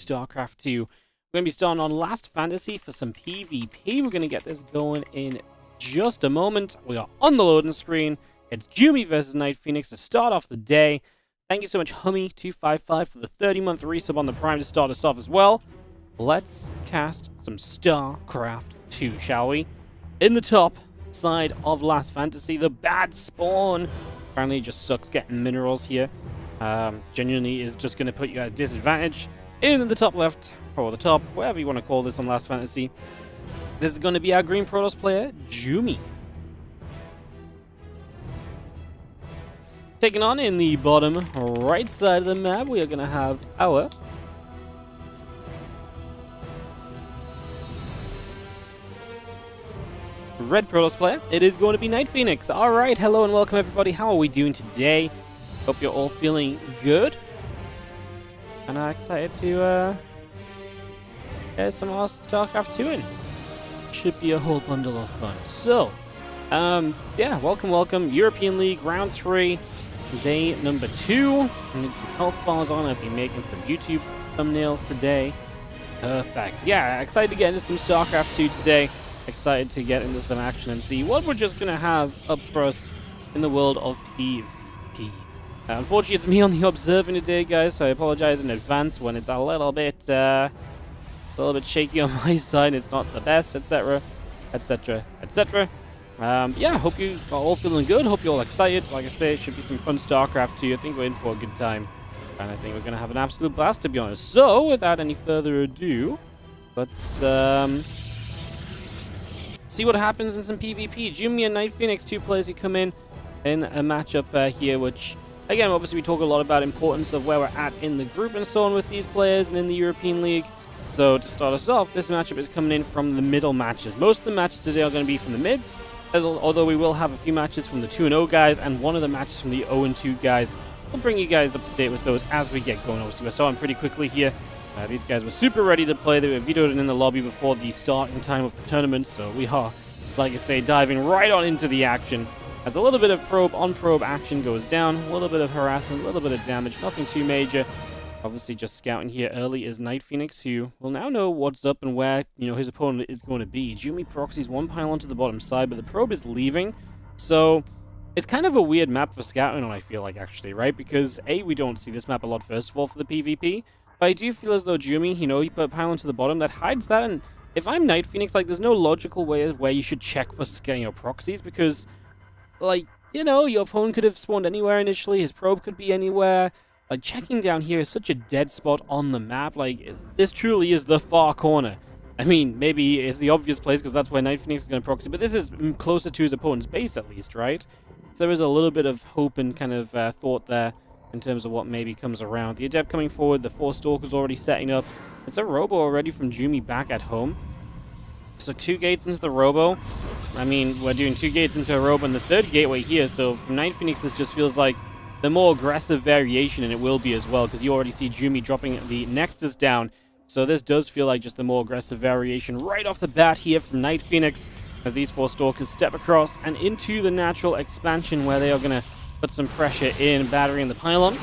StarCraft 2. We're going to be starting on Last Fantasy for some PvP. We're going to get this going in just a moment. We are on the loading screen. It's Jumi versus Night Phoenix to start off the day. Thank you so much, Hummy255, for the 30-month resub on the Prime to start us off as well. Let's cast some StarCraft 2, shall we? In the top side of Last Fantasy, the bad spawn apparently just sucks getting minerals here. Genuinely is just going to put you at a disadvantage. In the top left, or the top, whatever you want to call this on Last Fantasy, this is going to be our green Protoss player, Jumi. Taking on in the bottom right side of the map, we are going to have our red Protoss player. It is going to be Night Phoenix. Alright, hello and welcome everybody. How are we doing today? Hope you're all feeling good. And I'm excited to get some awesome StarCraft 2 in. Should be a whole bundle of fun. So, yeah, welcome. European League, round 3, day number 2. I need some health bars on. I'll be making some YouTube thumbnails today. Perfect. Yeah, excited to get into some StarCraft 2 today. Excited to get into some action and see what we're just going to have up for us in the world of PvP. Unfortunately, it's me on the observing today, guys, so I apologize in advance when it's a little bit shaky on my side. It's not the best, etc., etc., etc. Yeah, hope you are all feeling good. Hope you're all excited. Like I say, it should be some fun StarCraft 2. I think we're in for a good time, and I think we're going to have an absolute blast, to be honest. So, without any further ado, let's see what happens in some PvP. Jumi and Night Phoenix, two players who come in a matchup here, which, again, obviously we talk a lot about importance of where we're at in the group and so on with these players and in the European League. So to start us off, this matchup is coming in from the middle matches. Most of the matches today are going to be from the mids, although we will have a few matches from the 2-0 guys and one of the matches from the 0-2 guys. We'll bring you guys up to date with those as we get going. Obviously, we're starting pretty quickly here. These guys were super ready to play. They were vetoed in the lobby before the starting time of the tournament, so we are, like I say, diving right on into the action. As a little bit of probe-on-probe action goes down, a little bit of harassment, a little bit of damage, nothing too major. Obviously, just scouting here early is Night Phoenix, who will now know what's up and where, his opponent is going to be. Jumi proxies one pylon to the bottom side, but the probe is leaving, so it's kind of a weird map for scouting on, I feel like, actually, right? Because, A, we don't see this map a lot, first of all, for the PvP, but I do feel as though Jumi, he put a pylon to the bottom, that hides that, and if I'm Night Phoenix, like, there's no logical way where you should check for, proxies, because, like, your opponent could have spawned anywhere initially, his probe could be anywhere. Like, checking down here is such a dead spot on the map. Like, this truly is the far corner. I mean, maybe it's the obvious place, because that's where Night Phoenix is going to proxy, but this is closer to his opponent's base, at least, right? So there is a little bit of hope and kind of thought there, in terms of what maybe comes around. The Adept coming forward, the 4 Stalkers already setting up. It's a Robo already from Jumi back at home. So 2 gates into the Robo. I mean, we're doing 2 gates into a Robo and the 3rd gateway here, so from Night Phoenix this just feels like the more aggressive variation, and it will be as well, because you already see Jumi dropping the Nexus down. So this does feel like just the more aggressive variation right off the bat here from Night Phoenix, as these 4 Stalkers step across and into the natural expansion where they are going to put some pressure in, battery in the pylon.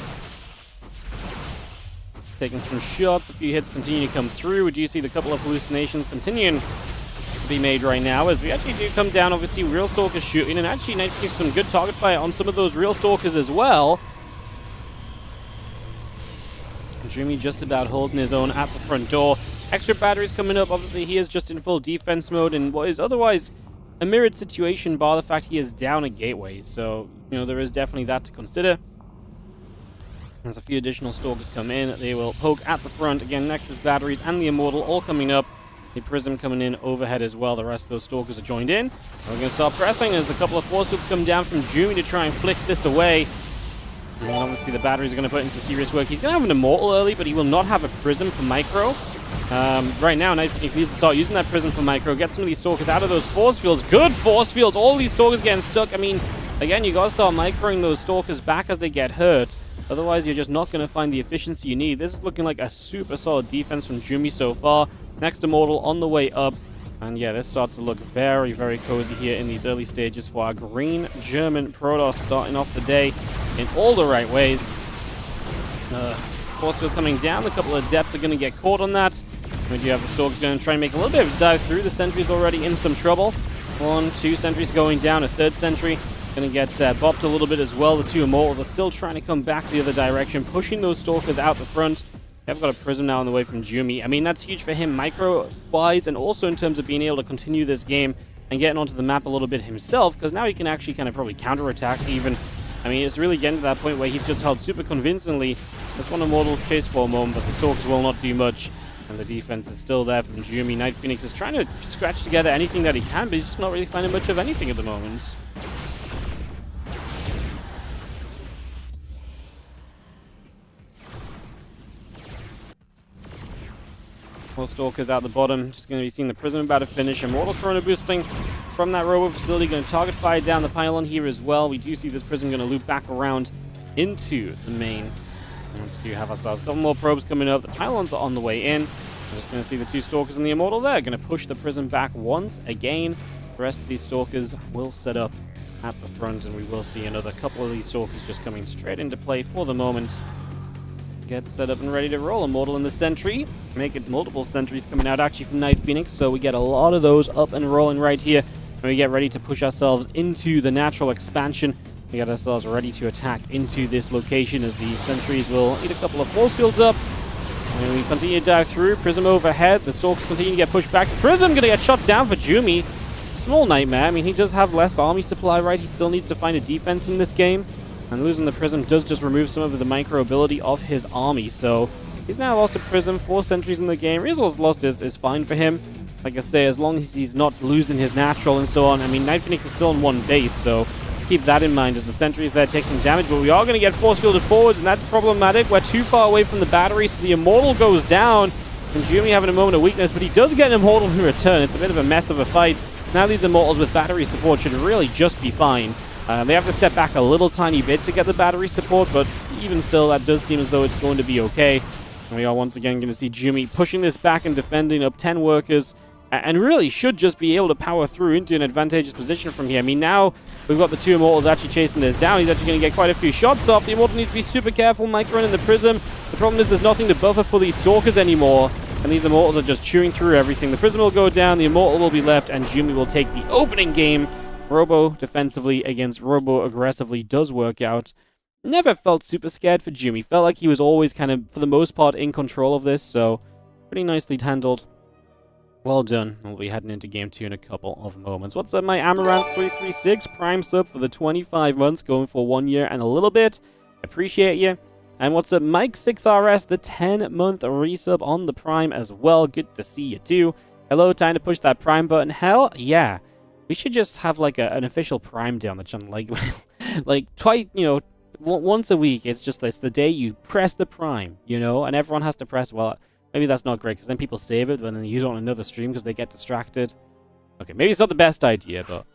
Taking some shots, a few hits continue to come through. We do see the couple of hallucinations continuing to be made right now, as we actually do come down, obviously, Real Stalkers shooting, and actually Night Phoenix some good target fire on some of those Real Stalkers as well. Jumi just about holding his own at the front door. Extra batteries coming up, obviously he is just in full defense mode in what is otherwise a mirrored situation, bar the fact he is down a gateway, so, there is definitely that to consider. As a few additional Stalkers come in, they will poke at the front. Again, Nexus batteries and the Immortal all coming up. The Prism coming in overhead as well. The rest of those Stalkers are joined in. And we're going to start pressing as a couple of Force Fields come down from Jumi to try and flick this away. And obviously the batteries are going to put in some serious work. He's going to have an Immortal early, but he will not have a Prism for Micro. Right now, Night Phoenix needs to start using that Prism for Micro. Get some of these Stalkers out of those Force Fields. Good Force Fields. All these Stalkers getting stuck. I mean, again, you got to start microing those Stalkers back as they get hurt. Otherwise, you're just not going to find the efficiency you need. This is looking like a super solid defense from Jumi so far. Next Immortal on the way up. And yeah, this starts to look very, very cozy here in these early stages for our green German Protoss, starting off the day in all the right ways. Force field coming down. A couple of Depths are going to get caught on that. We do have the Stalkers going to try and make a little bit of a dive through. The Sentry's already in some trouble. 1, 2 Sentries going down. A third Sentry going to get bopped a little bit as well. The two Immortals are still trying to come back the other direction, pushing those Stalkers out the front. They've got a Prism now on the way from Jumi. I mean, that's huge for him micro-wise, and also in terms of being able to continue this game and getting onto the map a little bit himself, because now he can actually kind of probably counterattack even. I mean, it's really getting to that point where he's just held super convincingly. There's one Immortal chase for a moment, but the Stalkers will not do much. And the defense is still there from Jumi. Night Phoenix is trying to scratch together anything that he can, but he's just not really finding much of anything at the moment. More Stalkers out the bottom. Just going to be seeing the Prism about to finish. Immortal Chrono boosting from that Robo facility. Going to target fire down the pylon here as well. We do see this Prism going to loop back around into the main. And we do have ourselves a couple more probes coming up. The pylons are on the way in. We're just going to see the two Stalkers and the Immortal there. Going to push the Prism back once again. The rest of these Stalkers will set up at the front, and we will see another couple of these Stalkers just coming straight into play for the moment. Get set up and ready to roll. Immortal in the Sentry. Make it multiple Sentries coming out actually from Night Phoenix, so we get a lot of those up and rolling right here. And we get ready to push ourselves into the natural expansion. We get ourselves ready to attack into this location as the Sentries will eat a couple of force fields up. And we continue to dive through. Prism overhead. The Stalkers continue to get pushed back. Prism going to get shot down for Jumi. Small nightmare. I mean, he does have less army supply, right? He still needs to find a defense in this game. And losing the Prism does just remove some of the micro ability of his army. So he's now lost a Prism, 4 Sentries in the game. Resource lost is fine for him. Like I say, as long as he's not losing his natural and so on. I mean, Night Phoenix is still on one base, so keep that in mind as the Sentries there take some damage. But we are going to get force fielded forwards, and that's problematic. We're too far away from the battery, so the Immortal goes down. And Jumi having a moment of weakness, but he does get an Immortal in return. It's a bit of a mess of a fight. Now these Immortals with battery support should really just be fine. They have to step back a little tiny bit to get the battery support, but even still, that does seem as though it's going to be okay. And we are once again going to see Jumi pushing this back and defending up 10 workers, and really should just be able to power through into an advantageous position from here. I mean, now we've got the two Immortals actually chasing this down. He's actually going to get quite a few shots off. The Immortal needs to be super careful, micro in the Prism. The problem is there's nothing to buffer for these Stalkers anymore, and these Immortals are just chewing through everything. The Prism will go down, the Immortal will be left, and Jumi will take the opening game. Robo defensively against Robo aggressively does work out. Never felt super scared for Jumi. Felt like he was always kind of, for the most part, in control of this, so pretty nicely handled. Well done. We'll be heading into Game 2 in a couple of moments. What's up, my Amaranth336? Prime sub for the 25 months, going for 1 year and a little bit. Appreciate you. And what's up, Mike6RS, the 10-month resub on the Prime as well. Good to see you, too. Hello, time to push that Prime button. Hell, yeah. We should just have, like, an official Prime day on the channel. Like twice, you know, once a week. It's just it's the day you press the Prime, you know? And everyone has to press, well, maybe that's not great, because then people save it, but then they use it on another stream because they get distracted. Okay, maybe it's not the best idea, but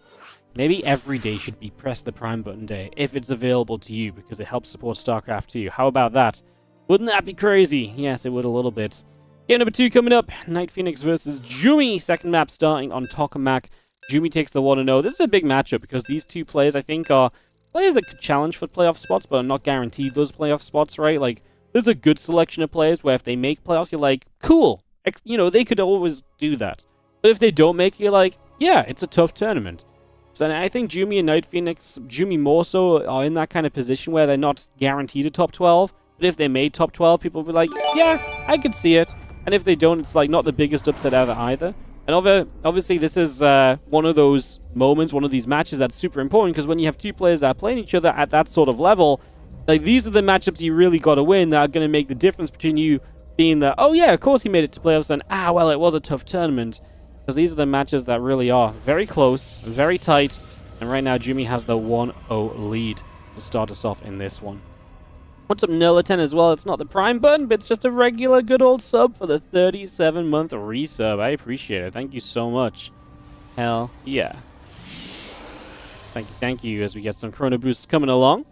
maybe every day should be press the Prime button day, if it's available to you, because it helps support StarCraft 2. How about that? Wouldn't that be crazy? Yes, it would a little bit. Game number 2 coming up. Night Phoenix versus Jumi. Second map starting on Tokamak. Jumi takes the 1-0. This is a big matchup because these two players, I think, are players that could challenge for playoff spots, but are not guaranteed those playoff spots, right? Like, there's a good selection of players where if they make playoffs, you're like, cool. You know, they could always do that. But if they don't make it, you're like, yeah, it's a tough tournament. So I think Jumi and Night Phoenix, Jumi more so, are in that kind of position where they're not guaranteed a top 12. But if they made top 12, people will be like, yeah, I could see it. And if they don't, it's like not the biggest upset ever either. And obviously, this is one of those moments, one of these matches that's super important, because when you have two players that are playing each other at that sort of level, like, these are the matchups you really got to win that are going to make the difference between you being the, oh yeah, of course he made it to playoffs, and well, it was a tough tournament. Because these are the matches that really are very close, very tight, and right now Jumi has the 1-0 lead to start us off in this one. What's up, Nurla10 as well? It's not the Prime button, but it's just a regular good old sub for the 37-month resub. I appreciate it. Thank you so much. Hell yeah. Thank you, as we get some Chrono Boosts coming along.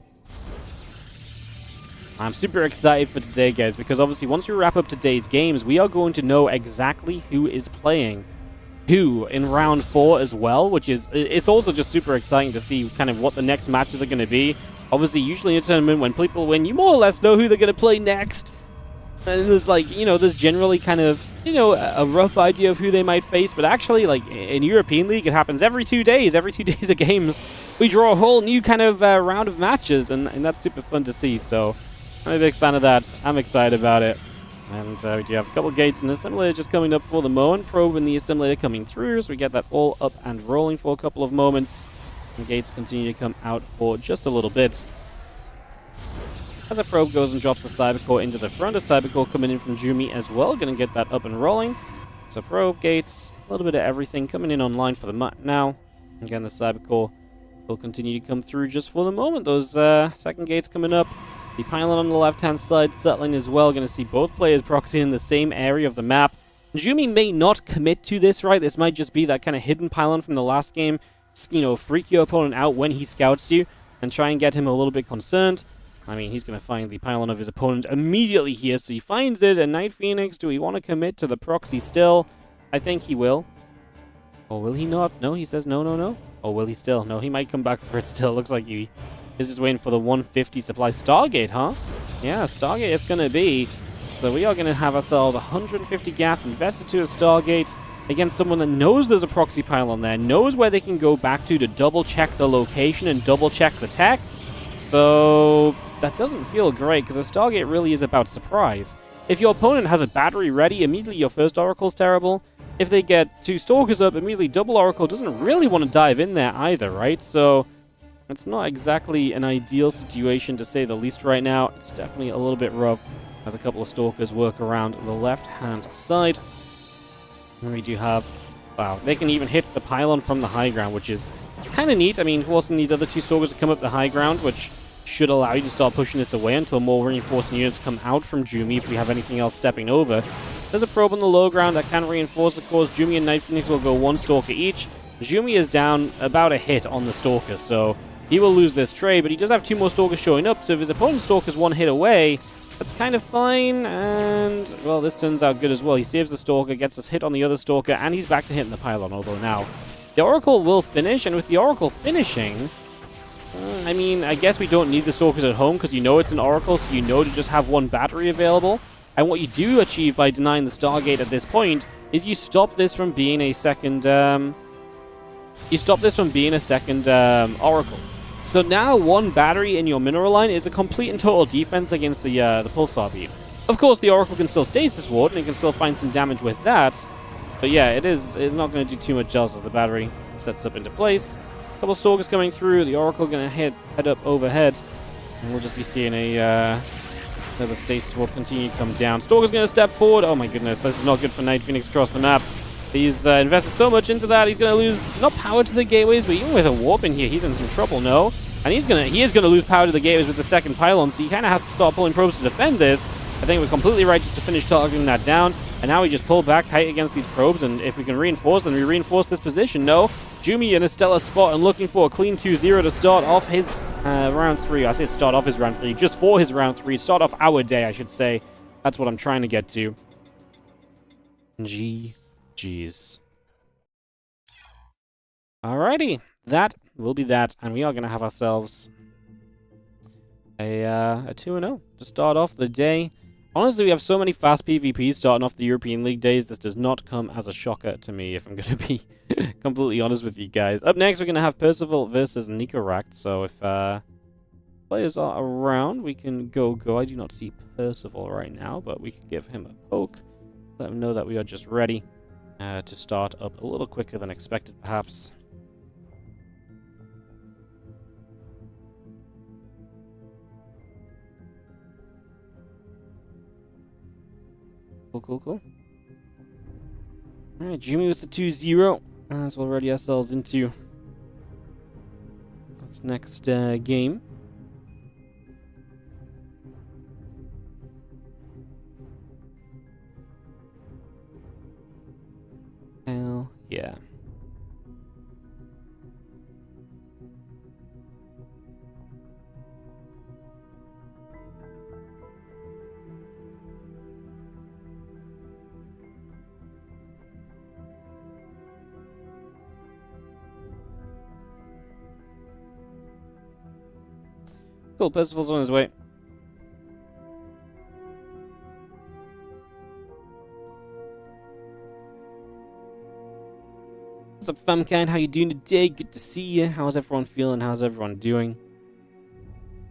I'm super excited for today, guys, because obviously once we wrap up today's games, we are going to know exactly who is playing who in round 4 as well, which is, it's also just super exciting to see kind of what the next matches are going to be. Obviously, usually in a tournament, when people win, you more or less know who they're going to play next. And there's like, you know, there's generally kind of, you know, a rough idea of who they might face, but actually, like, in European League, it happens every 2 days. Every 2 days of games, we draw a whole new kind of round of matches, and that's super fun to see, so I'm a big fan of that. I'm excited about it. And we do have a couple gates and assimilator just coming up for the moment. Probe and the assimilator coming through, so we get that all up and rolling for a couple of moments. And gates continue to come out for just a little bit. As a probe goes and drops the Cybercore into the front, a Cybercore coming in from Jumi as well. Going to get that up and rolling. So probe, gates, a little bit of everything coming in online for the now. Again, the Cybercore will continue to come through just for the moment. Those second gates coming up. The pylon on the left-hand side settling as well. Going to see both players proxy in the same area of the map. Jumi may not commit to this, right? This might just be that kind of hidden pylon from the last game. You know, freak your opponent out when he scouts you and try and get him a little bit concerned. I mean, he's going to find the pylon of his opponent immediately here, so he finds it. And Night Phoenix, do we want to commit to the proxy still? I think he will. Or will he not? No, he says no, no, no. Or will he still? No, he might come back for it still. Looks like he is just waiting for the 150 supply. Stargate, huh? Yeah, Stargate it's going to be. So we are going to have ourselves 150 gas invested to a Stargate against someone that knows there's a proxy pylon there, knows where they can go back to double-check the location and double-check the tech. So that doesn't feel great, because a Stargate really is about surprise. If your opponent has a battery ready, immediately your first Oracle's terrible. If they get 2 Stalkers up, immediately double Oracle doesn't really want to dive in there either, right? So it's not exactly an ideal situation, to say the least, right now. It's definitely a little bit rough as a couple of Stalkers work around the left-hand side. And we do have... Wow, they can even hit the pylon from the high ground, which is kind of neat. I mean, forcing these other 2 Stalkers to come up the high ground, which should allow you to start pushing this away until more reinforcing units come out from Jumi if we have anything else stepping over. There's a probe on the low ground that can reinforce, of course. Jumi and Night Phoenix will go 1 Stalker each. Jumi is down about a hit on the Stalker, so he will lose this trade, but he does have 2 more Stalkers showing up, so if his opponent's Stalker's 1 hit away, that's kind of fine, and, well, this turns out good as well. He saves the Stalker, gets us hit on the other Stalker, and he's back to hitting the pylon, although now the Oracle will finish, and with the Oracle finishing, I mean, I guess we don't need the Stalkers at home, because you know it's an Oracle, so you know to just have 1 battery available. And what you do achieve by denying the Stargate at this point is you stop this from being a second, Oracle. So now 1 battery in your mineral line is a complete and total defense against the Pulsar Beam. Of course, the Oracle can still stasis ward, and it can still find some damage with that. But yeah, it's not going to do too much else as the battery sets up into place. A couple Stalkers coming through, the Oracle going to head up overhead. And we'll just be seeing the stasis ward continue to come down. Stalker's going to step forward. Oh my goodness, this is not good for Night Phoenix across the map. He's invested so much into that, he's going to lose, not power to the gateways, but even with a warp in here, he's in some trouble, no? And he is going to lose power to the gateways with the second pylon, so he kind of has to start pulling probes to defend this. I think we're completely right just to finish targeting that down. And now we just pull back tight against these probes, and if we can reinforce, then we reinforce this position. No, Jumi in a stellar spot and looking for a clean 2-0 to start off his round 3. I say start off his round 3, just for his round 3. Start off our day, I should say. That's what I'm trying to get to. GG's. Alrighty, that will be that, and we are going to have ourselves a 2-0 to start off the day. Honestly, we have so many fast PvPs starting off the European League days. This does not come as a shocker to me, if I'm going to be completely honest with you guys. Up next, we're going to have Percy Val versus Nikoract. So if players are around, we can go. I do not see Percy Val right now, but we can give him a poke. Let him know that we are just ready to start up a little quicker than expected, perhaps. Cool. Alright, Jumi with the 2-0. As we'll ready ourselves into this next game. Hell yeah. Cool, Percy Val's on his way. What's up, famkind? How you doing today? Good to see you. How's everyone feeling? How's everyone doing?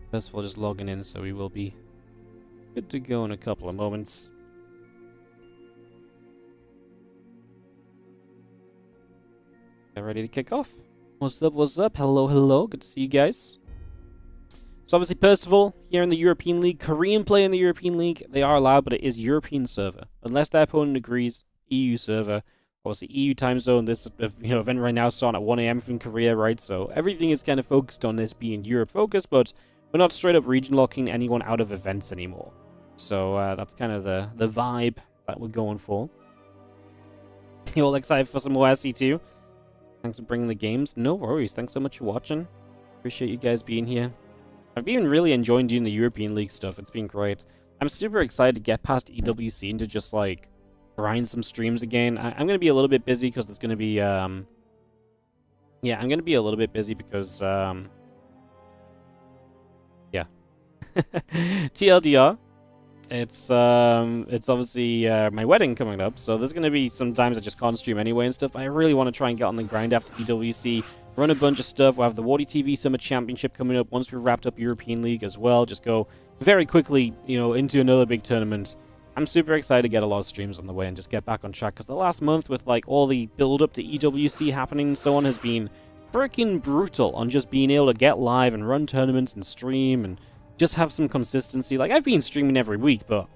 First of all, just logging in, so we will be good to go in a couple of moments. Get ready to kick off. What's up? What's up? Hello, hello. Good to see you guys. So obviously, Percival here in the European League. Korean play in the European League. They are allowed, but it is European server. Unless their opponent agrees, EU server. Obviously, EU time zone. This event right now starting at 1 AM from Korea, right? So everything is kind of focused on this being Europe focused, but we're not straight up region locking anyone out of events anymore. So that's kind of the vibe that we're going for. You all excited for some more SC2? Thanks for bringing the games. No worries. Thanks so much for watching. Appreciate you guys being here. I've been really enjoying doing the European League stuff. It's been great. I'm super excited to get past EWC and to just like grind some streams again. I'm going to be a little bit busy because there's going to be yeah, I'm going to be a little bit busy because yeah. TLDR. It's obviously my wedding coming up, so there's going to be some times I just can't stream anyway and stuff. I really want to try and get on the grind after EWC, run a bunch of stuff. We'll have the WardiTV Summer Championship coming up once we've wrapped up European League as well. Just go very quickly, into another big tournament. I'm super excited to get a lot of streams on the way and just get back on track, because the last month with like all the build up to EWC happening and so on has been freaking brutal on just being able to get live and run tournaments and stream and just have some consistency. Like, I've been streaming every week, but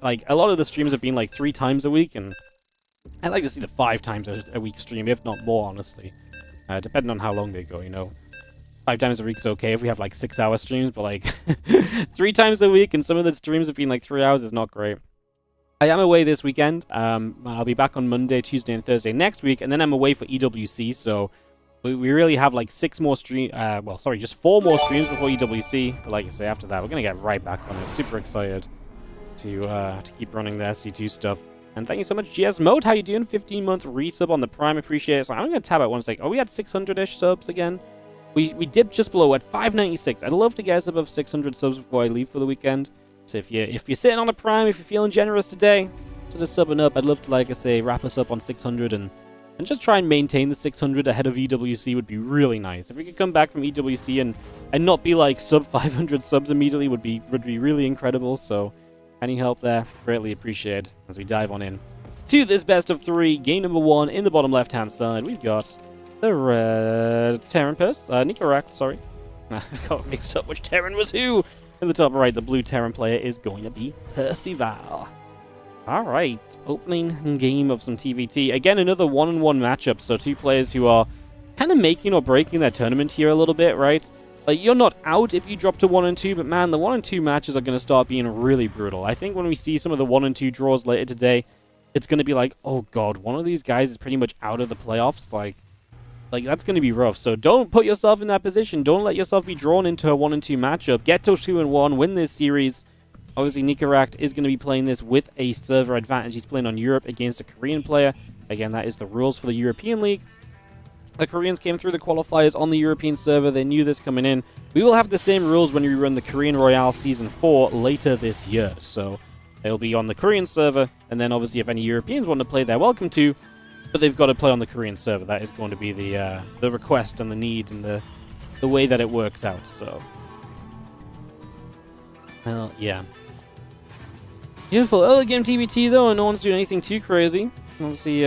like a lot of the streams have been like 3 times a week, and I'd like to see the 5 times a week stream, if not more, honestly. Depending on how long they go, 5 times a week is okay if we have like 6-hour streams, but like 3 times a week and some of the streams have been like 3 hours is not great. I am away this weekend. I'll be back on Monday, Tuesday, and Thursday next week, and then I'm away for EWC, so we really have like 6 more streams. Well, sorry, just 4 more streams before EWC. But like I say, after that, we're gonna get right back on it. Super excited to keep running the SC2 stuff. And thank you so much, GS Mode. How you doing? 15-month resub on the Prime. Appreciate it. So I'm gonna tab out one sec. Oh, we had 600-ish subs again. We dipped just below at 596. I'd love to get us above 600 subs before I leave for the weekend. So if you're sitting on a Prime, if you're feeling generous today, sort of subbing up, I'd love to, like I say, wrap us up on 600 and just try and maintain the 600 ahead of EWC would be really nice. If we could come back from EWC and not be like sub 500 subs immediately would be really incredible. So any help there, greatly appreciated as we dive on in to this best of 3. Game number 1 in the bottom left-hand side. We've got the red Terran Nikoract, sorry. I got mixed up which Terran was who. In the top right, the blue Terran player is going to be Percy Val. Alright, opening game of some TVT. Again, another 1-on-1 matchup, so 2 players who are kind of making or breaking their tournament here a little bit, right? Like, you're not out if you drop to 1 and 2, but man, the 1 and 2 matches are going to start being really brutal. I think when we see some of the 1 and 2 draws later today, it's going to be like, oh god, one of these guys is pretty much out of the playoffs. Like that's going to be rough. So don't put yourself in that position. Don't let yourself be drawn into a 1 and 2 matchup. Get to 2 and 1, win this series. Obviously, Nikoract is going to be playing this with a server advantage. He's playing on Europe against a Korean player. Again, that is the rules for the European League. The Koreans came through the qualifiers on the European server. They knew this coming in. We will have the same rules when we run the Korean Royale Season 4 later this year. So they'll be on the Korean server, and then obviously if any Europeans want to play, they're welcome to. But they've got to play on the Korean server. That is going to be the request and the need and the way that it works out. So, well, yeah. Beautiful early game TVT though, and no one's doing anything too crazy. Obviously,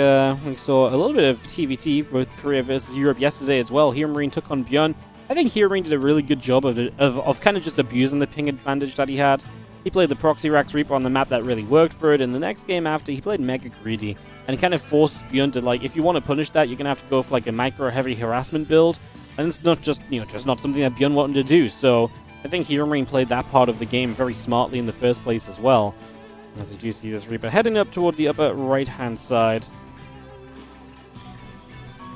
we saw a little bit of TVT, both Korea versus Europe yesterday as well. Hero Marine took on Björn. I think Hero Marine did a really good job of kind of just abusing the ping advantage that he had. He played the Proxy Rax Reaper on the map that really worked for it, and the next game after, he played Mega Greedy, and kind of forced Björn to, like, if you want to punish that, you're going to have to go for, like, a micro-heavy harassment build, and it's not just, just not something that Björn wanted to do, so I think Hero Marine played that part of the game very smartly in the first place as well. As we do see this Reaper heading up toward the upper right-hand side.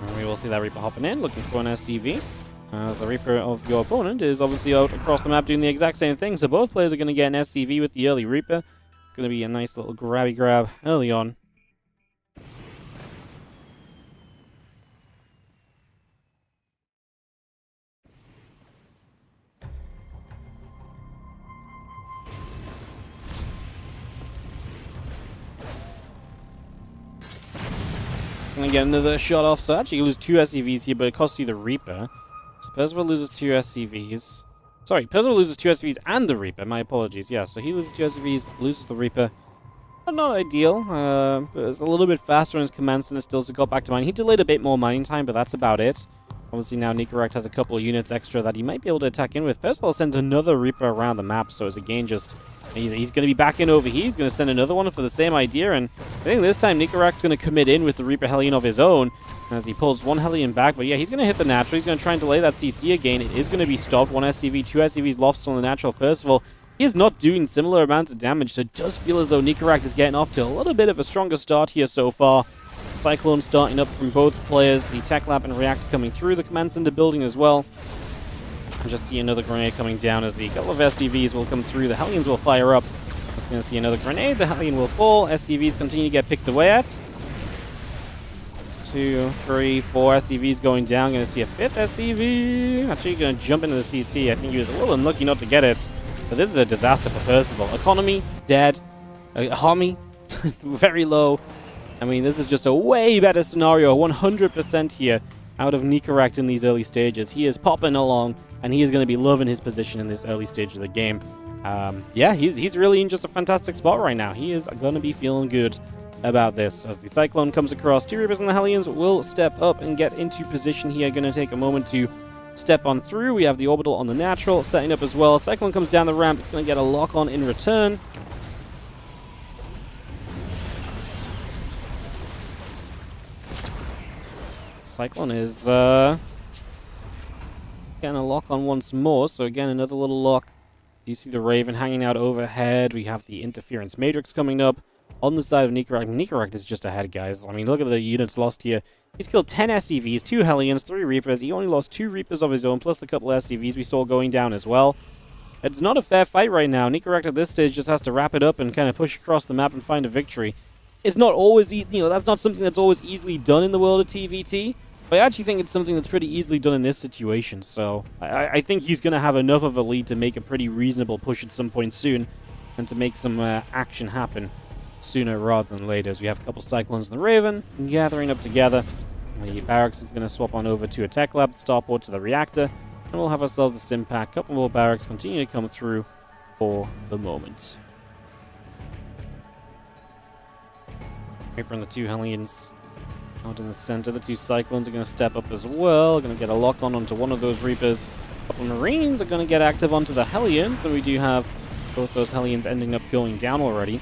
And we will see that Reaper hopping in, looking for an SCV. As the Reaper of your opponent is obviously out across the map doing the exact same thing, so both players are going to get an SCV with the early Reaper. Going to be a nice little grabby grab early on. Gonna get another shot off. So actually you lose 2 SCVs here, but it costs you the Reaper. So Percy Val loses 2 SCVs. Sorry, Percy Val loses 2 SCVs and the Reaper. My apologies. Yeah, so he loses 2 SCVs, loses the Reaper. Not ideal. It's a little bit faster on his commands than it still got back to mine. He delayed a bit more mining time, but that's about it. Obviously now Nikoract has a couple of units extra that he might be able to attack in with. Percy Val sends another Reaper around the map, so it's again just... He's going to be back in over here. He's going to send another one for the same idea, and I think this time Nikoract's going to commit in with the Reaper Hellion of his own as he pulls one Hellion back. But yeah, he's going to hit the natural. He's going to try and delay that CC again. It is going to be stopped. 1 SCV, 2 SCVs lost on the natural. Percy Val, he is not doing similar amounts of damage, so it does feel as though Nikoract is getting off to a little bit of a stronger start here so far. Cyclone starting up from both players. The Tech Lab and Reactor coming through. The command center building as well. And just see another grenade coming down as the couple of SCVs will come through. The Hellions will fire up. Just going to see another grenade. The Hellion will fall. SCVs continue to get picked away at. 2, 3, 4 SCVs going down. Going to see a 5th SCV. Actually going to jump into the CC. I think he was a little unlucky not to get it. But this is a disaster for Percy Val. Economy, dead. Harmy, very low. I mean, this is just a way better scenario. 100% here out of Nikoract in these early stages. He is popping along, and he is going to be loving his position in this early stage of the game. Yeah, he's really in just a fantastic spot right now. He is going to be feeling good about this. As the Cyclone comes across, 2 Reapers and the Hellions will step up and get into position here. Going to take a moment to step on through. We have the Orbital on the natural, setting up as well. Cyclone comes down the ramp. It's going to get a lock-on in return. Cyclone is getting a lock on once more. So again, another little lock. You see the Raven hanging out overhead. We have the Interference Matrix coming up on the side of Nikoract. Nikoract is just ahead, guys. I mean, look at the units lost here. He's killed 10 SCVs, 2 Hellions, 3 Reapers. He only lost 2 Reapers of his own, plus the couple of SCVs we saw going down as well. It's not a fair fight right now. Nikoract at this stage just has to wrap it up and kind of push across the map and find a victory. It's not always, that's not something that's always easily done in the world of TVT. But I actually think it's something that's pretty easily done in this situation, so I think he's going to have enough of a lead to make a pretty reasonable push at some point soon, and to make some action happen sooner rather than later. As we have a couple Cyclones and the Raven gathering up together. The Barracks is going to swap on over to a Tech Lab, Starport to the Reactor, and we'll have ourselves a Stim Pack. A couple more Barracks continue to come through for the moment. Reaper and the 2 Hellions out in the center. The 2 Cyclones are going to step up as well. Going to get a lock on onto one of those Reapers. A couple of Marines are going to get active onto the Hellions. So we do have both those Hellions ending up going down already.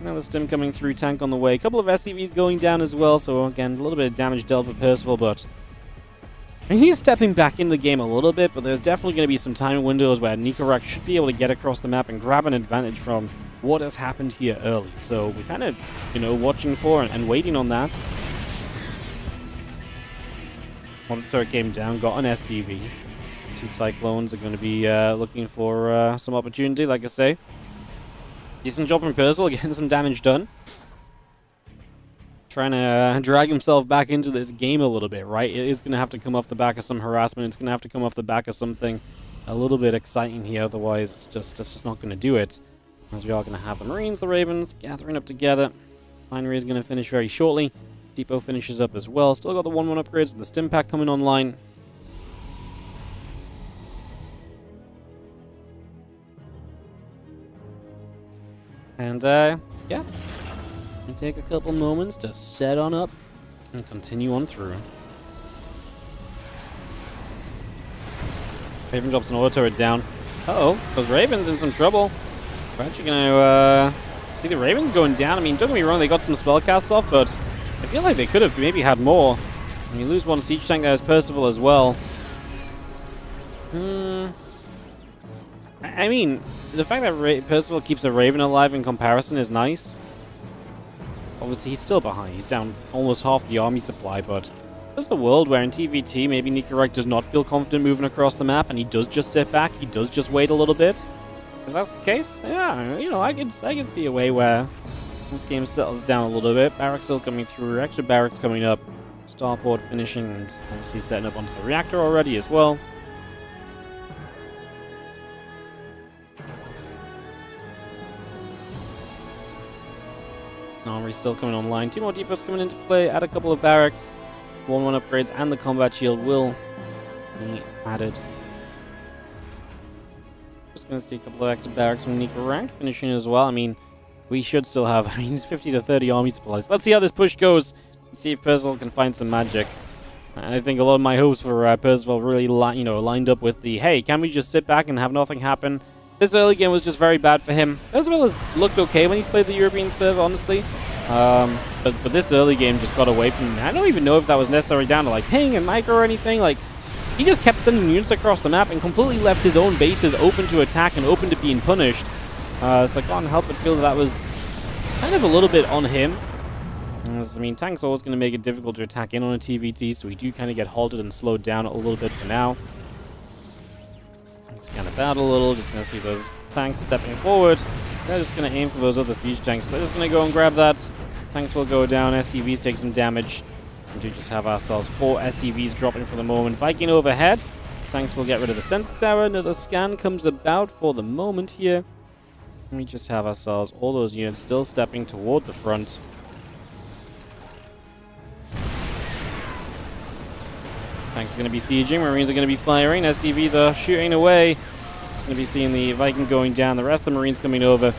Now the Stim coming through, tank on the way. A couple of SCVs going down as well. So again, a little bit of damage dealt for Percy Val, but he's stepping back in the game a little bit. But there's definitely going to be some timing windows where Nikoract should be able to get across the map and grab an advantage from what has happened here early. So we're kind of, watching for and waiting on that. One third game down, got an SCV. 2 Cyclones are going to be looking for some opportunity, like I say. Decent job from Percy Val, getting some damage done. Trying to drag himself back into this game a little bit, right? It is going to have to come off the back of some harassment. It's going to have to come off the back of something a little bit exciting here. Otherwise, it's just not going to do it. As we are going to have the Marines, the Ravens, gathering up together. Finery is going to finish very shortly. Depot finishes up as well. Still got the 1-1 upgrades. The Stim Pack coming online. And, yeah. We take a couple moments to set on up and continue on through. Raven drops an auto turret down. Uh-oh. Those Ravens in some trouble. We're actually going to see the Ravens going down. I mean, don't get me wrong, they got some spell casts off, but I feel like they could have maybe had more. And you lose 1 siege tank there as Percy Val as well. I mean, the fact that Percy Val keeps a Raven alive in comparison is nice. Obviously, he's still behind. He's down almost half the army supply, but there's a world where in TVT, maybe Nikoract does not feel confident moving across the map, and he does just sit back. He does just wait a little bit. If that's the case, yeah, I can see a way where this game settles down a little bit. Barracks still coming through, extra Barracks coming up. Starport finishing, and obviously setting up onto the Reactor already as well. Armory still coming online. 2 more depots coming into play. Add a couple of barracks. 1-1 upgrades and the combat shield will be added. Just going to see a couple of extra barracks from Nikoract finishing as well. I mean, we should still have, it's 50 to 30 army supplies. Let's see how this push goes. Let's see if Percy Val can find some magic. I think a lot of my hopes for Percy Val really, lined up with the, hey, can we just sit back and have nothing happen? This early game was just very bad for him. Percy Val has looked okay when he's played the European server, honestly. But this early game just got away from him. I don't even know if that was necessarily down to like ping and micro or anything. Like, he just kept sending units across the map and completely left his own bases open to attack and open to being punished. So I can't help but feel that was kind of a little bit on him. As, I mean, tank's always going to make it difficult to attack in on a TVT, so we do kind of get halted and slowed down a little bit for now. Just kind of battle a little, just going to see those tanks stepping forward. They're just going to aim for those other siege tanks. They're just going to go and grab that. Tanks will go down, SCVs take some damage. We do just have ourselves 4 SCVs dropping for the moment. Viking overhead. Tanks will get rid of the sensor tower. Another scan comes about for the moment here. And we just have ourselves all those units still stepping toward the front. Tanks are going to be sieging, Marines are going to be firing, SCVs are shooting away. Just going to be seeing the Viking going down, the rest of the Marines coming over.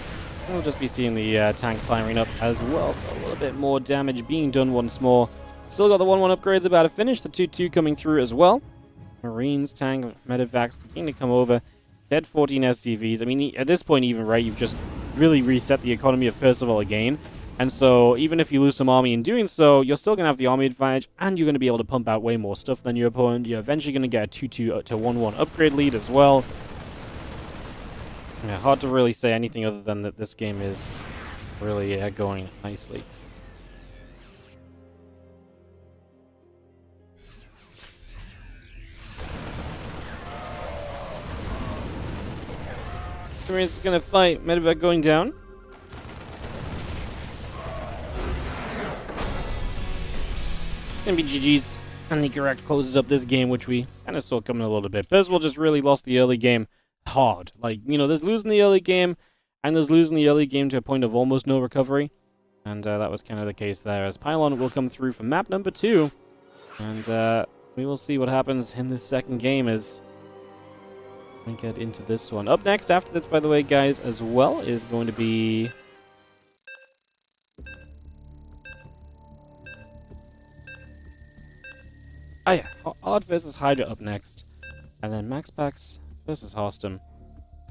And we'll just be seeing the tank firing up as well, so a little bit more damage being done once more. Still got the 1-1 upgrades about to finish, the 2-2 coming through as well. Marines, tank, medevacs continue to come over. Dead 14 SCVs. I mean, at this point even, right, you've just really reset the economy of Percy Val again. And so, even if you lose some army in doing so, you're still going to have the army advantage, and you're going to be able to pump out way more stuff than your opponent. You're eventually going to get a 2-2 to 1-1 upgrade lead as well. Yeah, hard to really say anything other than that this game is really going nicely. Marines is going to fight, medevac going down. Gonna be GG's, and Nikoract closes up this game, which we kind of saw coming a little bit. Percy Val just really lost the early game hard. Like, there's losing the early game, and there's losing the early game to a point of almost no recovery. And that was kind of the case there, as Pylon will come through for map number 2. And we will see what happens in this second game as we get into this one. Up next, after this, by the way, guys, as well, is going to be... Oh yeah, Odd versus Hydra up next. And then MaxPax versus HARSTEM.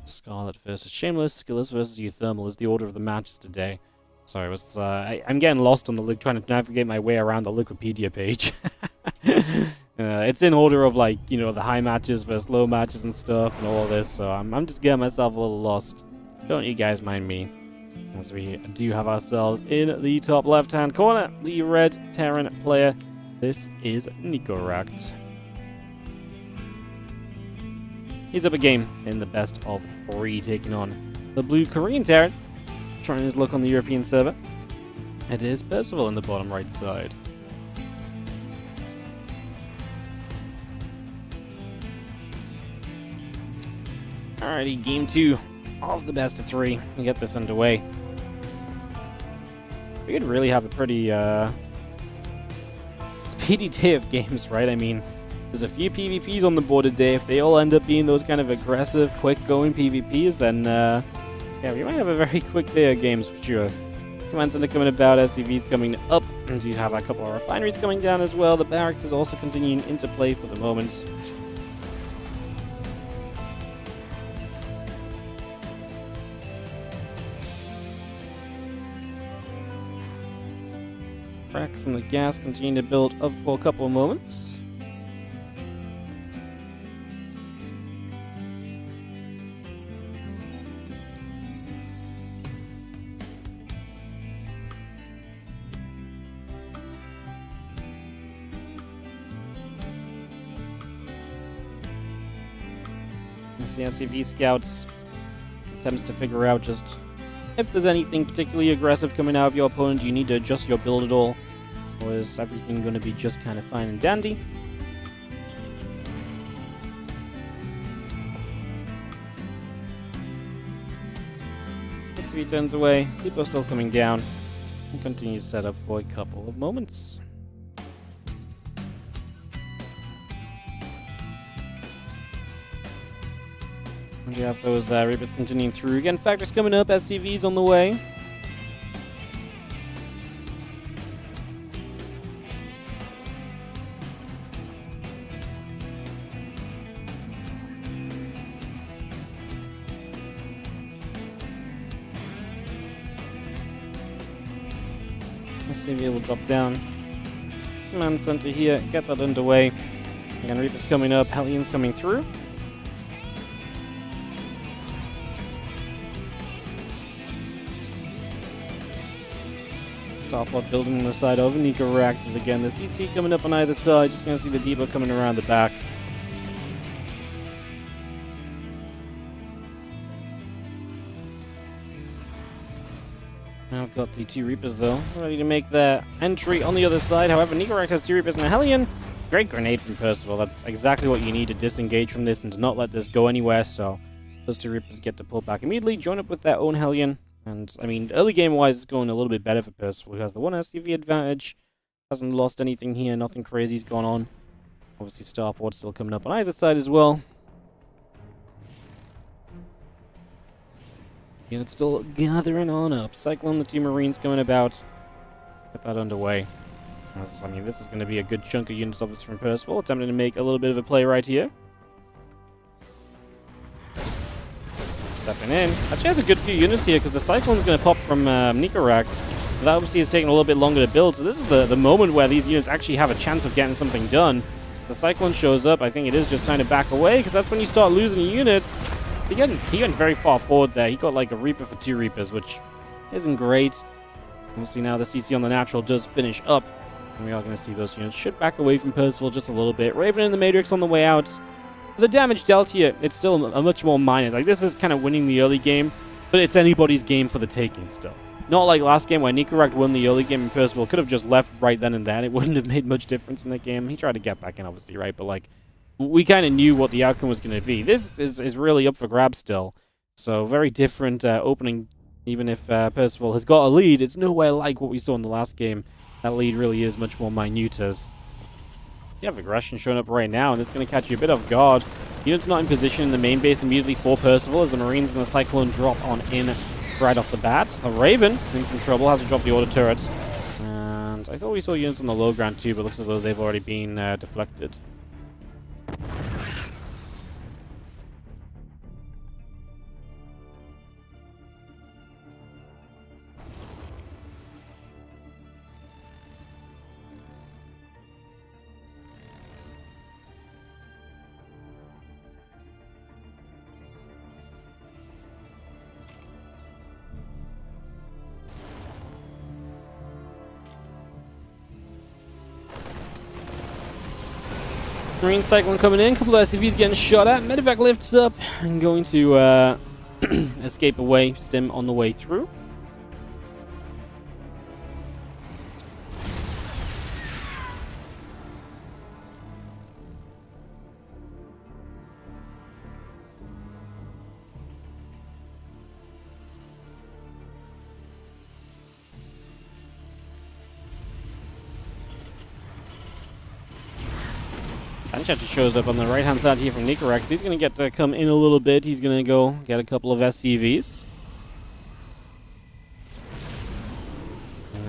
Scarlet versus Shameless. Skillous versus UTHERMAL is the order of the matches today. Sorry, I'm getting lost on the trying to navigate my way around the Wikipedia page. It's in order of, like, the high matches versus low matches and stuff and all this, so I'm just getting myself a little lost. Don't you guys mind me. As we do have ourselves in the top left-hand corner, the red Terran player. This is Nikoract. He's up a game in the best of 3, taking on the blue Korean Terran, trying his luck on the European server. It is Percy Val in the bottom right side. Alrighty, game 2 of the best of 3. We get this underway. We could really have a pretty speedy day of games, right? I mean, there's a few PvPs on the board today. If they all end up being those kind of aggressive, quick-going PvPs, then yeah, we might have a very quick day of games for sure. Commands are coming about, SCVs coming up, and you have a couple of refineries coming down as well. The barracks is also continuing into play for the moment. Cracks in the gas continue to build up for a couple of moments. As the SCV scouts attempts to figure out just if there's anything particularly aggressive coming out of your opponent, do you need to adjust your build at all? Or is everything going to be just kind of fine and dandy? SCV turns away. People are still coming down. We'll continue to set up for a couple of moments. We have those Reapers continuing through. Again, factors coming up, SCVs on the way. SCV will drop down. Command center here, get that underway. Again, Reapers coming up, Hellions coming through. Starport building on the side over Nikoract is again the CC coming up on either side. Just going to see the Depot coming around the back. Now I've got the 2 Reapers though, ready to make their entry on the other side. However, Nikoract has 2 Reapers and a Hellion. Great grenade from Percival. That's exactly what you need to disengage from this and to not let this go anywhere. So those 2 Reapers get to pull back immediately, join up with their own Hellion. And, I mean, early game-wise, it's going a little bit better for Percival, who has the 1 SCV advantage. Hasn't lost anything here, nothing crazy's gone on. Obviously, Starport still coming up on either side as well. And it's still gathering on up. Cyclone, the 2 Marines coming about. Get that underway. I mean, this is going to be a good chunk of units, obviously, from Percival. Attempting to make a little bit of a play right here. Stepping in. Actually has a good few units here because the Cyclone's going to pop from Nikoract. That obviously is taking a little bit longer to build, so this is the moment where these units actually have a chance of getting something done. The Cyclone shows up. I think it is just time to back away because that's when you start losing units. He went very far forward there. He got like a Reaper for 2 Reapers, which isn't great. We'll see now the CC on the natural does finish up. And we are going to see those units should back away from Percival just a little bit. Raven and the Matrix on the way out. The damage dealt here, it's still a much more minor. Like, this is kind of winning the early game, but it's anybody's game for the taking still. Not like last game where Nikoract won the early game and Percival could have just left right then and there. It wouldn't have made much difference in that game. He tried to get back in, obviously, right? But, like, we kind of knew what the outcome was going to be. This is really up for grabs still. So, very different opening. Even if Percival has got a lead, it's nowhere like what we saw in the last game. That lead really is much more minute as... You have aggression showing up right now, and it's going to catch you a bit off guard. Units not in position in the main base immediately for Percival as the Marines and the Cyclone drop on in right off the bat. The Raven in some trouble, has to drop the auto turret. And I thought we saw units on the low ground too, but looks as though they've already been deflected. Marine Cyclone coming in, a couple of SCVs getting shot at. Medevac lifts up and going to escape away. Stim on the way through. Just shows up on the right-hand side here from Nikoract. He's going to get to come in a little bit. He's going to go get a couple of SCVs.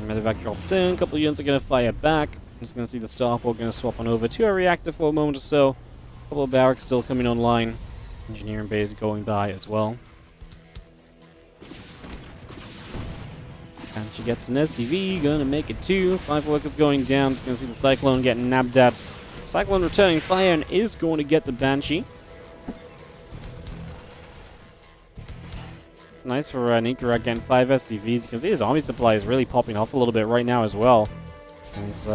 Medevac drops in. A couple of units are going to fire back. Just going to see the Starport going to swap on over to a reactor for a moment or so. A couple of barracks still coming online. Engineering base going by as well. And she gets an SCV. Going to make it 2. 5 workers going down. Just going to see the Cyclone getting nabbed at. Cyclone returning fire and is going to get the Banshee. It's nice for Nikoract getting 5 SCVs because his army supply is really popping off a little bit right now as well. He's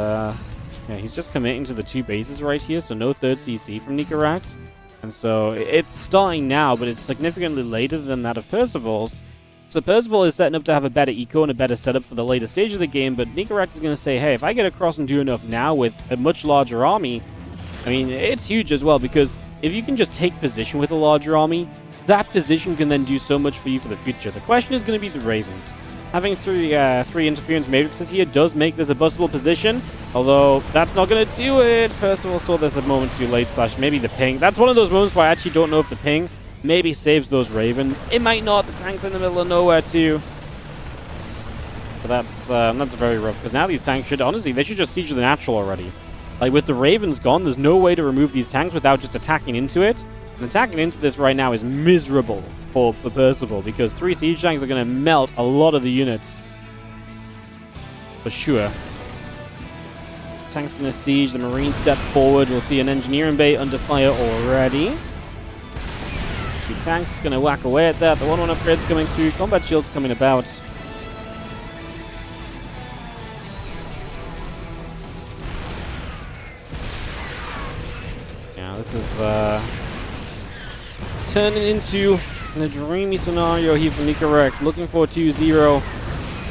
just committing to the 2 bases right here, so no third CC from Nikoract. And so it's starting now, but it's significantly later than that of Percival's. So Percival is setting up to have a better eco and a better setup for the later stage of the game, but Nikoract is going to say, hey, if I get across and do enough now with a much larger army, I mean, it's huge as well, because if you can just take position with a larger army, that position can then do so much for you for the future. The question is going to be the Ravens. Having three interference matrices here does make this a bustable position, although that's not going to do it. Percival saw this a moment too late, / maybe the ping. That's one of those moments where I actually don't know if the ping maybe saves those Ravens. It might not. The tank's in the middle of nowhere too. But that's very rough, because now these tanks should, honestly, they should just siege the natural already. Like, with the Ravens gone, there's no way to remove these tanks without just attacking into it. And attacking into this right now is miserable for Percival, because 3 siege tanks are going to melt a lot of the units. For sure. Tank's going to siege, the Marine step forward. We'll see an engineering bay under fire already. 2 tanks going to whack away at that. The 1-1 upgrade's coming through. Combat shield's coming about. Yeah, this is turning into a dreamy scenario here for Nikoract, looking for a 2-0.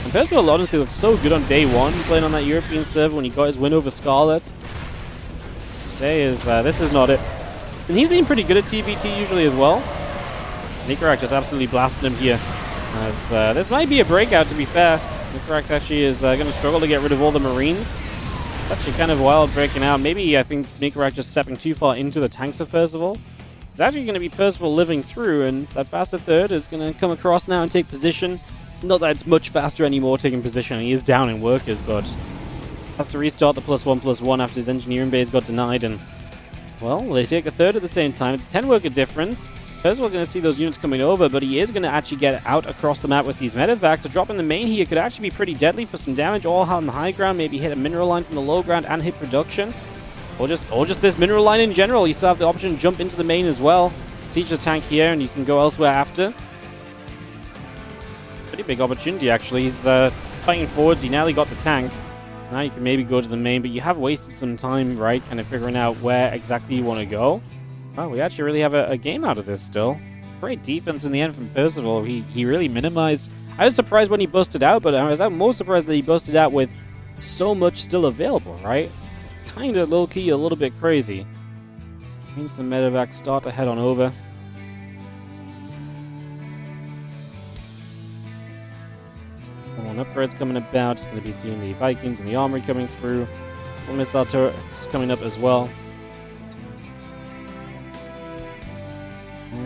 And Percival honestly looks so good on day 1, playing on that European server when he got his win over Scarlet. Today is, this is not it. And he's been pretty good at TVT usually as well. Nikoract just absolutely blasting him here. As this might be a breakout, to be fair. Nikoract actually is going to struggle to get rid of all the Marines. It's actually kind of wild breaking out. Maybe I think Nikoract just stepping too far into the tanks of Percival. It's actually going to be Percival living through, and that faster third is going to come across now and take position. Not that it's much faster anymore taking position. He is down in workers, but has to restart the +1/+1 after his engineering base got denied, and well, they take a third at the same time. It's a 10 worker difference. Percival going to see those units coming over, but he is going to actually get out across the map with these medevacs. So dropping the main here could actually be pretty deadly for some damage, all on the high ground, maybe hit a mineral line from the low ground and hit production. Or just this mineral line in general. You still have the option to jump into the main as well. Siege the tank here, and you can go elsewhere after. Pretty big opportunity, actually. He's fighting forwards. He nearly got the tank. Now you can maybe go to the main, but you have wasted some time, right? Kind of figuring out where exactly you want to go. Oh, we actually really have a game out of this still. Great defense in the end from Percival. He really minimized. I was surprised when he busted out, but I was most surprised that he busted out with so much still available, right? Kind of low-key, a little bit crazy. Means the medevacs start to head on over. One upgrade's coming about. It's going to be seeing the Vikings and the armory coming through. One missile turret's coming up as well.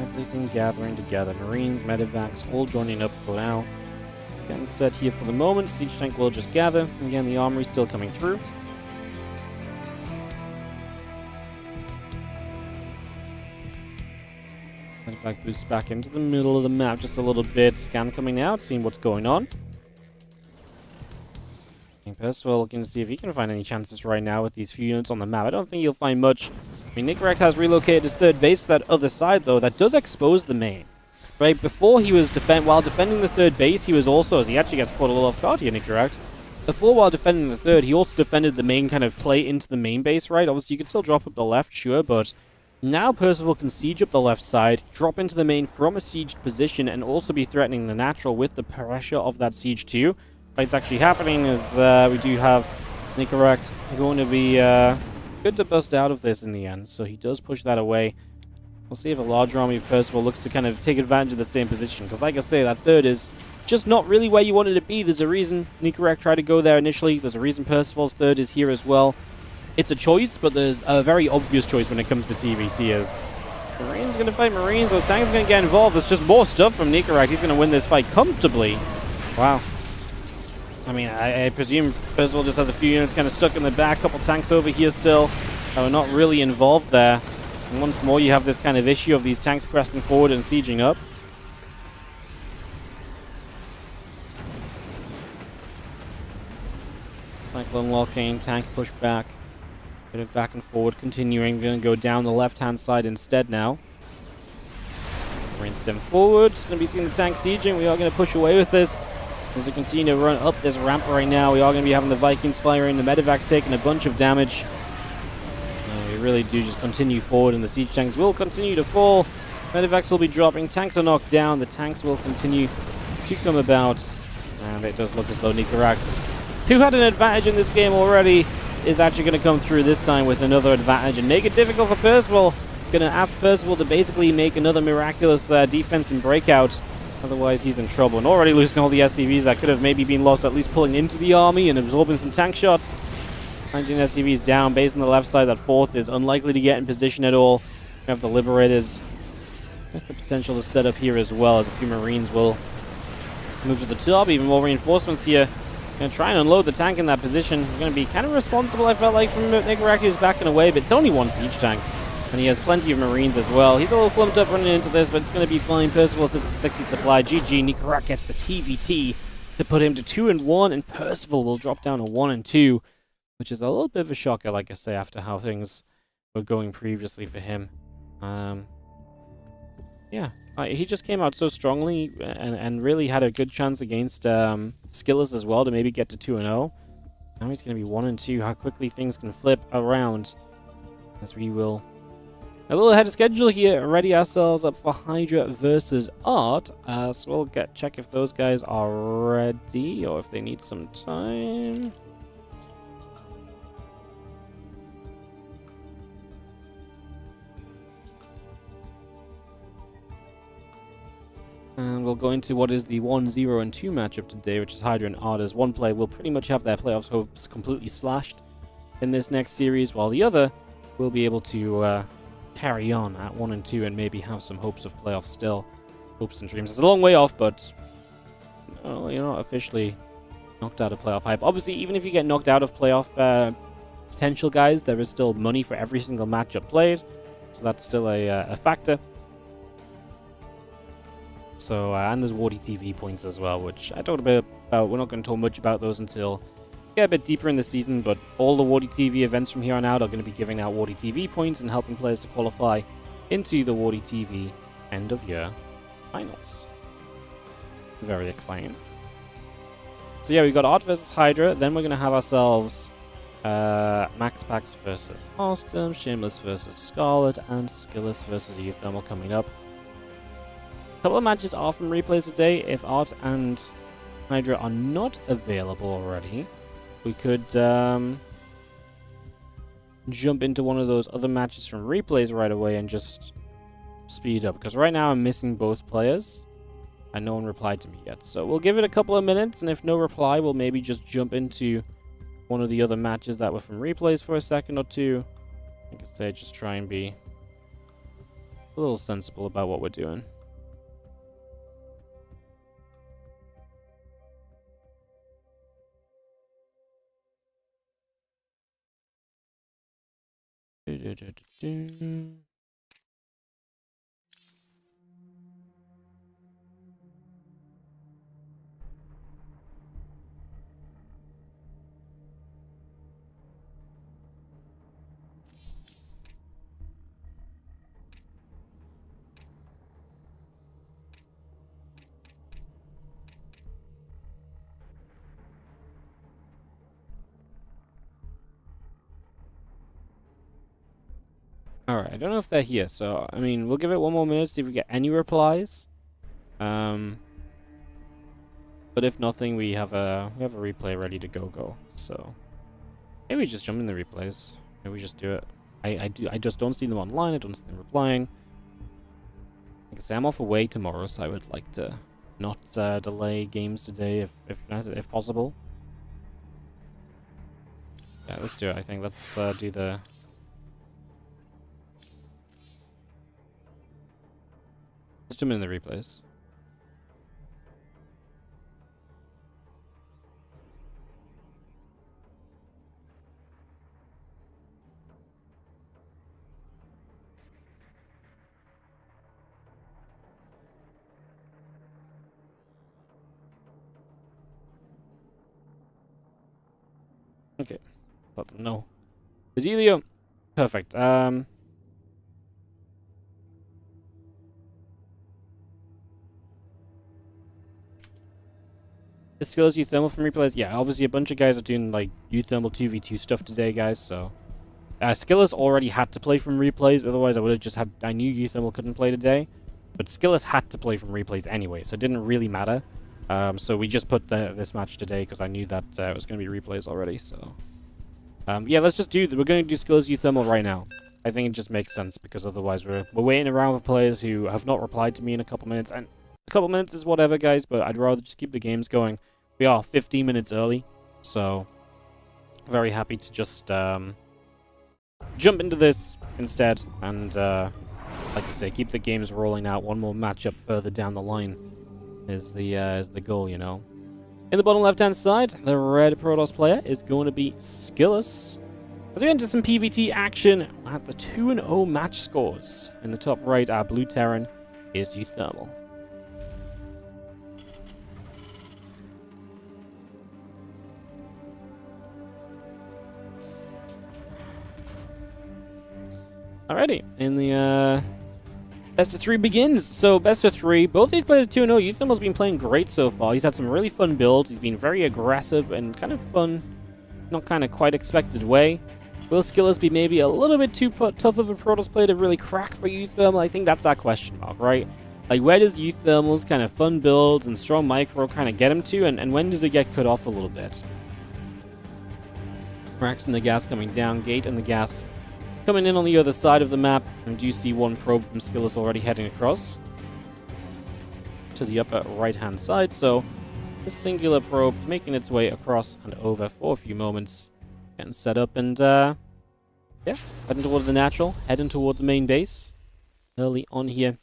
Everything gathering together. Marines, medevacs, all joining up for now. Getting set here for the moment. Siege tank will just gather. Again, the armory still coming through. Medevac boosts back into the middle of the map just a little bit. Scan coming out, seeing what's going on. Percival looking to see if he can find any chances right now with these few units on the map. I don't think he'll find much. I mean, Nikoract has relocated his third base to that other side, though. That does expose the main. Right, before he was while defending the third base, he was also, as he actually gets caught a little off guard here, Nikoract. Before, while defending the third, he also defended the main kind of play into the main base, right? Obviously, you can still drop up the left, sure, but now Percival can siege up the left side, drop into the main from a sieged position, and also be threatening the natural with the pressure of that siege too. What's actually happening is we do have Nikoract going to be good to bust out of this in the end, so he does push that away. We'll see if a larger army of Percival looks to kind of take advantage of the same position, because like I say, that third is just not really where you wanted to be. There's a reason Nikoract tried to go there initially. There's a reason Percival's third is here as well. It's a choice, but there's a very obvious choice when it comes to TVT, as Marines going to fight Marines, those tanks are going to get involved. There's just more stuff from Nikoract. He's going to win this fight comfortably. Wow. I mean, I presume Percival just has a few units kind of stuck in the back, couple tanks over here still that are not really involved there. And once more, you have this kind of issue of these tanks pressing forward and sieging up. Cyclone Volcane, tank push back. Bit of back and forward continuing. Going to go down the left-hand side instead now. Marine stem forward. Just going to be seeing the tank sieging. We are going to push away with this. As we continue to run up this ramp right now, we are going to be having the Vikings firing. The medevac's taking a bunch of damage. We really do just continue forward, and the siege tanks will continue to fall. Medevacs will be dropping. Tanks are knocked down. The tanks will continue to come about. And it does look as though Nikoract, who had an advantage in this game already, is actually going to come through this time with another advantage and make it difficult for Percival. Going to ask Percival to basically make another miraculous defense and breakout. Otherwise, he's in trouble. And already losing all the SCVs that could have maybe been lost, at least pulling into the army and absorbing some tank shots. 19 SCVs down. Base on the left side. That fourth is unlikely to get in position at all. We have the Liberators with the potential to set up here as well, as a few Marines will move to the top. Even more reinforcements here. Going to try and unload the tank in that position. We're going to be kind of responsible, I felt like, from Nikoract, who's backing away, but it's only one siege tank. And he has plenty of Marines as well. He's a little clumped up running into this, but it's going to be fine. Percival sits at 60 supply. GG. Nikoract gets the TVT to put him to 2-1, and Percival will drop down to 1-2, which is a little bit of a shocker, like I say, after how things were going previously for him. Yeah, he just came out so strongly and really had a good chance against Skillous as well to maybe get to 2-0. Now he's going to be 1-2. How quickly things can flip around as we will... A little ahead of schedule here, ready ourselves up for Hydra versus Art. So we'll check if those guys are ready or if they need some time. And we'll go into what is the 1, 0, and 2 matchup today, which is Hydra and Art, as one player will pretty much have their playoffs hopes completely slashed in this next series, while the other will be able to carry on at 1 and 2 and maybe have some hopes of playoffs still. Hopes and dreams. It's a long way off, but you're not officially knocked out of playoff hype. Obviously, even if you get knocked out of playoff potential, guys, there is still money for every single matchup played, so that's still a factor. So, and there's WardiTV points as well, which I talked a bit about. We're not going to talk much about those until we get a bit deeper in the season, but all the WardiTV events from here on out are going to be giving out WardiTV points and helping players to qualify into the WardiTV end-of-year finals. Very exciting. So yeah, we've got Art versus Hydra, then we're going to have ourselves MaxPax versus HARSTEM, Shameless versus Scarlet, and Skillous versus UTHERMAL coming up. A couple of matches are from replays today. If Art and Hydra are not available already, we could jump into one of those other matches from replays right away and just speed up. Because right now I'm missing both players, and no one replied to me yet. So we'll give it a couple of minutes, and if no reply, we'll maybe just jump into one of the other matches that were from replays for a second or two. Like I say, just try and be a little sensible about what we're doing. Alright, I don't know if they're here, so, I mean, we'll give it one more minute, see if we get any replies. But if nothing, we have a replay ready to go, so... Maybe we just jump in the replays. Maybe we just do it. I just don't see them online, I don't see them replying. Like I say, I'm off away tomorrow, so I would like to not delay games today if possible. Yeah, let's do it, I think. Let's do the... Let's jump in the replays. Okay. Let them know. Bedelio. Perfect. Skills UTHERMAL from replays. Yeah, obviously a bunch of guys are doing like UTHERMAL 2v2 stuff today, guys, so Skillous already had to play from replays, otherwise I would have just had... I knew UTHERMAL couldn't play today, but Skillous had to play from replays anyway, so it didn't really matter. So we just put this match today because I knew that it was going to be replays already, so... yeah, let's just do... We're going to do Skillous UTHERMAL right now. I think it just makes sense, because otherwise we're waiting around for players who have not replied to me in a couple minutes, and A couple minutes is whatever, guys, but I'd rather just keep the games going. We are 15 minutes early, so very happy to just jump into this instead and, like I say, keep the games rolling out. One more matchup further down the line is the goal, you know. In the bottom left-hand side, the red Protoss player is going to be Skillous. As we enter some PvT action at the 2-0 match scores. In the top right, our blue Terran is UTHERMAL. Alrighty, in the best of 3 begins. So best of 3, both these players 2-0. UTHERMAL's been playing great so far. He's had some really fun builds. He's been very aggressive and kind of fun, not kind of quite expected way. Will Skillous be maybe a little bit too tough of a Protoss player to really crack for UTHERMAL? I think that's our question mark, right? Like, where does UTHERMAL's kind of fun builds and strong micro kind of get him to, and when does it get cut off a little bit? Racks and the gas coming down, gate and the gas coming in on the other side of the map. And do you see one probe from Skillous already heading across to the upper right-hand side? So, this singular probe making its way across and over for a few moments. Getting set up and, yeah, heading toward the natural, heading toward the main base. Early on here.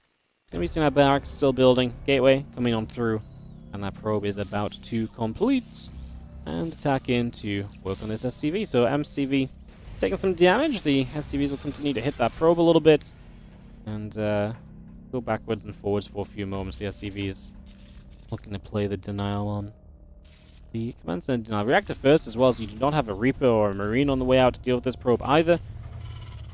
Gonna be seeing our barracks still building. Gateway coming on through. And that probe is about to complete. And attack in to work on this SCV. So MCV taking some damage. The SCVs will continue to hit that probe a little bit. And go backwards and forwards for a few moments. The SCVs looking to play the denial on the command center denial. Reactor first as well, so you do not have a Reaper or a Marine on the way out to deal with this probe either.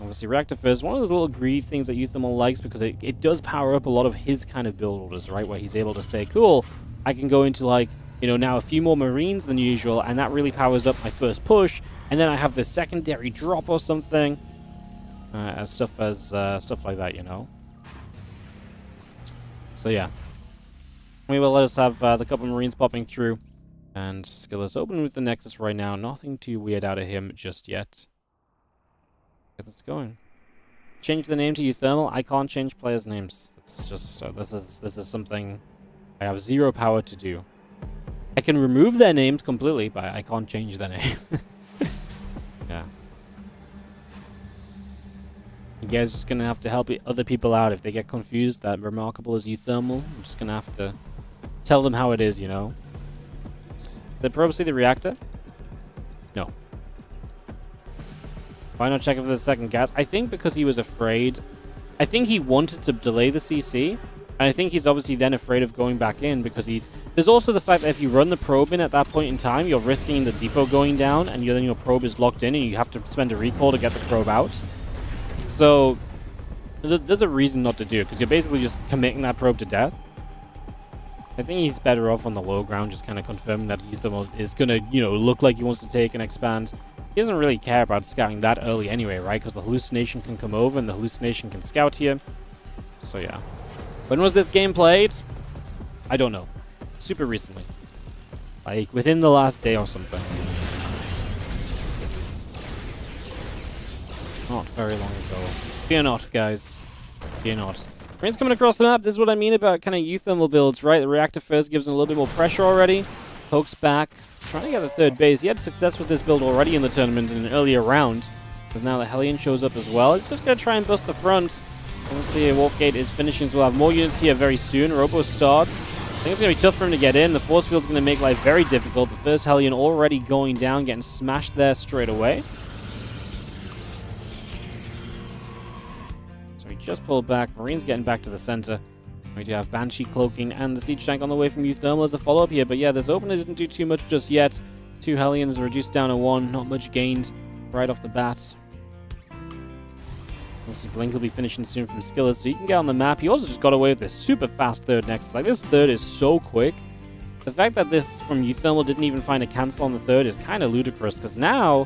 Obviously, Reactor first, one of those little greedy things that UTHERMAL likes because it does power up a lot of his kind of build orders, right? Where he's able to say, cool, I can go into like, you know, now a few more Marines than usual, and that really powers up my first push, and then I have this secondary drop or something. Stuff like that, you know? So yeah. We will let us have the couple Marines popping through. And Skillous open with the Nexus right now. Nothing too weird out of him just yet. Get this going. Change the name to UTHERMAL. I can't change players' names. It's just this is something I have zero power to do. I can remove their names completely, but I can't change their name. Yeah. You guys are just gonna have to help other people out if they get confused that Remarkable is UTHERMAL. I'm just gonna have to tell them how it is, you know. Did probe see the reactor? No. Why not check it for the second gas? I think because he was afraid. I think he wanted to delay the CC. And I think he's obviously then afraid of going back in because he's... There's also the fact that if you run the probe in at that point in time, you're risking the depot going down and then your probe is locked in and you have to spend a recall to get the probe out. So, there's a reason not to do it because you're basically just committing that probe to death. I think he's better off on the low ground, just kind of confirming that UTHERMAL is going to, you know, look like he wants to take and expand. He doesn't really care about scouting that early anyway, right? Because the hallucination can come over and the hallucination can scout here. So, yeah. When was this game played? I don't know. Super recently. Like, within the last day or something. Not very long ago. Fear not, guys. Fear not. Marines coming across the map. This is what I mean about kind of UTHERMAL builds, right? The reactor first gives him a little bit more pressure already. Pokes back. Trying to get the third base. He had success with this build already in the tournament in an earlier round. Because now the Hellion shows up as well. He's just going to try and bust the front. Obviously, Warp Gate is finishing, so we'll have more units here very soon. Robo starts. I think it's going to be tough for him to get in. The force field's going to make life very difficult. The first Hellion already going down, getting smashed there straight away. Just pulled back. Marines getting back to the center. We do have Banshee cloaking and the siege tank on the way from UTHERMAL as a follow-up here. But yeah, this opener didn't do too much just yet. 2 Hellions reduced down to 1. Not much gained right off the bat. Obviously, Blink will be finishing soon from Skillous, so you can get on the map. He also just got away with this super fast third Nexus. Like, this third is so quick. The fact that this from UTHERMAL didn't even find a cancel on the third is kind of ludicrous, because now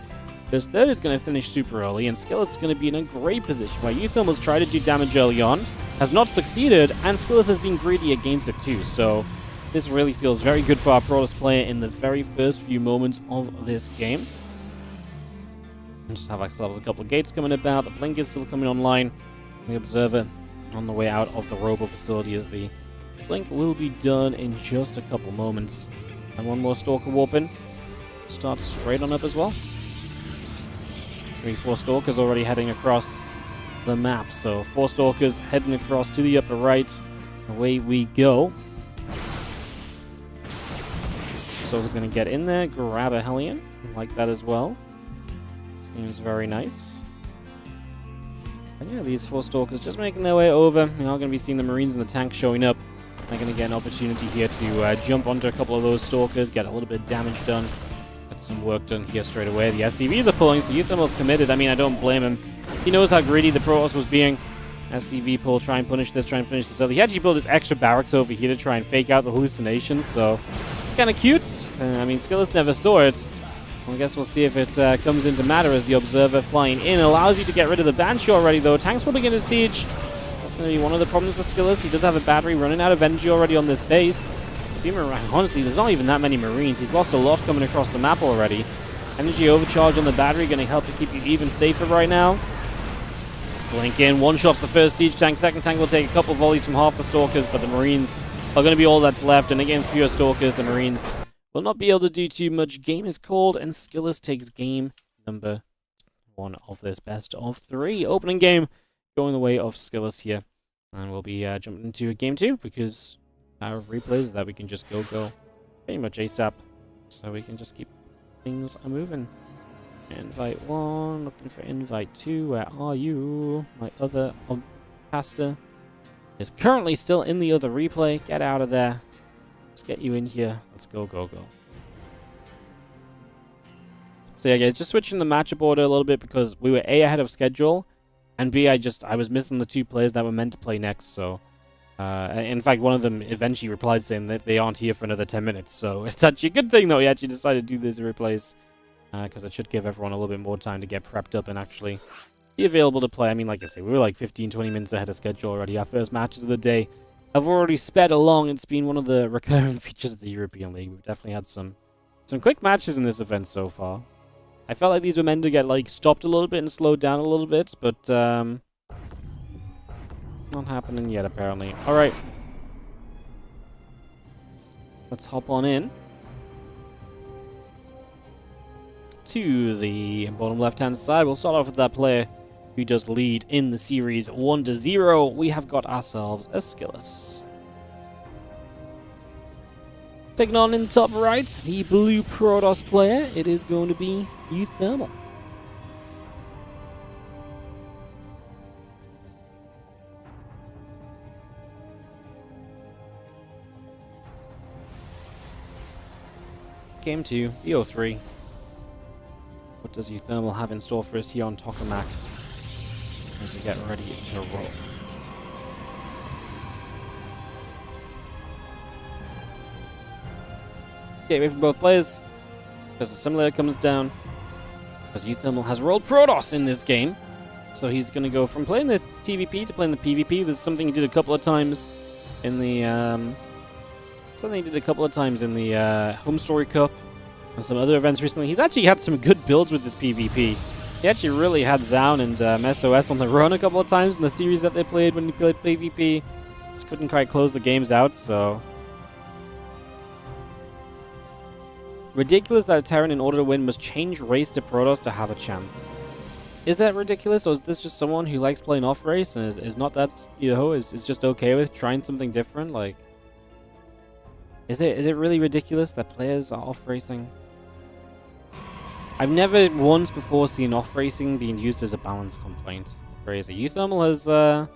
this third is going to finish super early, and Skillous is going to be in a great position where UTHERMAL's tried to do damage early on, has not succeeded, and Skillous has been greedy against it too. So this really feels very good for our Protoss player in the very first few moments of this game. And just have ourselves a couple of gates coming about. The Blink is still coming online. The Observer on the way out of the Robo facility as the Blink will be done in just a couple moments. And one more Stalker warp in. Start straight on up as well. 3-4 Stalkers already heading across the map. So 4 Stalkers heading across to the upper right. Away we go. Stalker's going to get in there, grab a Hellion. Like that as well. Seems very nice. And yeah, these 4 Stalkers just making their way over. We are going to be seeing the Marines and the tank showing up. They're going to get an opportunity here to jump onto a couple of those Stalkers, get a little bit of damage done. Get some work done here straight away. The SCVs are pulling, so UTHERMAL's committed. I mean, I don't blame him. He knows how greedy the Protoss was being. SCV pull, try and punish this, try and finish this other. He actually built his extra barracks over here to try and fake out the hallucinations, so it's kind of cute. I mean, Skillous never saw it. Well, I guess we'll see if it comes into matter as the Observer flying in. Allows you to get rid of the Banshee already, though. Tanks will begin to siege. That's going to be one of the problems for Skillous. He does have a battery running out of energy already on this base. Honestly, there's not even that many Marines. He's lost a lot coming across the map already. Energy overcharge on the battery going to help to keep you even safer right now. Blink in, one-shots the first siege tank. Second tank will take a couple volleys from half the Stalkers, but the Marines are going to be all that's left. And against pure Stalkers, the Marines will not be able to do too much. Game is called, and Skillous takes game number 1 of this best of 3. Opening game going the way of Skillous here. And we'll be jumping into game 2, because our replays is that we can just go pretty much ASAP. So we can just keep things moving. Invite 1, looking for invite 2. Where are you? My other caster is currently still in the other replay. Get out of there. Let's get you in here. Let's go. So yeah, guys, just switching the matchup order a little bit because we were A, ahead of schedule, and B, I was missing the 2 players that were meant to play next. So, in fact, one of them eventually replied saying that they aren't here for another 10 minutes. So it's actually a good thing that we actually decided to do these replays. Because it should give everyone a little bit more time to get prepped up and actually be available to play. I mean, like I say, we were like 15-20 minutes ahead of schedule already. Our first matches of the day have already sped along. It's been one of the recurring features of the European League. We've definitely had some quick matches in this event so far. I felt like these were meant to get like stopped a little bit and slowed down a little bit, but not happening yet apparently. All right, let's hop on in to the bottom left-hand side. We'll start off with that player who does lead in the series 1-0. We have got ourselves a Skillous. Taking on in the top right, the blue Protoss player. It is going to be UTHERMAL. Game 2, BO3. What does UTHERMAL have in store for us here on Tokamak as we get ready to roll? Okay, wait for both players. Because the simulator comes down. Because UTHERMAL has rolled Protoss in this game. So he's going to go from playing the TVP to playing the PvP. There's something he did a couple of times in the Home Story Cup. And some other events recently. He's actually had some good builds with this PvP. He actually really had Zaun and MSOS on the run a couple of times in the series that they played when he played PvP. Just couldn't quite close the games out, so... Ridiculous that a Terran, in order to win, must change race to Protoss to have a chance. Is that ridiculous, or is this just someone who likes playing off-race and is not that, is just okay with trying something different? Like... Is it really ridiculous that players are off-racing? I've never once before seen off-racing being used as a balance complaint. Crazy. UTHERMAL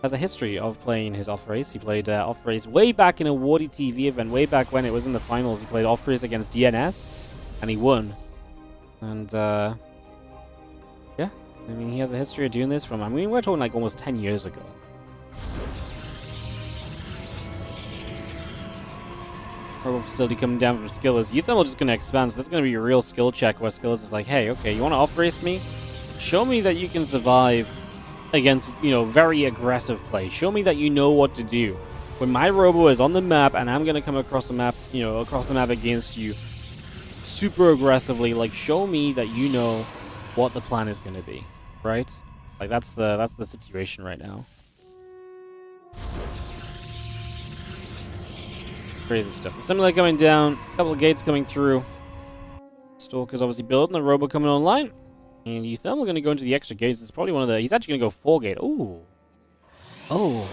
has a history of playing his off-race. He played off-race way back in a WardiTV event, way back when it was in the finals. He played off-race against DNS, and he won. And, yeah. I mean, he has a history of doing this from... I mean, we're talking like almost 10 years ago. Facility coming down from Skillous. UTHERMAL just going to expand, so this is going to be a real skill check where Skillous is like, hey, okay, you want to off-race me? Show me that you can survive against, very aggressive play. Show me that you know what to do. When my robo is on the map and I'm going to come across the map, against you super aggressively, like, show me that you know what the plan is going to be, right? Like, that's the situation right now. Crazy stuff. Similar coming down. A couple of gates coming through. Stalker's obviously building. The Robo coming online. And UTHERMAL going to go into the extra gates. It's probably one of the... He's actually going to go 4 gate. Ooh. Oh.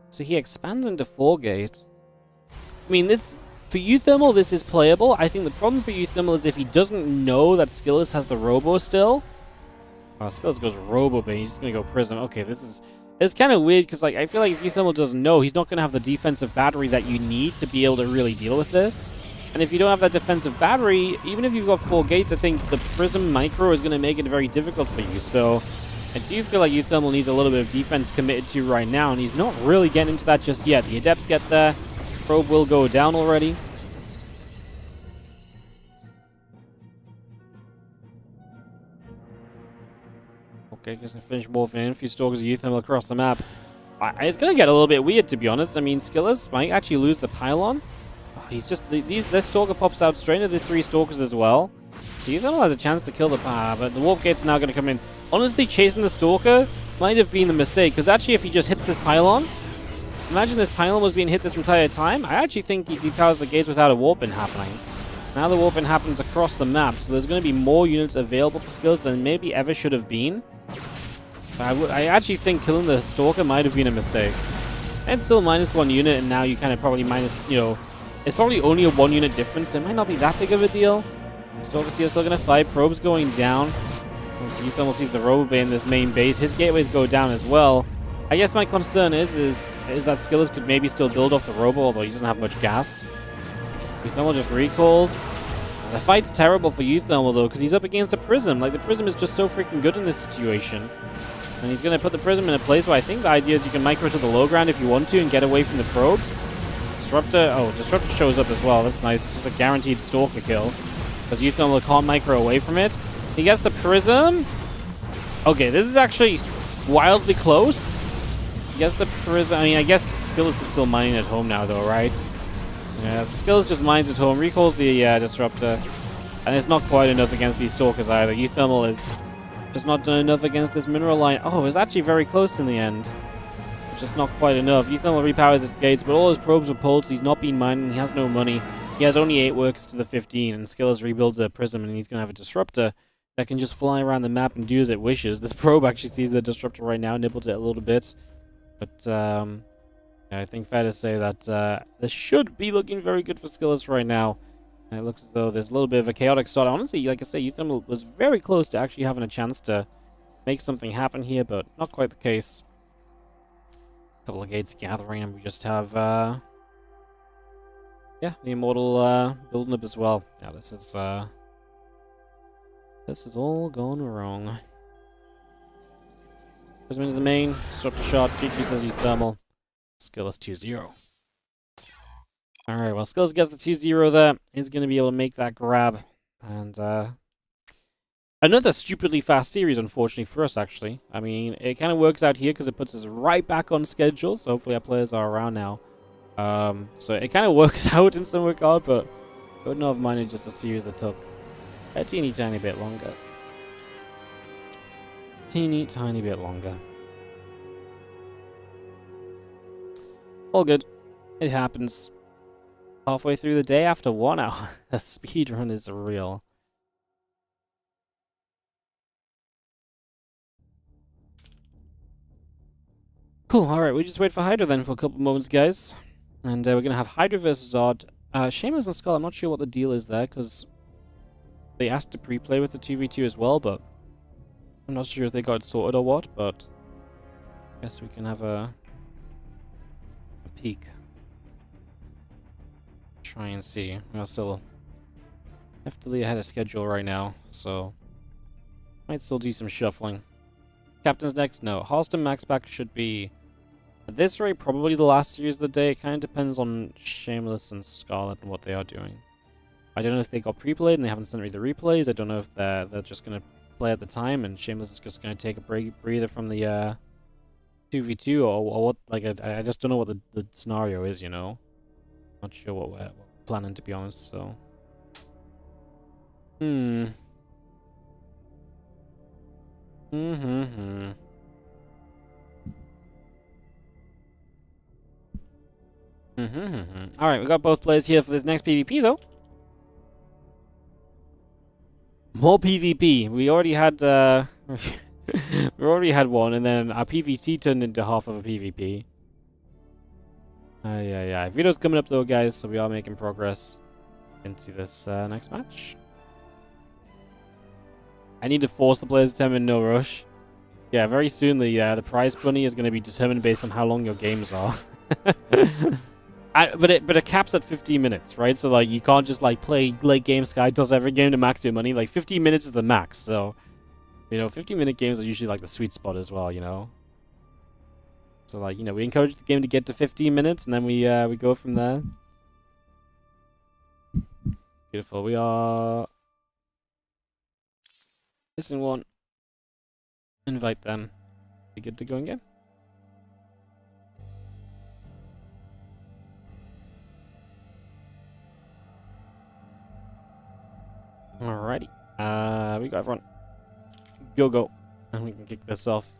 So he expands into 4 gate. I mean, this... For UTHERMAL, this is playable. I think the problem for UTHERMAL is if he doesn't know that Skillous has the Robo still. Oh, Skillous goes Robo, but he's just going to go Prism. Okay, this is... It's kind of weird, because like I feel like if UTHERMAL doesn't know, he's not going to have the defensive battery that you need to be able to really deal with this. And if you don't have that defensive battery, even if you've got 4 gates, I think the Prism Micro is going to make it very difficult for you. So I do feel like UTHERMAL needs a little bit of defense committed to right now, and he's not really getting into that just yet. The Adepts get there. Probe will go down already. Okay, just gonna finish morphing in. A few Stalkers of UTHERMAL across the map. It's gonna get a little bit weird, to be honest. I mean, Skillous might actually lose the pylon. He's just... This Stalker pops out straight into the 3 Stalkers as well. So UTHERMAL has a chance to kill the but the Warp Gate's now gonna come in. Honestly, chasing the Stalker might have been the mistake, because actually if he just hits this pylon... Imagine this pylon was being hit this entire time. I actually think he depowers the gates without a warping happening. Now the warping happens across the map, so there's going to be more units available for Skillous than maybe ever should have been. I actually think killing the Stalker might have been a mistake. And it's still -1 unit, and now you kind of probably minus, you know... It's probably only a 1 unit difference, so it might not be that big of a deal. Stalkers here still going to fight. Probe's going down. So UTHERMAL sees the Robo in this main base. His gateways go down as well. I guess my concern is that Skillous could maybe still build off the Robo, although he doesn't have much gas. UTHERMAL just recalls. The fight's terrible for UTHERMAL, though, because he's up against a Prism. Like, the Prism is just so freaking good in this situation. And he's going to put the Prism in a place where I think the idea is you can micro to the low ground if you want to and get away from the probes. Disruptor... Oh, Disruptor shows up as well. That's nice. It's just a guaranteed Stalker kill. Because UTHERMAL can't micro away from it. He gets the Prism. Okay, this is actually wildly close. He gets the Prism. I mean, I guess Skillous is still mining at home now, though, right? Yeah, so Skillous just mines at home, recalls the Disruptor, and it's not quite enough against these Stalkers either. UTHERMAL is just not done enough against this mineral line. Oh, it's actually very close in the end. Just not quite enough. UTHERMAL repowers his gates, but all his probes were pulled, so he's not been mining, he has no money. He has only 8 workers to the 15, and Skillous rebuilds a Prism, and he's going to have a Disruptor that can just fly around the map and do as it wishes. This probe actually sees the Disruptor right now, nibbled it a little bit. But, yeah, I think fair to say that this should be looking very good for Skillous right now. And it looks as though there's a little bit of a chaotic start. Honestly, like I say, UTHERMAL was very close to actually having a chance to make something happen here, but not quite the case. A couple of gates gathering, and we just have, yeah, the Immortal building up as well. Yeah, this is all gone wrong. Prism into the main, Disruptor shot, GG says UTHERMAL. Skillous 2-0. Alright, well, Skillous gets the 2-0 there. He's going to be able to make that grab. And, another stupidly fast series, unfortunately, for us, actually. I mean, it kind of works out here because it puts us right back on schedule. So hopefully our players are around now. So it kind of works out in some regard, but I would not have minded just a series that took a teeny tiny bit longer. Teeny tiny bit longer. All good. It happens. Halfway through the day after 1 hour. The speedrun is real. Cool, alright, we just wait for Hydra then for a couple of moments, guys. And we're going to have Hydra versus Zod. Shameless and Scarlet, I'm not sure what the deal is there, because they asked to pre-play with the 2v2 as well, but I'm not sure if they got it sorted or what, but I guess we can have a peek. Try and see. We're still heftily ahead of schedule right now, so might still do some shuffling. Captain's next? No. HARSTEM MaxPax should be, at this rate, probably the last series of the day. It kind of depends on Shameless and Scarlet and what they are doing. I don't know if they got pre-played and they haven't sent me the replays. I don't know if they're just going to play at the time and Shameless is just going to take a breather from the 2v2 or what. Like, I just don't know what the scenario is, you know? Not sure what we're planning, to be honest, so. Alright, we got both players here for this next PvP, though. More PvP. We already had, we already had one, and then our PvT turned into half of a PvP. Yeah. Video's coming up, though, guys, so we are making progress into this next match. I need to force the players to determine no rush. Yeah, very soon the prize money is going to be determined based on how long your games are. But it caps at 15 minutes, right? So like you can't just like play late game. Sky does every game to max your money. Like 15 minutes is the max. So 15-minute games are usually like the sweet spot as well. So like we encourage the game to get to 15 minutes, and then we go from there. Beautiful. We are missing one. Invite them. We good to go again? Alrighty. We got everyone. Go. And we can kick this off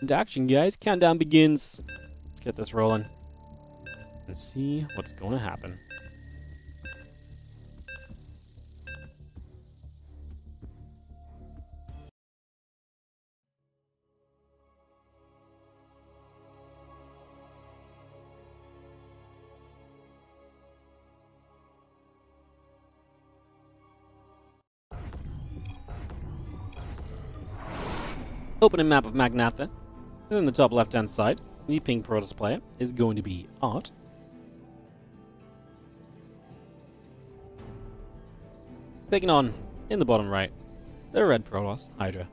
into action, guys. Countdown begins. Let's get this rolling and see what's going to happen. Opening map of Magnatha is in the top left-hand side. The pink Protoss player is going to be Art. Taking on, in the bottom right, the red Protoss, Hydra.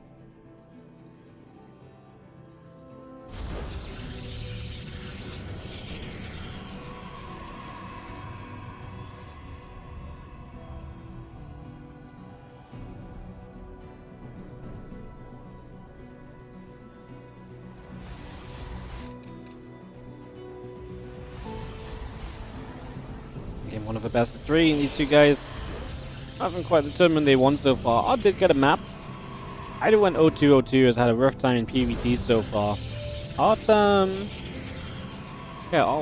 One of the best of three, and these two guys haven't quite determined they won so far. Art did get a map. Hydra went 0-2-0-2, has had a rough time in PvT so far. Art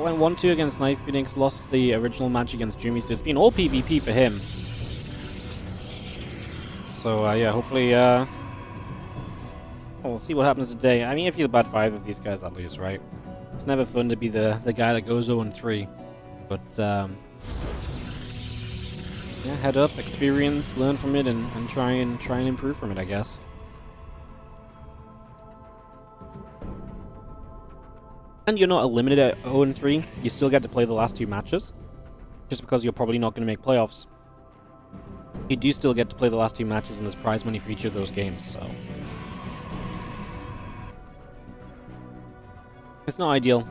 went 1-2 against Night Phoenix, lost the original match against Jumi, so it's been all PvP for him. So yeah, hopefully we'll see what happens today. I mean, I feel bad for either of these guys that lose, right? It's never fun to be the guy that goes 0-3, but yeah, head up, experience, learn from it, and try and improve from it, I guess. And you're not eliminated at 0-3. You still get to play the last two matches, just because you're probably not going to make playoffs. You do still get to play the last two matches, and there's prize money for each of those games. So it's not ideal.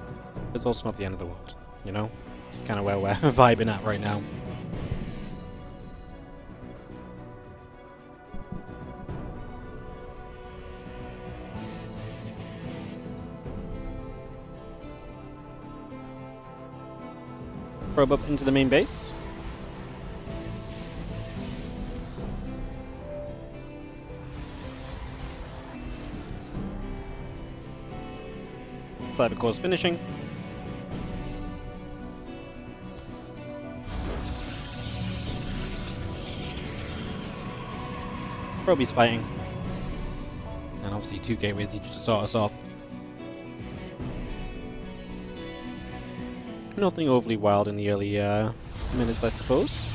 It's also not the end of the world. It's kind of where we're vibing at right now. Probe up into the main base. Cyber Core's finishing. Proby's fighting. And obviously 2 gateways each to start us off. Nothing overly wild in the early minutes, I suppose.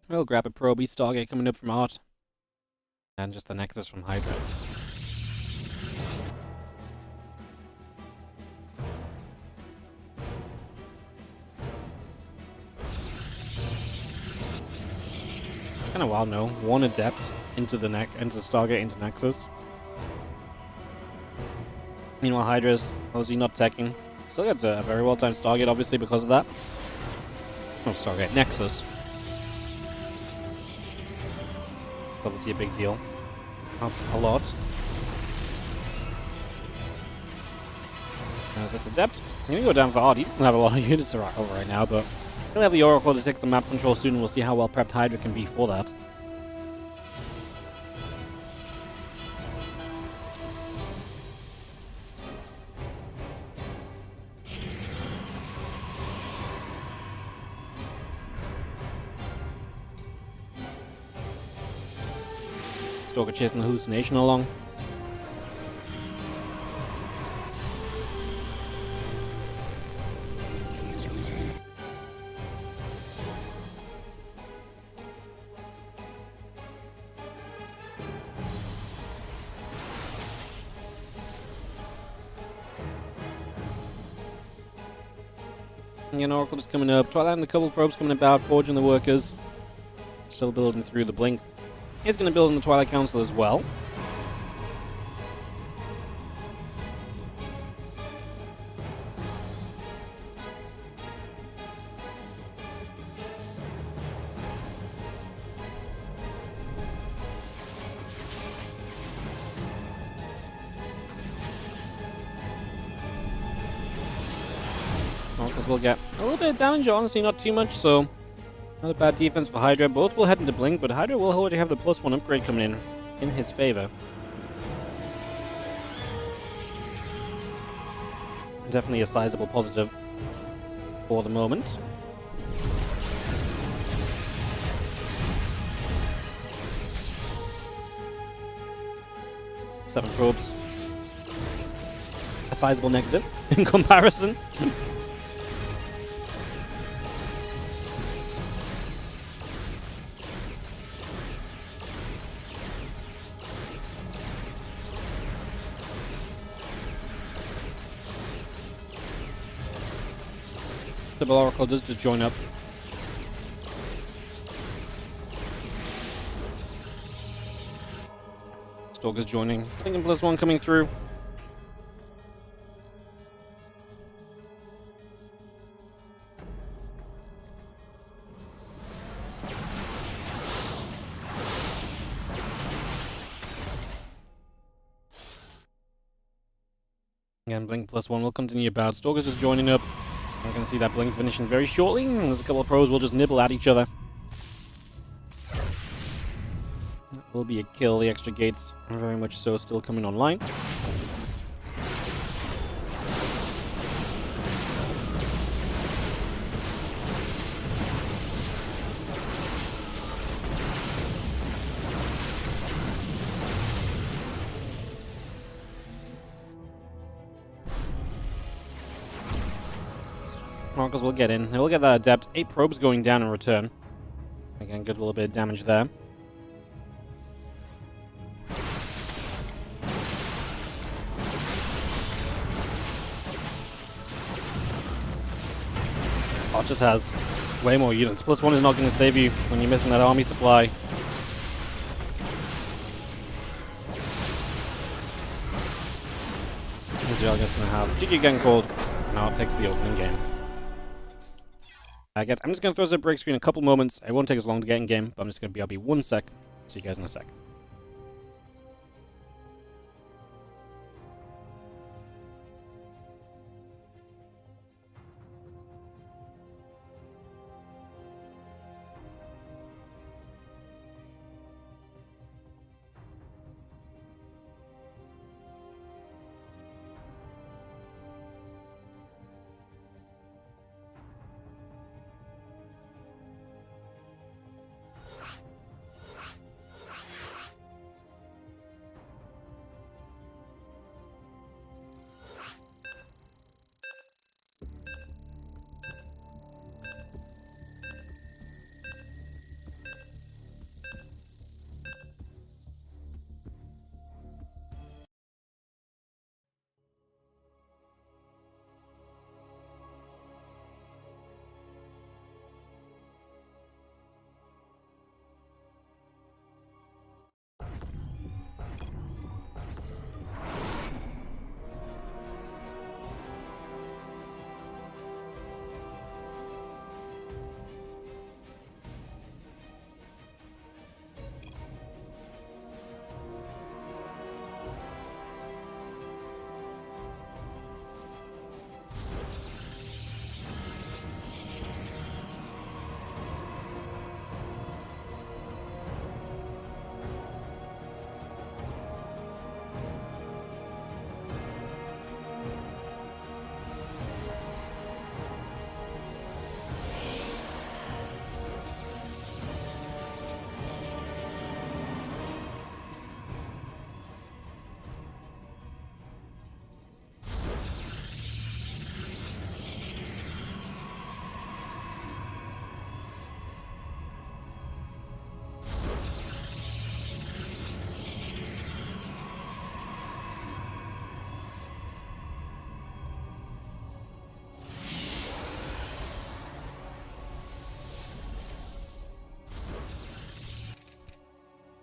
We'll grab a Proby Stargate coming up from Art. And just the Nexus from Hydra. Kind of wild, no? 1 Adept into the Stargate into Nexus. Meanwhile, Hydra's obviously not teching. Still gets a very well timed Stargate, obviously, because of that. No, Stargate, Nexus. It's obviously a big deal. Helps a lot. As this Adept, I'm gonna go down for Art. He doesn't have a lot of units over right now, but he'll have the Oracle to take some map control soon, and we'll see how well prepped Hydra can be for that. Stalker chasing the hallucination along. Again, Oracle just coming up. Twilight and a couple of probes coming about, forging the workers. Still building through the blink. He's going to build in the Twilight Council as well. Because we'll get a little bit of damage, honestly, not too much, so not a bad defense for Hydra. Both will head into blink, but Hydra will already have the +1 upgrade coming in his favor. Definitely a sizable positive for the moment. Seven probes. A sizable negative in comparison. The Oracle does just join up. Stalker's joining. Thinking +1 coming through. Again, blink +1 will continue about. Stalker's just joining up. I'm going to see that blink finishing very shortly, and there's a couple of pros will just nibble at each other. That will be a kill. The extra gates are very much so still coming online. Oracles will get in. They will get that adept. 8 probes going down in return. Again, good little bit of damage there. Oh, just has way more units. +1 is not going to save you when you're missing that army supply. Israel just going to have GG getting called. Now it takes the opening game. I guess I'm just going to throw a break screen a couple moments. It won't take as long to get in game, but I'm just going to be, I'll be 1 sec. See you guys in a sec.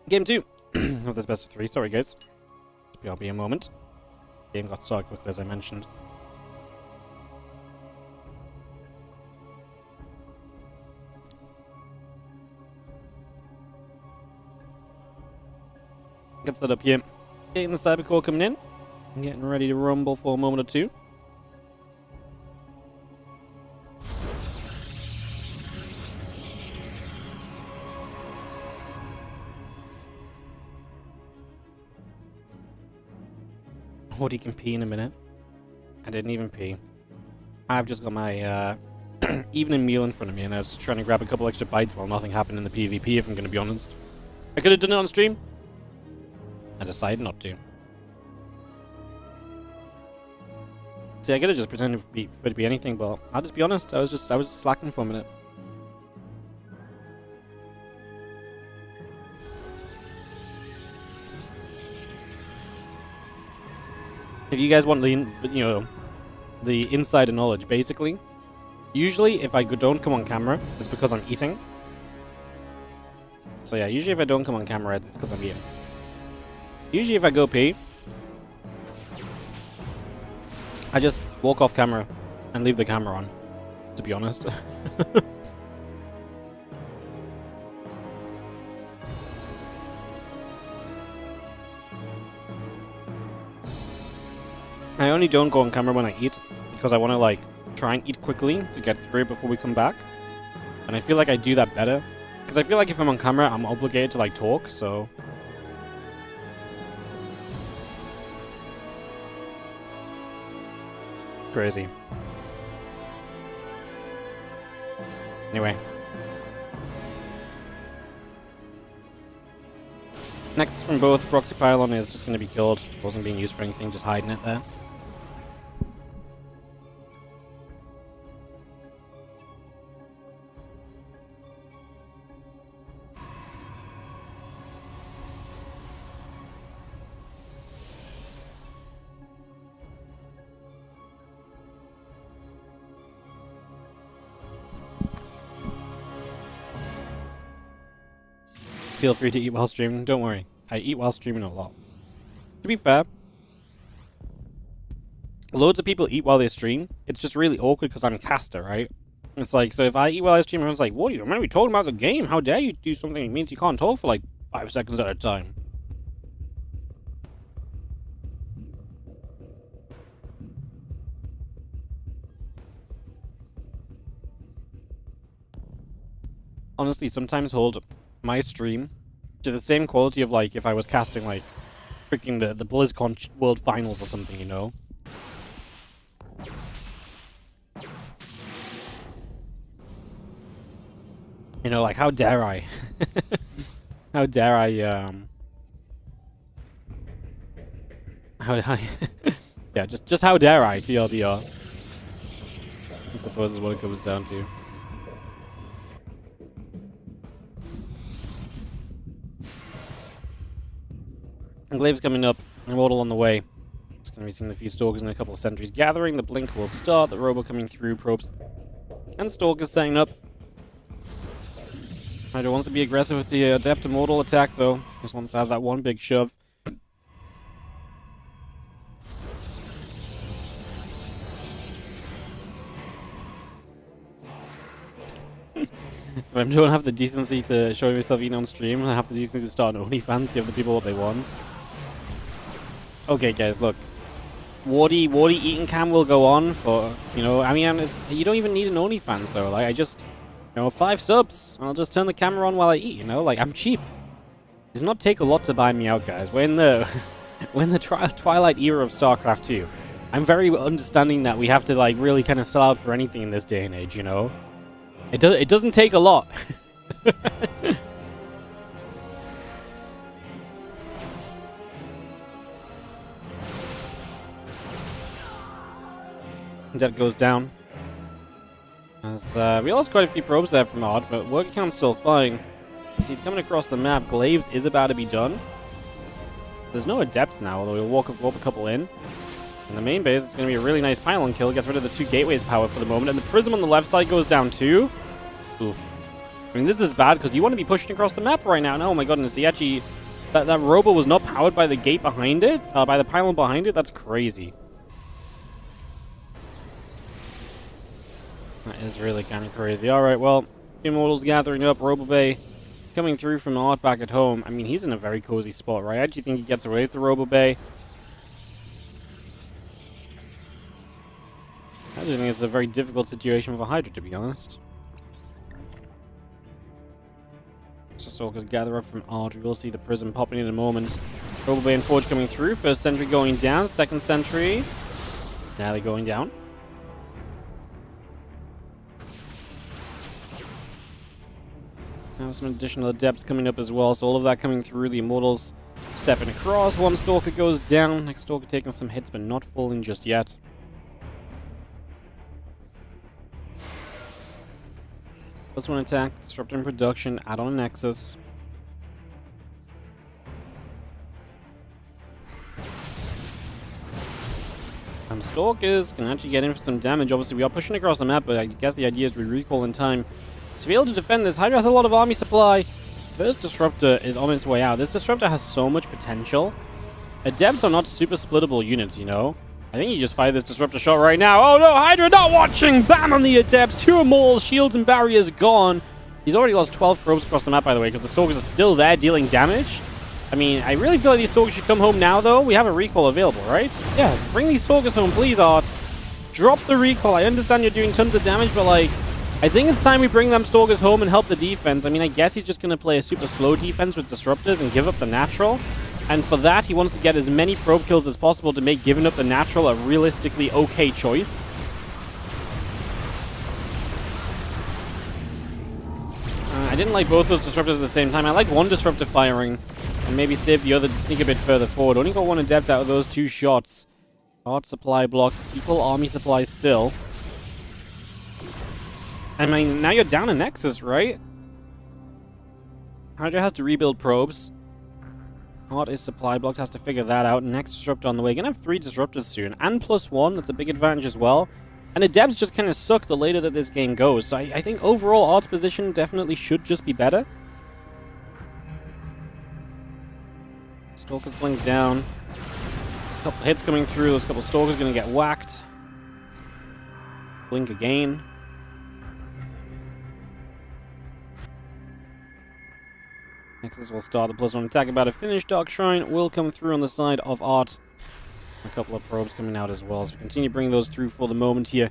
Game 2 of this best of 3. Sorry, guys. I'll be a moment. Game got started quickly, as I mentioned. Get set up here. Getting the Cybercore coming in. Getting ready to rumble for a moment or two. What, he can pee in a minute? I didn't even pee. I've just got my evening meal in front of me, and I was just trying to grab a couple extra bites while nothing happened in the PvP, if I'm going to be honest. I could have done it on stream. I decided not to. See, I could have just pretended for it to be anything, but I'll just be honest. I was just slacking for a minute. If you guys want the insider knowledge, basically, usually if I don't come on camera, it's because I'm eating. So yeah, usually if I don't come on camera, it's because I'm eating. Usually if I go pee, I just walk off camera and leave the camera on, to be honest. I only don't go on camera when I eat, because I want to, like, try and eat quickly to get through it before we come back. And I feel like I do that better, because I feel like if I'm on camera, I'm obligated to, like, talk, so... Crazy. Anyway. Next from both, Proxy Pylon is just going to be killed. Wasn't being used for anything, just hiding it there. Feel free to eat while streaming. Don't worry. I eat while streaming a lot. To be fair, loads of people eat while they stream. It's just really awkward because I'm a caster, right? It's like, so if I eat while I stream, everyone's like, what are you meant to be talking about the game? How dare you do something that means you can't talk for like 5 seconds at a time? Honestly, sometimes hold my stream to the same quality of, like, if I was casting, like, freaking the BlizzCon World Finals or something, you know? You know, like, how dare I? How dare I, yeah, just how dare I, TLDR. I suppose is what it comes down to. Glaive's coming up, Immortal on the way. It's going to be seeing the few Stalkers and a couple of sentries gathering. The Blink will start, the Robo coming through, probes and Stalkers setting up. Hydra wants to be aggressive with the Adept Immortal attack, though. Just wants to have that one big shove. If I don't have the decency to show myself eating on stream, I have the decency to start an OnlyFans, give the people what they want. Okay, guys, look. Wardy eating cam will go on for, you know, I mean, you don't even need an OnlyFans, though. Like, I just, you know, 5 subs, I'll just turn the camera on while I eat, you know? Like, I'm cheap. It does not take a lot to buy me out, guys. We're in the, twilight era of StarCraft 2. I'm very understanding that we have to, like, really kind of sell out for anything in this day and age, you know? It doesn't take a lot. Depth goes down. As we lost quite a few probes there from Odd, but work count's still fine. So he's coming across the map. Glaives is about to be done. There's no Adept now, although we'll walk a couple in. In the main base, it's going to be a really nice pylon kill. Gets rid of the 2 gateways power for the moment. And the Prism on the left side goes down too. Oof. I mean, this is bad because you want to be pushing across the map right now. And oh my goodness, he actually... That robo was not powered by the gate behind it, by the pylon behind it. That's crazy. That is really kind of crazy. All right, well, Immortals gathering up. Robo Bay coming through from Art back at home. I mean, he's in a very cozy spot, right? I actually think he gets away with the Robo Bay. I do think it's a very difficult situation for Hydra, to be honest. So Stalkers gather up from Art. We will see the Prism popping in a moment. Robo Bay and Forge coming through. First sentry going down. Second sentry. Now they're going down. Now some additional Adepts coming up as well. So all of that coming through. The Immortals stepping across. One Stalker goes down. Next Stalker taking some hits, but not falling just yet. +1 attack, disrupting production, add on a Nexus. Stalkers can actually get in for some damage. Obviously, we are pushing across the map, but I guess the idea is we recall in time to be able to defend this. Hydra has a lot of army supply. First Disruptor is on its way out. This Disruptor has so much potential. Adepts are not super splittable units, you know. I think you just fire this Disruptor shot right now. Oh no, Hydra not watching! Bam on the Adepts! 2 Immortals, shields and barriers gone. He's already lost 12 probes across the map, by the way, because the Stalkers are still there dealing damage. I mean, I really feel like these Stalkers should come home now, though. We have a recall available, right? Yeah, bring these Stalkers home, please, Art. Drop the recall. I understand you're doing tons of damage, but, like, I think it's time we bring them Stalkers home and help the defense. I mean, I guess he's just going to play a super slow defense with Disruptors and give up the natural. And for that, he wants to get as many probe kills as possible to make giving up the natural a realistically okay choice. I didn't like both those Disruptors at the same time. I like one Disruptor firing and maybe save the other to sneak a bit further forward. Only got one Adept out of those 2 shots. Art supply blocked. Equal army supply still. I mean, now you're down a Nexus, right? Hydra has to rebuild probes. Art is supply blocked, has to figure that out. Next Disruptor on the way. Gonna have 3 Disruptors soon. And +1, that's a big advantage as well. And Adepts just kind of suck the later that this game goes. So I think overall Art's position definitely should just be better. Stalkers blink down. A couple hits coming through. Those couple Stalkers gonna get whacked. Blink again. Nexus will start the +1 attack. About to finish. Dark Shrine will come through on the side of Art. A couple of probes coming out as well. So continue bringing those through for the moment here.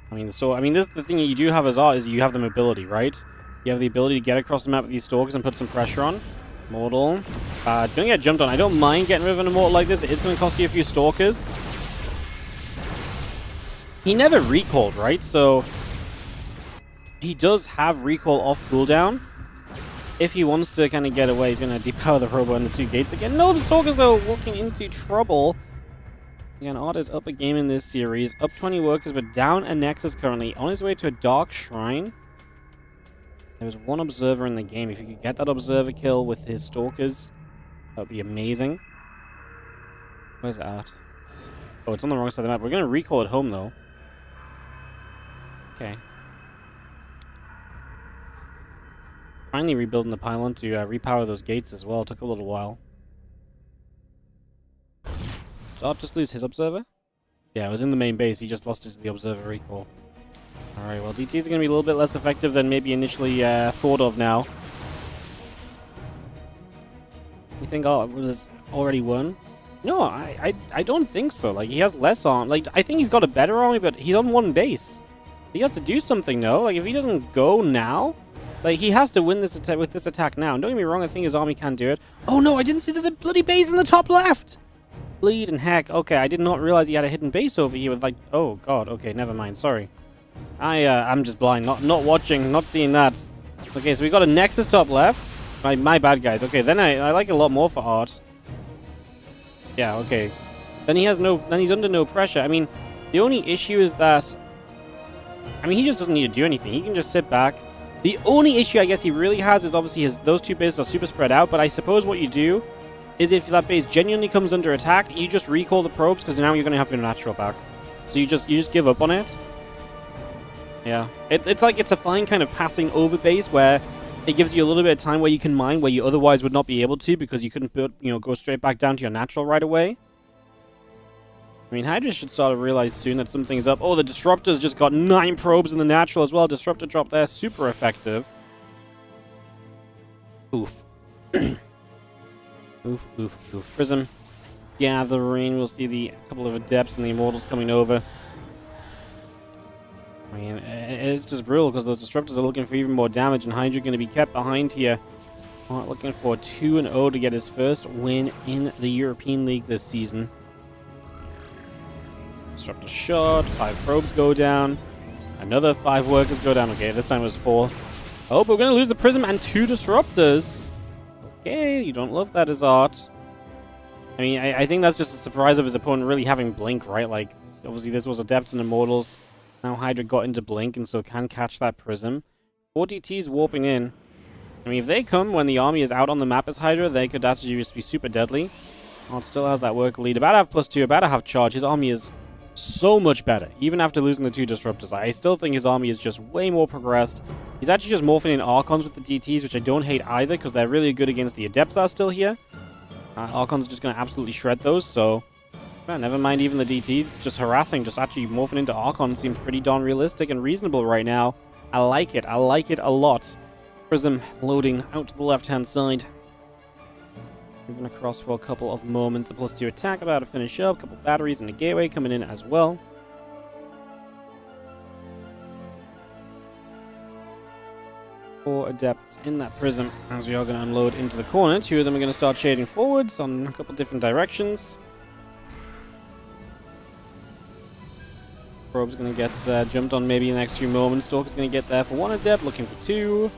I mean, this is the thing you do have as Art, is you have the mobility, right? You have the ability to get across the map with these Stalkers and put some pressure on. Immortal. Gonna get jumped on. I don't mind getting rid of an Immortal like this. It is going to cost you a few Stalkers. He never recalled, right? So he does have recall off cooldown. If he wants to kind of get away, he's going to depower the Robo and the 2 gates again. No, the Stalkers, though, walking into trouble. Again, Art is up a game in this series. Up 20 workers, but down a Nexus currently. On his way to a Dark Shrine. There's 1 Observer in the game. If you could get that Observer kill with his Stalkers, that would be amazing. Where's Art? Oh, it's on the wrong side of the map. We're going to recall it home, though. Okay. Finally rebuilding the pylon to repower those gates as well. It took a little while. Did Art just lose his Observer? Yeah, it was in the main base. He just lost it to the Observer recall. Alright, well, DTs are going to be a little bit less effective than maybe initially thought of now. You think Art was already won? No, I don't think so. Like, he has less arm. Like, I think he's got a better army, but he's on 1 base. He has to do something, no? Like, if he doesn't go now... Like, he has to win this attack with this attack now. And don't get me wrong, I think his army can do it. Oh no, I didn't see there's a bloody base in the top left! Bleed and heck. Okay, I did not realize he had a hidden base over here with, like... Oh god, okay, never mind, sorry. I'm just blind, not watching, not seeing that. Okay, so we got a Nexus top left. My bad, guys. Okay, then I like it a lot more for Art. Yeah, okay. Then he's under no pressure. I mean, the only issue is that... I mean, he just doesn't need to do anything. He can just sit back. The only issue I guess he really has is obviously those 2 bases are super spread out, but I suppose what you do is if that base genuinely comes under attack, you just recall the probes, because now you're going to have your natural back. So you just give up on it. Yeah. It's like it's a fine kind of passing over base where it gives you a little bit of time where you can mine where you otherwise would not be able to because you couldn't build, go straight back down to your natural right away. I mean, Hydra should start to realize soon that something's up. Oh, the Disruptor's just got 9 probes in the natural as well. Disruptor drop there, super effective. Oof. Oof, oof, oof. Prism gathering. We'll see the couple of Adepts and the Immortals coming over. I mean, it's just brutal because those Disruptors are looking for even more damage, and Hydra going to be kept behind here. Looking for 2-0 to get his first win in the European League this season. Disruptor shot, 5 probes go down. Another 5 workers go down. Okay, this time it was 4. Oh, but we're going to lose the Prism and 2 Disruptors. Okay, you don't love that as art. I mean, I think that's just a surprise of his opponent really having Blink, right? Like, obviously this was Adepts and Immortals. Now Hydra got into Blink and so can catch that Prism. 4 DTs warping in. I mean, if they come when the army is out on the map as Hydra, they could actually just be super deadly. Oh, it still has that work lead. About to have +2, about to have charge. His army is so much better, even after losing the 2 Disruptors. I still think his army is just way more progressed. He's actually just morphing in Archons with the DTs, which I don't hate either, because they're really good against the Adepts that are still here. Archons are just going to absolutely shred those, so never mind even the DTs. It's just harassing. Just actually morphing into Archons seems pretty darn realistic and reasonable right now. I like it. I like it a lot. Prism loading out to the left-hand side. Moving across for a couple of moments. The +2 attack about to finish up. A couple batteries and a gateway coming in as well. Four Adepts in that Prism as we are going to unload into the corner. 2 of them are going to start shading forwards on a couple different directions. Probe's going to get jumped on maybe in the next few moments. Stalker's going to get there for 1 Adept, looking for 2.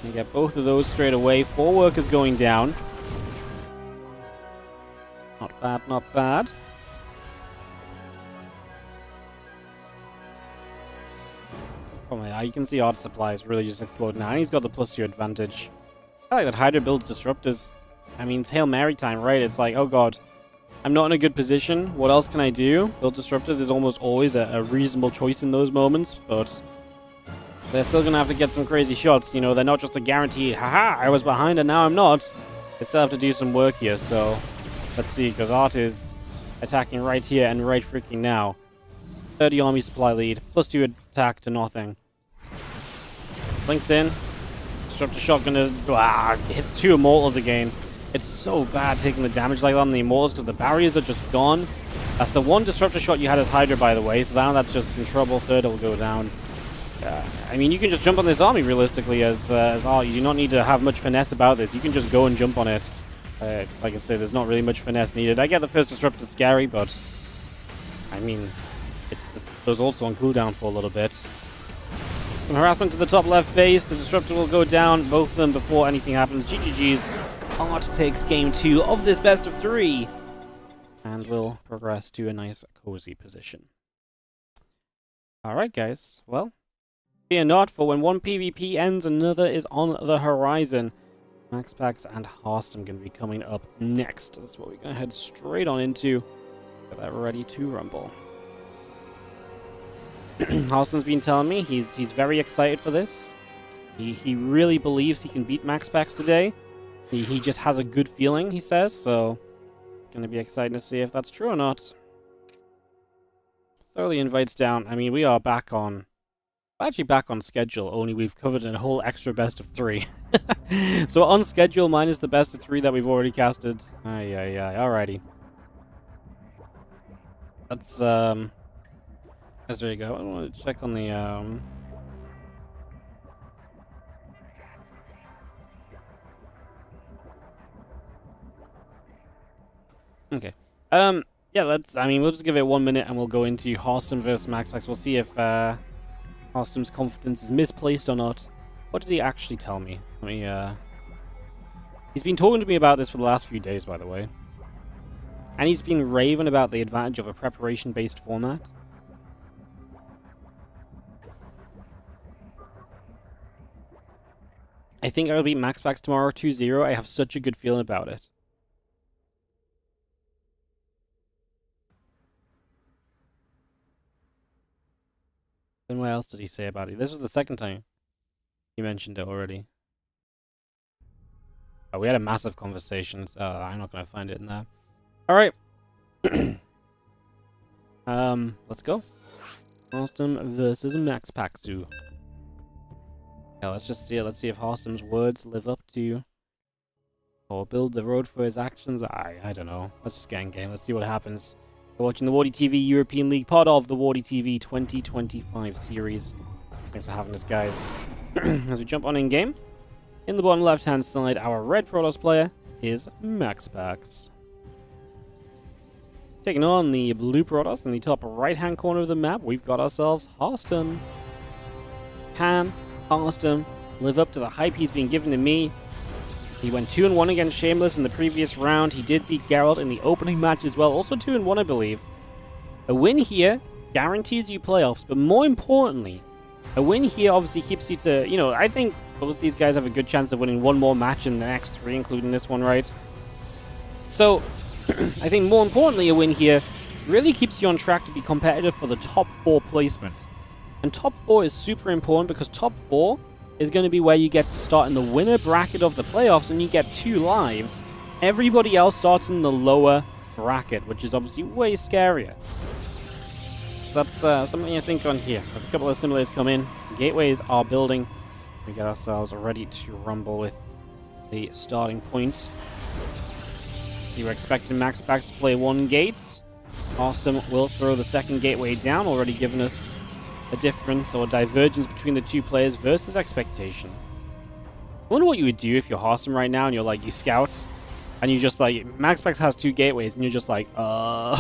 Going to get both of those straight away. 4 workers going down. Not bad, not bad. Probably, you can see Art Supply is really just exploding now. And he's got the +2 advantage. I like that Hydra builds Disruptors. I mean, it's Hail Mary time, right? It's like, oh god, I'm not in a good position. What else can I do? Build Disruptors is almost always a reasonable choice in those moments, but they're still going to have to get some crazy shots. You know, they're not just a guaranteed, haha, I was behind and now I'm not. They still have to do some work here, so let's see, because Art is attacking right here and right freaking now. 30 army supply lead, +2 attack to nothing. Blinks in. Disruptor shot gonna hits 2 Immortals again. It's so bad taking the damage like that on the Immortals because the barriers are just gone. That's the 1 Disruptor shot you had as Hydra, by the way, so now that's just in trouble. 3rd will go down. I mean, you can just jump on this army realistically as Art. You do not need to have much finesse about this. You can just go and jump on it. Like I said, there's not really much finesse needed. I get the first Disruptor scary, but I mean, those also on cooldown for a little bit. Some harassment to the top left base. The Disruptor will go down, both of them, before anything happens. GGG's. Art takes game 2 of this best of 3 and will progress to a nice, cozy position. Alright, guys. Well, fear not, for when one PvP ends, another is on the horizon. MaxPax and HARSTEM going to be coming up next. That's what we're going to head straight on into. Get that ready to rumble. HARSTEM's been telling me he's very excited for this. He really believes he can beat MaxPax today. He just has a good feeling, he says, so it's going to be exciting to see if that's true or not. Thoroughly invites down. I mean, we are back on... actually back on schedule, only we've covered a whole extra best of 3. So on schedule minus the best of 3 that we've already casted. Alrighty. That's there you go. I want to check on the okay. Yeah, we'll just give it 1 minute and we'll go into HARSTEM versus MaxPax. We'll see if HARSTEM's confidence is misplaced or not. What did he actually tell me? Let me, he's been talking to me about this for the last few days, by the way. And he's been raving about the advantage of a preparation-based format. I think I'll beat MaxPax tomorrow 2-0. I have such a good feeling about it. Then what else did he say about it? This was the second time he mentioned it already. Oh, we had a massive conversation, so I'm not going to find it in there. All right. Let's go. HARSTEM versus MaxPax. Yeah, let's just see it. Let's see if HARSTEM's words live up to or build the road for his actions. I don't know. Let's just get in game. Let's see what happens. We're watching the WardiTV European League, part of the WardiTV 2025 series. Thanks for having us, guys. As we jump on in game, in the bottom left-hand side, our red Protoss player is MaxPax. Taking on the blue Protoss in the top right-hand corner of the map, we've got ourselves HARSTEM. Can HARSTEM live up to the hype he's been given to me? He went 2-1 against Shameless in the previous round. He did beat Geralt in the opening match as well. Also 2-1, I believe. A win here guarantees you playoffs, but more importantly, a win here obviously keeps you to, you know, I think both these guys have a good chance of winning one more match in the next 3, including this one, right? So, I think more importantly, a win here really keeps you on track to be competitive for the top 4 placement. And top 4 is super important because top 4 is going to be where you get to start in the winner bracket of the playoffs and you get 2 lives. Everybody else starts in the lower bracket, which is obviously way scarier. So that's something to think on here. As a couple of simulators come in, gateways are building. We get ourselves ready to rumble with the starting point. So we're expecting MaxPax to play 1 gate. HARSTEM will throw the second gateway down, already giving us a difference or divergence between the 2 players versus expectation. I wonder what you would do if you're HARSTEM right now and you're like, you scout, and you just like, MaxPax has 2 gateways, and you're just like, all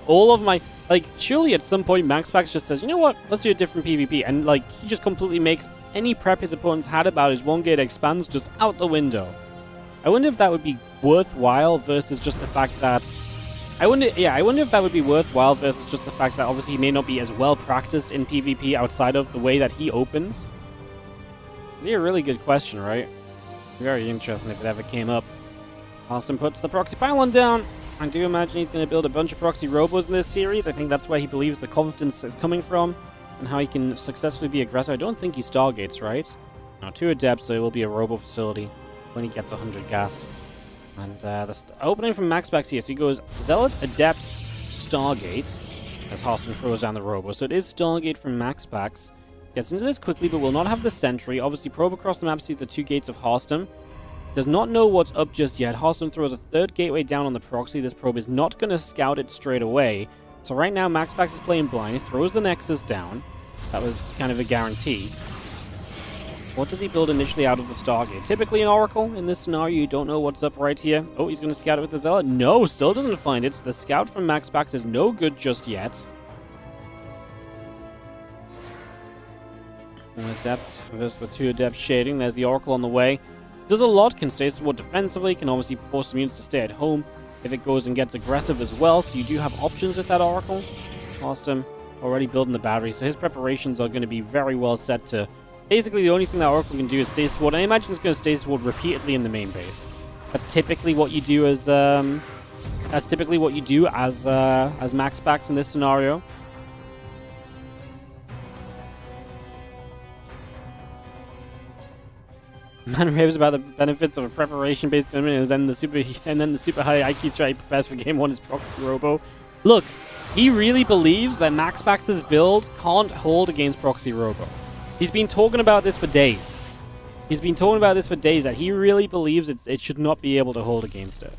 of my, like, surely at some point MaxPax just says, you know what, let's do a different PvP, and like, he just completely makes any prep his opponents had about his 1 gate expands just out the window. I wonder if that would be worthwhile versus just the fact that I wonder if that would be worthwhile versus just the fact that obviously he may not be as well practiced in PvP outside of the way that he opens. It'd be a really good question, right? Very interesting if it ever came up. HARSTEM puts the proxy pylon down. I do imagine he's going to build a bunch of proxy robos in this series. I think that's where he believes the confidence is coming from and how he can successfully be aggressive. I don't think he stargates, right? No, 2 adepts, so it will be a robo facility when he gets 100 gas. And the opening from MaxPax here, so he goes Zealot, Adept, Stargate, as HARSTEM throws down the Robo. So it is Stargate from MaxPax. Gets into this quickly, but will not have the Sentry. Obviously, probe across the map sees the 2 gates of HARSTEM. Does not know what's up just yet. HARSTEM throws a 3rd gateway down on the proxy. This probe is not going to scout it straight away. So right now, MaxPax is playing blind. He throws the Nexus down. That was kind of a guarantee. What does he build initially out of the Stargate? Typically an Oracle. In this scenario, you don't know what's up right here. Oh, he's going to scout it with the Zealot. No, still doesn't find it. The scout from MaxPax is no good just yet. An Adept versus the 2 Adept shading. There's the Oracle on the way. Does a lot, can stay somewhat defensively, can obviously force some units to stay at home if it goes and gets aggressive as well. So you do have options with that Oracle. HARSTEM already building the battery, so his preparations are going to be very well set to... Basically, the only thing that Oracle can do is stay sword. I imagine it's going to stay sword repeatedly in the main base. That's typically what you do as MaxPax in this scenario. Man raves about the benefits of a preparation-based tournament, and then the super high IQ strat prepares for game 1 is proxy robo. Look, he really believes that MaxPax's build can't hold against proxy robo. He's been talking about this for days. That he really believes it should not be able to hold against it.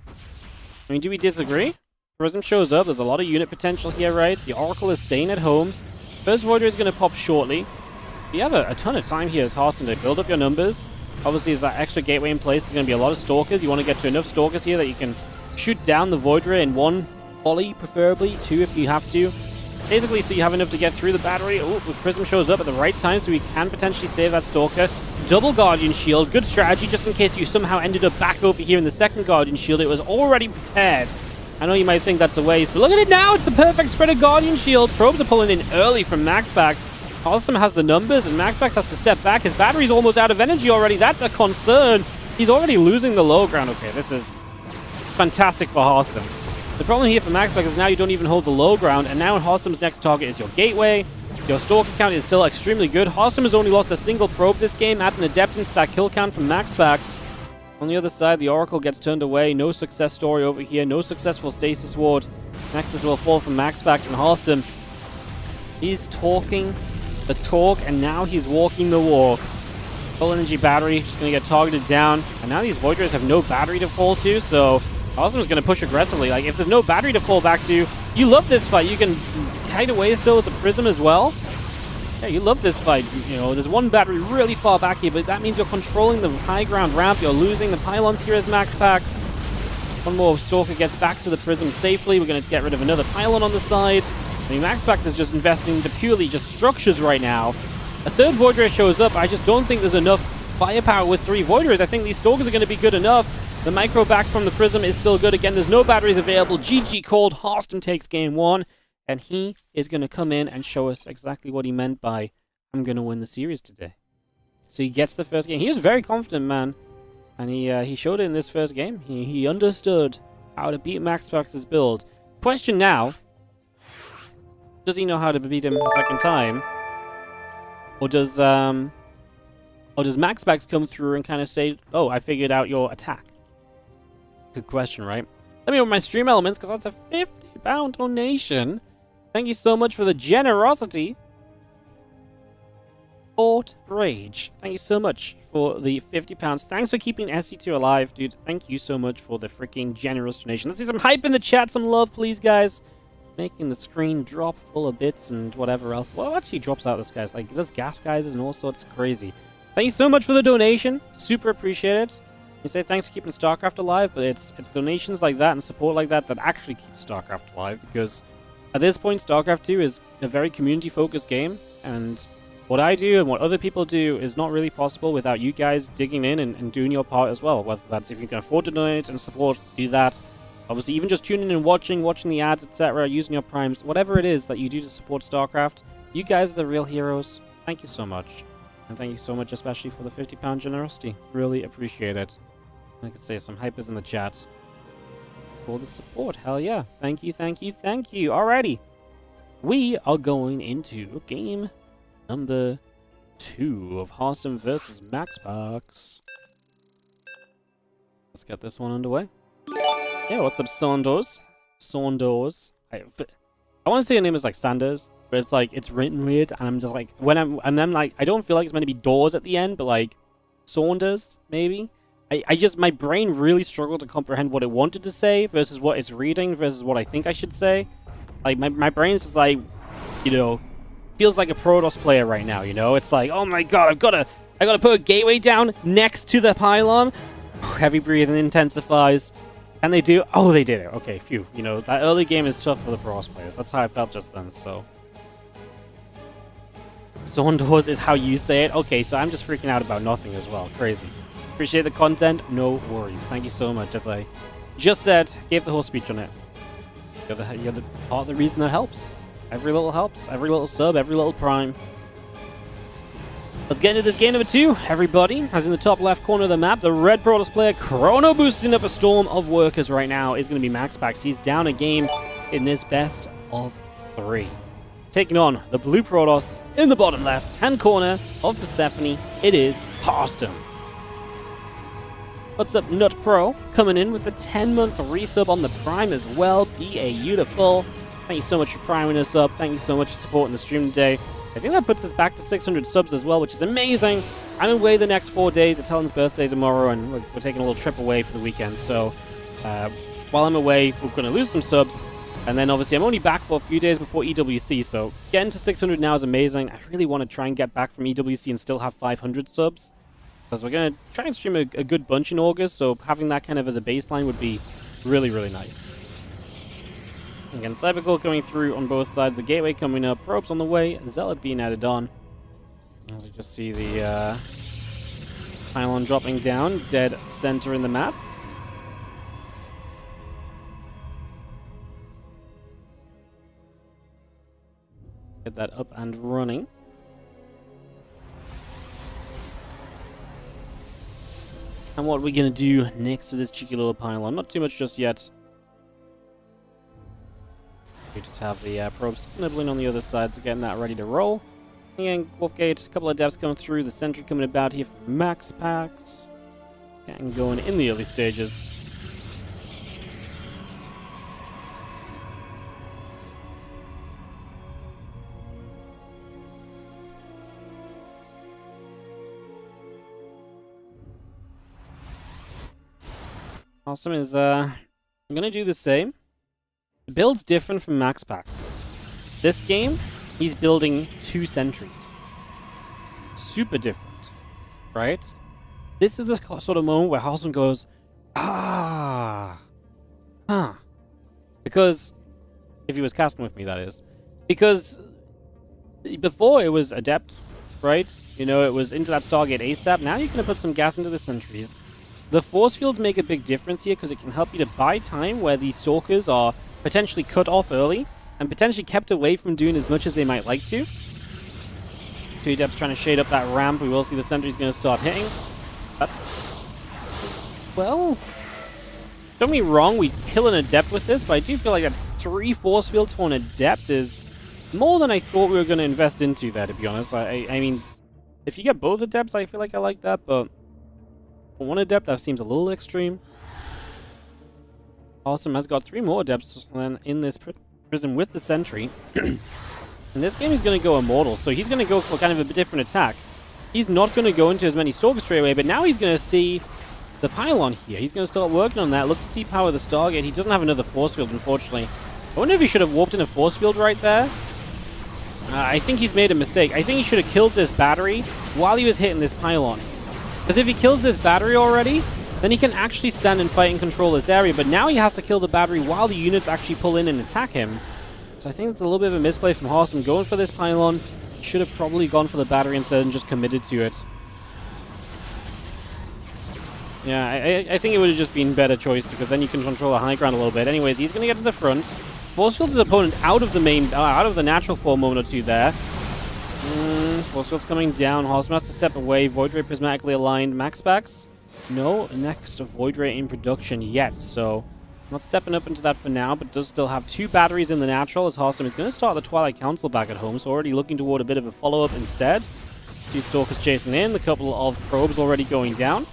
I mean, do we disagree? Prism shows up. There's a lot of unit potential here, right? The Oracle is staying at home. First Voider is going to pop shortly. You have a ton of time here as HARSTEM to build up your numbers. Obviously, as that extra gateway in place, there's going to be a lot of Stalkers. You want to get to enough Stalkers here that you can shoot down the Voider in 1 volley, preferably 2 if you have to. Basically, so you have enough to get through the battery. Oh, the Prism shows up at the right time, so we can potentially save that Stalker. Double Guardian Shield. Good strategy, just in case you somehow ended up back over here in the second Guardian Shield. It was already prepared. I know you might think that's a waste, but look at it now! It's the perfect spread of Guardian Shield. Probes are pulling in early from MaxPax. HARSTEM has the numbers, and MaxPax has to step back. His battery's almost out of energy already. That's a concern. He's already losing the low ground. Okay, this is fantastic for HARSTEM. The problem here for MaxPax is now you don't even hold the low ground, and now HARSTEM's next target is your gateway. Your Stalker count is still extremely good. HARSTEM has only lost a single probe this game, add an adept into that kill count from MaxPax. On the other side, the Oracle gets turned away. No success story over here. No successful Stasis Ward. Nexus will fall from MaxPax and HARSTEM. He's talking the talk, and now he's walking the walk. Full energy battery, just going to get targeted down. And now these Void Rays have no battery to fall to, so HARSTEM's going to push aggressively. Like, if there's no battery to fall back to, you love this fight. You can kite away still with the Prism as well. Yeah, you love this fight. You know, there's one battery really far back here, but that means you're controlling the high ground ramp. You're losing the pylons here as MaxPax. One more Stalker gets back to the Prism safely. We're going to get rid of another pylon on the side. I mean, MaxPax is just investing into purely just structures right now. A third Void Ray shows up. I just don't think there's enough firepower with 3 Void Rays. I think these Stalkers are going to be good enough. The micro back from the Prism is still good. Again, there's no batteries available. GG called. HARSTEM takes game 1. And he is going to come in and show us exactly what he meant by, I'm going to win the series today. So he gets the first game. He was very confident, man. And he showed it in this first game. He understood how to beat MaxPax's build. Question now, does he know how to beat him a second time? Or does MaxPax come through and kind of say, oh, I figured out your attack? Good question, right? Let me know my stream elements, because that's a £50 donation. Thank you so much for the generosity. Fort Rage. Thank you so much for the £50. Thanks for keeping SC2 alive, dude. Thank you so much for the freaking generous donation. Let's see some hype in the chat. Some love, please, guys. Making the screen drop full of bits and whatever else. Well, actually drops out this guy's. Like, there's gas geysers and all sorts. Crazy. Thank you so much for the donation. Super appreciate it. You say thanks for keeping StarCraft alive, but it's donations like that and support like that that actually keeps StarCraft alive, because at this point, StarCraft 2 is a very community-focused game, and what I do and what other people do is not really possible without you guys digging in and doing your part as well. Whether that's if you can afford to donate and support, do that. Obviously, even just tuning in and watching the ads, etc., using your primes, whatever it is that you do to support StarCraft, you guys are the real heroes. Thank you so much. And thank you so much especially for the £50 generosity. Really appreciate it. I could say some hypers in the chat for the support. Hell yeah. Thank you, thank you, thank you. Alrighty. We are going into game number 2 of HARSTEM versus MaxPax. Let's get this one underway. Yeah, what's up, Saunders? Saunders. I want to say your name is like Sanders, but it's like, it's written weird, and I'm just like, and then like, I don't feel like it's meant to be doors at the end, but like, Saunders, maybe? I just, my brain really struggled to comprehend what it wanted to say versus what it's reading versus what I think I should say. Like, my brain's just like, you know, feels like a Protoss player right now, you know? It's like, oh my god, I gotta put a gateway down next to the pylon. Heavy breathing intensifies. And they do, oh, they did it. Okay, phew. You know, that early game is tough for the Protoss players. That's how I felt just then, so. Saunders is how you say it? Okay, so I'm just freaking out about nothing as well. Crazy. Appreciate the content. No worries. Thank you so much. As I just said, gave the whole speech on it. You're the part of the reason that helps. Every little helps. Every little sub. Every little prime. Let's get into this game number 2, everybody. As in the top left corner of the map, the red Protoss player chrono boosting up a storm of workers right now is going to be MaxPax. He's down a game in this best of 3. Taking on the blue Protoss in the bottom left hand corner of Persephone, it is HARSTEM. What's up, Nut Pro? Coming in with the 10-month resub on the Prime as well. Beautiful. Thank you so much for priming us up. Thank you so much for supporting the stream today. I think that puts us back to 600 subs as well, which is amazing. I'm away the next 4 days. It's Helen's birthday tomorrow, and we're taking a little trip away for the weekend. So while I'm away, we're going to lose some subs. And then obviously I'm only back for a few days before EWC, so getting to 600 now is amazing. I really want to try and get back from EWC and still have 500 subs. Because we're going to try and stream a good bunch in August, so having that kind of as a baseline would be really, really nice. Again, Cybercore coming through on both sides, the gateway coming up, probes on the way, Zealot being added on. As we just see the pylon dropping down, dead center in the map. Get that up and running. And what are we going to do next to this cheeky little pylon? Not too much just yet. Just have the probes nibbling on the other side, so getting that ready to roll. Again, Warp Gate, a couple of devs coming through, the sentry coming about here for MaxPax. Getting going in the early stages. Awesome is, I'm gonna do the same. The build's different from MaxPax. This game, he's building 2 sentries. Super different, right? This is the sort of moment where HARSTEM goes, ah, huh. Because, if he was casting with me, that is. Because, before it was Adept, right? You know, it was into that Stargate ASAP. Now you're gonna put some gas into the sentries. The force fields make a big difference here because it can help you to buy time where these stalkers are potentially cut off early and potentially kept away from doing as much as they might like to. 2 Adepts trying to shade up that ramp. We will see the sentry's going to start hitting. But, well, don't get me wrong, we kill an Adept with this, but I do feel like that 3 force fields for an Adept is more than I thought we were going to invest into there, to be honest. I mean, if you get both Adepts, I feel like I like that, but for 1 Adept, that seems a little extreme. Awesome has got 3 more Adepts in this prison with the sentry. In this game, he's going to go Immortal, so he's going to go for kind of a different attack. He's not going to go into as many Stalkers straight away, but now he's going to see the pylon here. He's going to start working on that, look to depower the Stargate. He doesn't have another force field, unfortunately. I wonder if he should have warped in a force field right there. I think he's made a mistake. I think he should have killed this battery while he was hitting this pylon. Because if he kills this battery already, then he can actually stand and fight and control this area. But now he has to kill the battery while the units actually pull in and attack him. So I think it's a little bit of a misplay from HARSTEM going for this pylon. Should have probably gone for the battery instead and just committed to it. Yeah, I think it would have just been a better choice because then you can control the high ground a little bit. Anyways, he's going to get to the front. Force fields his opponent out of the out of the natural for a moment or two there. Force field's coming down. HARSTEM has to step away. Void Ray prismatically aligned. MaxPax? No next Void Ray in production yet, so not stepping up into that for now, but does still have 2 batteries in the natural as HARSTEM is going to start the Twilight Council back at home, so already looking toward a bit of a follow-up instead. 2 Stalkers chasing in, a couple of probes already going down.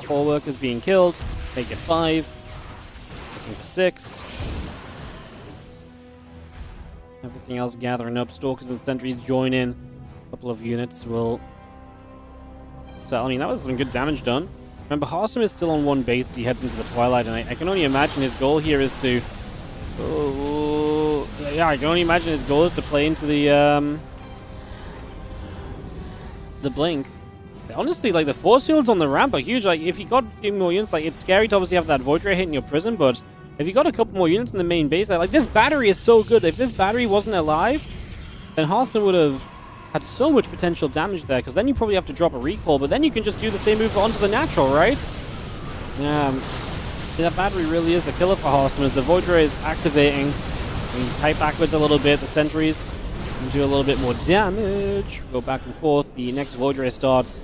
4 workers being killed. Make it 5. Looking for 6. Everything else gathering up. Stalkers and sentries join in. A couple of units will settle. I mean, that was some good damage done. Remember, HARSTEM is still on 1 base as he heads into the Twilight, and I can only imagine his goal here is to... yeah, I can only imagine his goal is to play into the Blink. Honestly, like, the force fields on the ramp are huge. Like, if you got a few more units, like, it's scary to obviously have that Void Ray hit in your prison, but if you got a couple more units in the main base, like, this battery is so good. If this battery wasn't alive, then HARSTEM would have had so much potential damage there, because then you probably have to drop a recall, but then you can just do the same move onto the natural, right? Yeah, that battery really is the killer for HARSTEM as the Void Ray is activating. We pipe backwards a little bit, the sentries can do a little bit more damage. Go back and forth, the next Void Ray starts.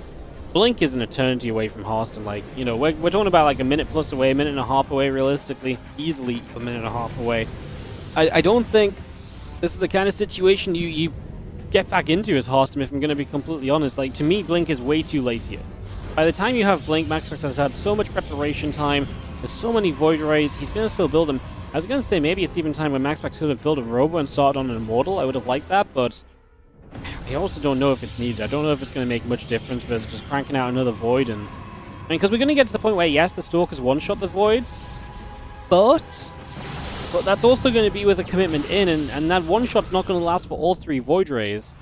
Blink is an eternity away from HARSTEM, like, you know, we're talking about like a minute plus away, a minute and a half away realistically, easily a minute and a half away. I don't think this is the kind of situation you get back into as HARSTEM, if I'm going to be completely honest. Like, to me, Blink is way too late here. By the time you have Blink, MaxPax has had so much preparation time, there's so many Void Rays, he's going to still build them. I was going to say maybe it's even time when MaxPax could have built a Robo and started on an Immortal. I would have liked that, but I also don't know if it's needed. I don't know if it's going to make much difference versus just cranking out another Void. And I mean, because we're going to get to the point where, yes, the Stalkers one-shot the Voids, but that's also going to be with a commitment in, and that one-shot's not going to last for all 3 Void Rays.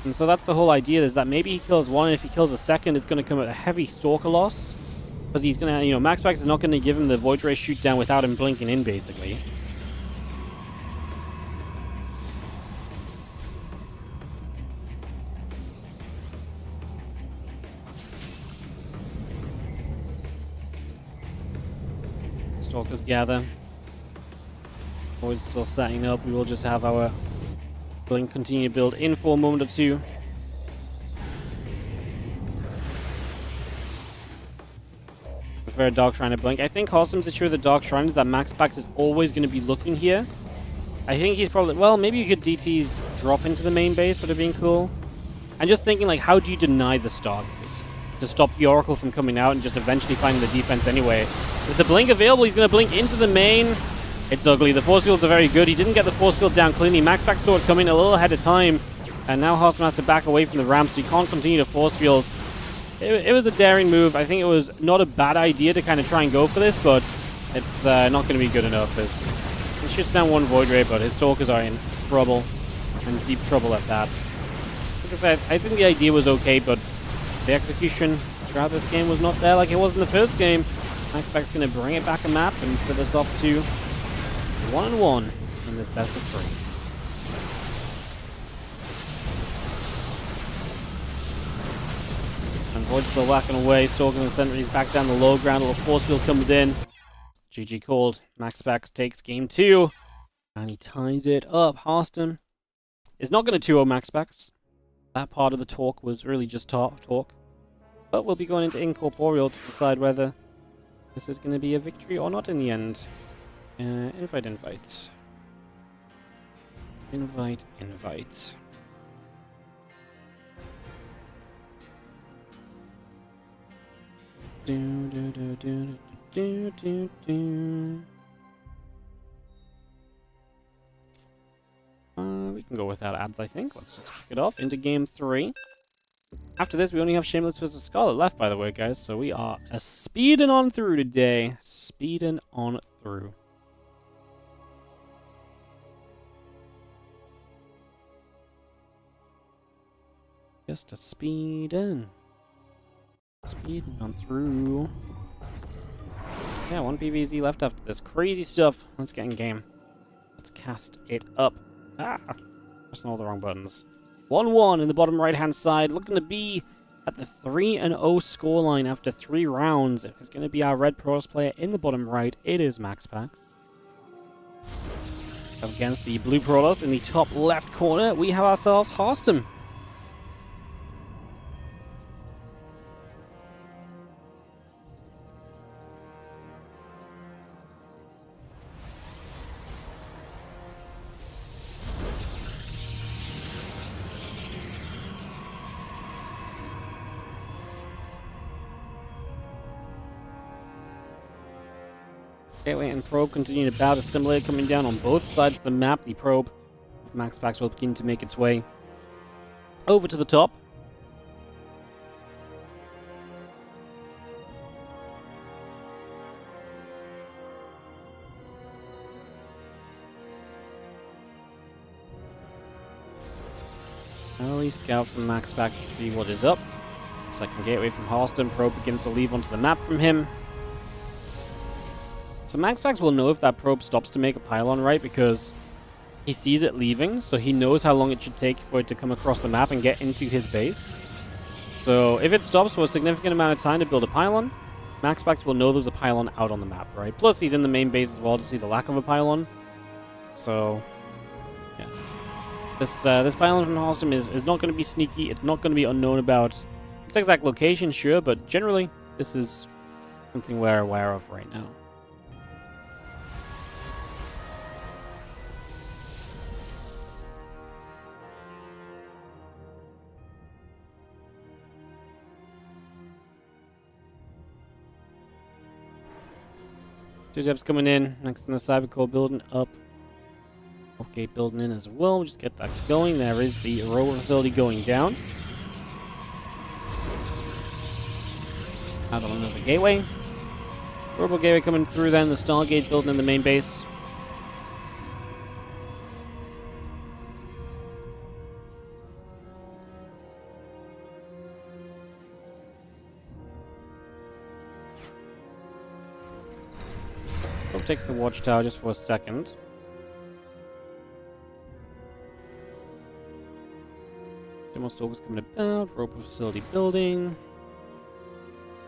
And so that's the whole idea, is that maybe he kills 1, and if he kills a second, it's going to come at a heavy Stalker loss. Because he's going to, you know, MaxPax is not going to give him the Void Ray shoot down without him blinking in, basically. Stalkers gather. Void's still setting up. We will just have our Blink continue to build in for a moment or two. Prefer Dark Shrine to Blink. I think HARSTEM's issue with the Dark Shrine is that MaxPax is always going to be looking here. I think he's probably... Well, maybe you could DT's drop into the main base, would have been cool. I'm just thinking, like, how do you deny the Stargaze? To stop the Oracle from coming out and just eventually finding the defense anyway. With the blink available, he's going to blink into the main. It's ugly. The force fields are very good. He didn't get the force field down cleanly. MaxPax saw it coming a little ahead of time. And now HARSTEM has to back away from the ramp, so he can't continue to force field. It was a daring move. I think it was not a bad idea to kind of try and go for this, but it's not going to be good enough. As he shoots down one Void Ray, but his Stalkers are in trouble. And deep trouble at that. Like I said, I think the idea was okay, but the execution throughout this game was not there like it was in the first game. MaxPax going to bring it back a map and set us off to 1-1 in this best of 3. And Void's still whacking away, stalking the sentries back down the low ground. A little force field comes in. GG called. MaxPax takes game 2. And he ties it up. HARSTEM is not going to 2-0 MaxPax. That part of the talk was really just talk. But we'll be going into Incorporeal to decide whether this is going to be a victory or not in the end. Invite. We can go without ads, I think. Let's just kick it off into game 3. After this, we only have Shameless versus Scarlet left, by the way, guys. So we are speeding on through today. Speeding on through. Just a speeding. Speeding on through. Yeah, 1 PvZ left after this. Crazy stuff. Let's get in game. Let's cast it up. Pressing all the wrong buttons. 1-1 in the bottom right-hand side. Looking to be at the 3-0 scoreline after 3 rounds. It's going to be our red Protoss player in the bottom right. It is MaxPax. Up against the blue Protoss in the top left corner, we have ourselves HARSTEM. Gateway and probe continue to battle assimilate, coming down on both sides of the map. The probe of MaxPax will begin to make its way over to the top. Early scout from MaxPax to see what is up. Second gateway from HARSTEM. Probe begins to leave onto the map from him. So MaxPax will know if that probe stops to make a pylon, right? Because he sees it leaving, so he knows how long it should take for it to come across the map and get into his base. So if it stops for a significant amount of time to build a pylon, MaxPax will know there's a pylon out on the map, right? Plus he's in the main base as well to see the lack of a pylon. So, yeah. This pylon from HARSTEM is not going to be sneaky. It's not going to be unknown about its exact location, sure, but generally this is something we're aware of right now. Two depths coming in, next in the Cybercore building up. Okay, building in as well. We'll just get that going. There is the robot facility going down. Out on another gateway. Robot gateway coming through then, the Stargate building in the main base. Takes the watchtower just for a second. More stalkers coming about. Roper facility building.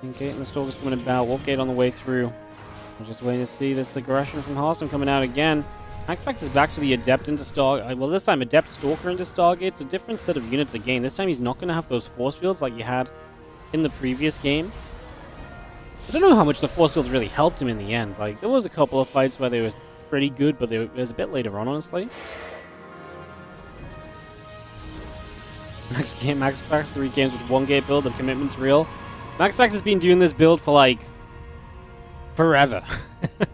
And gate and the stalkers coming about. Warp gate on the way through. I'm just waiting to see this aggression from HARSTEM coming out again. MaxPax is back to the Adept into Stargate. Well, this time Adept Stalker into Stargate. It's a different set of units again. This time he's not going to have those force fields like you had in the previous game. I don't know how much the force fields really helped him in the end. Like, there was a couple of fights where they were pretty good, but it was a bit later on, honestly. MaxPax 3 games with 1 gate build. The commitment's real. MaxPax has been doing this build for like forever.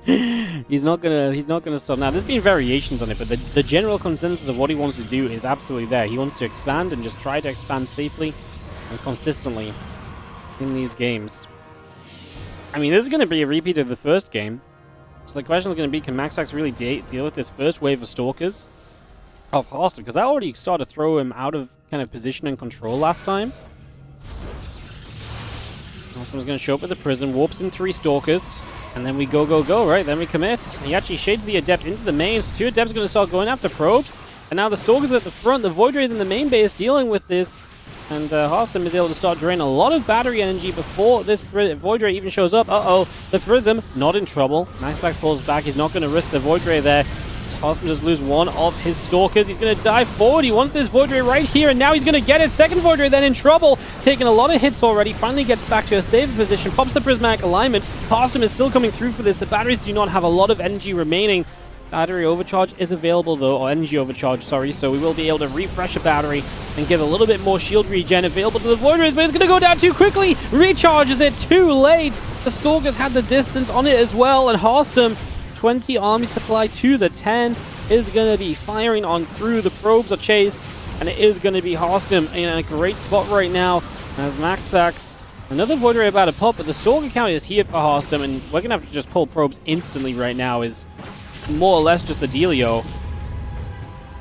he's not gonna stop. Now there's been variations on it, but the general consensus of what he wants to do is absolutely there. He wants to expand and just try to expand safely and consistently in these games. I mean, this is going to be a repeat of the first game. So the question is going to be, can MaxPax really deal with this first wave of Stalkers of HARSTEM? Because that already started to throw him out of kind of position and control last time. HARSTEM's going to show up with the Prism, warps in 3 Stalkers, and then we go, right? Then we commit. He actually shades the Adept into the main, so 2 Adepts are going to start going after probes. And now the Stalkers at the front, the Void Rays in the main base dealing with this. And HARSTEM is able to start draining a lot of battery energy before this Void Ray even shows up. Uh-oh, the Prism, not in trouble. MaxPax pulls back, he's not going to risk the Void Ray there. HARSTEM does lose 1 of his Stalkers. He's going to dive forward, he wants this Void Ray right here, and now he's going to get it. Second Void Ray then in trouble, taking a lot of hits already. Finally gets back to a safer position, pops the Prismatic Alignment. HARSTEM is still coming through for this. The batteries do not have a lot of energy remaining. Battery overcharge is available though, or energy overcharge, sorry, so we will be able to refresh a battery and give a little bit more shield regen available to the Void Rays, but it's going to go down too quickly! Recharges it too late! The Stalkers had the distance on it as well, and HARSTEM, 20 army supply to the 10, is going to be firing on through. The probes are chased, and it is going to be HARSTEM in a great spot right now, as MaxPax, another Void Ray about to pop, but the Stalker count is here for HARSTEM, and we're going to have to just pull probes instantly right now, is more or less just the dealio.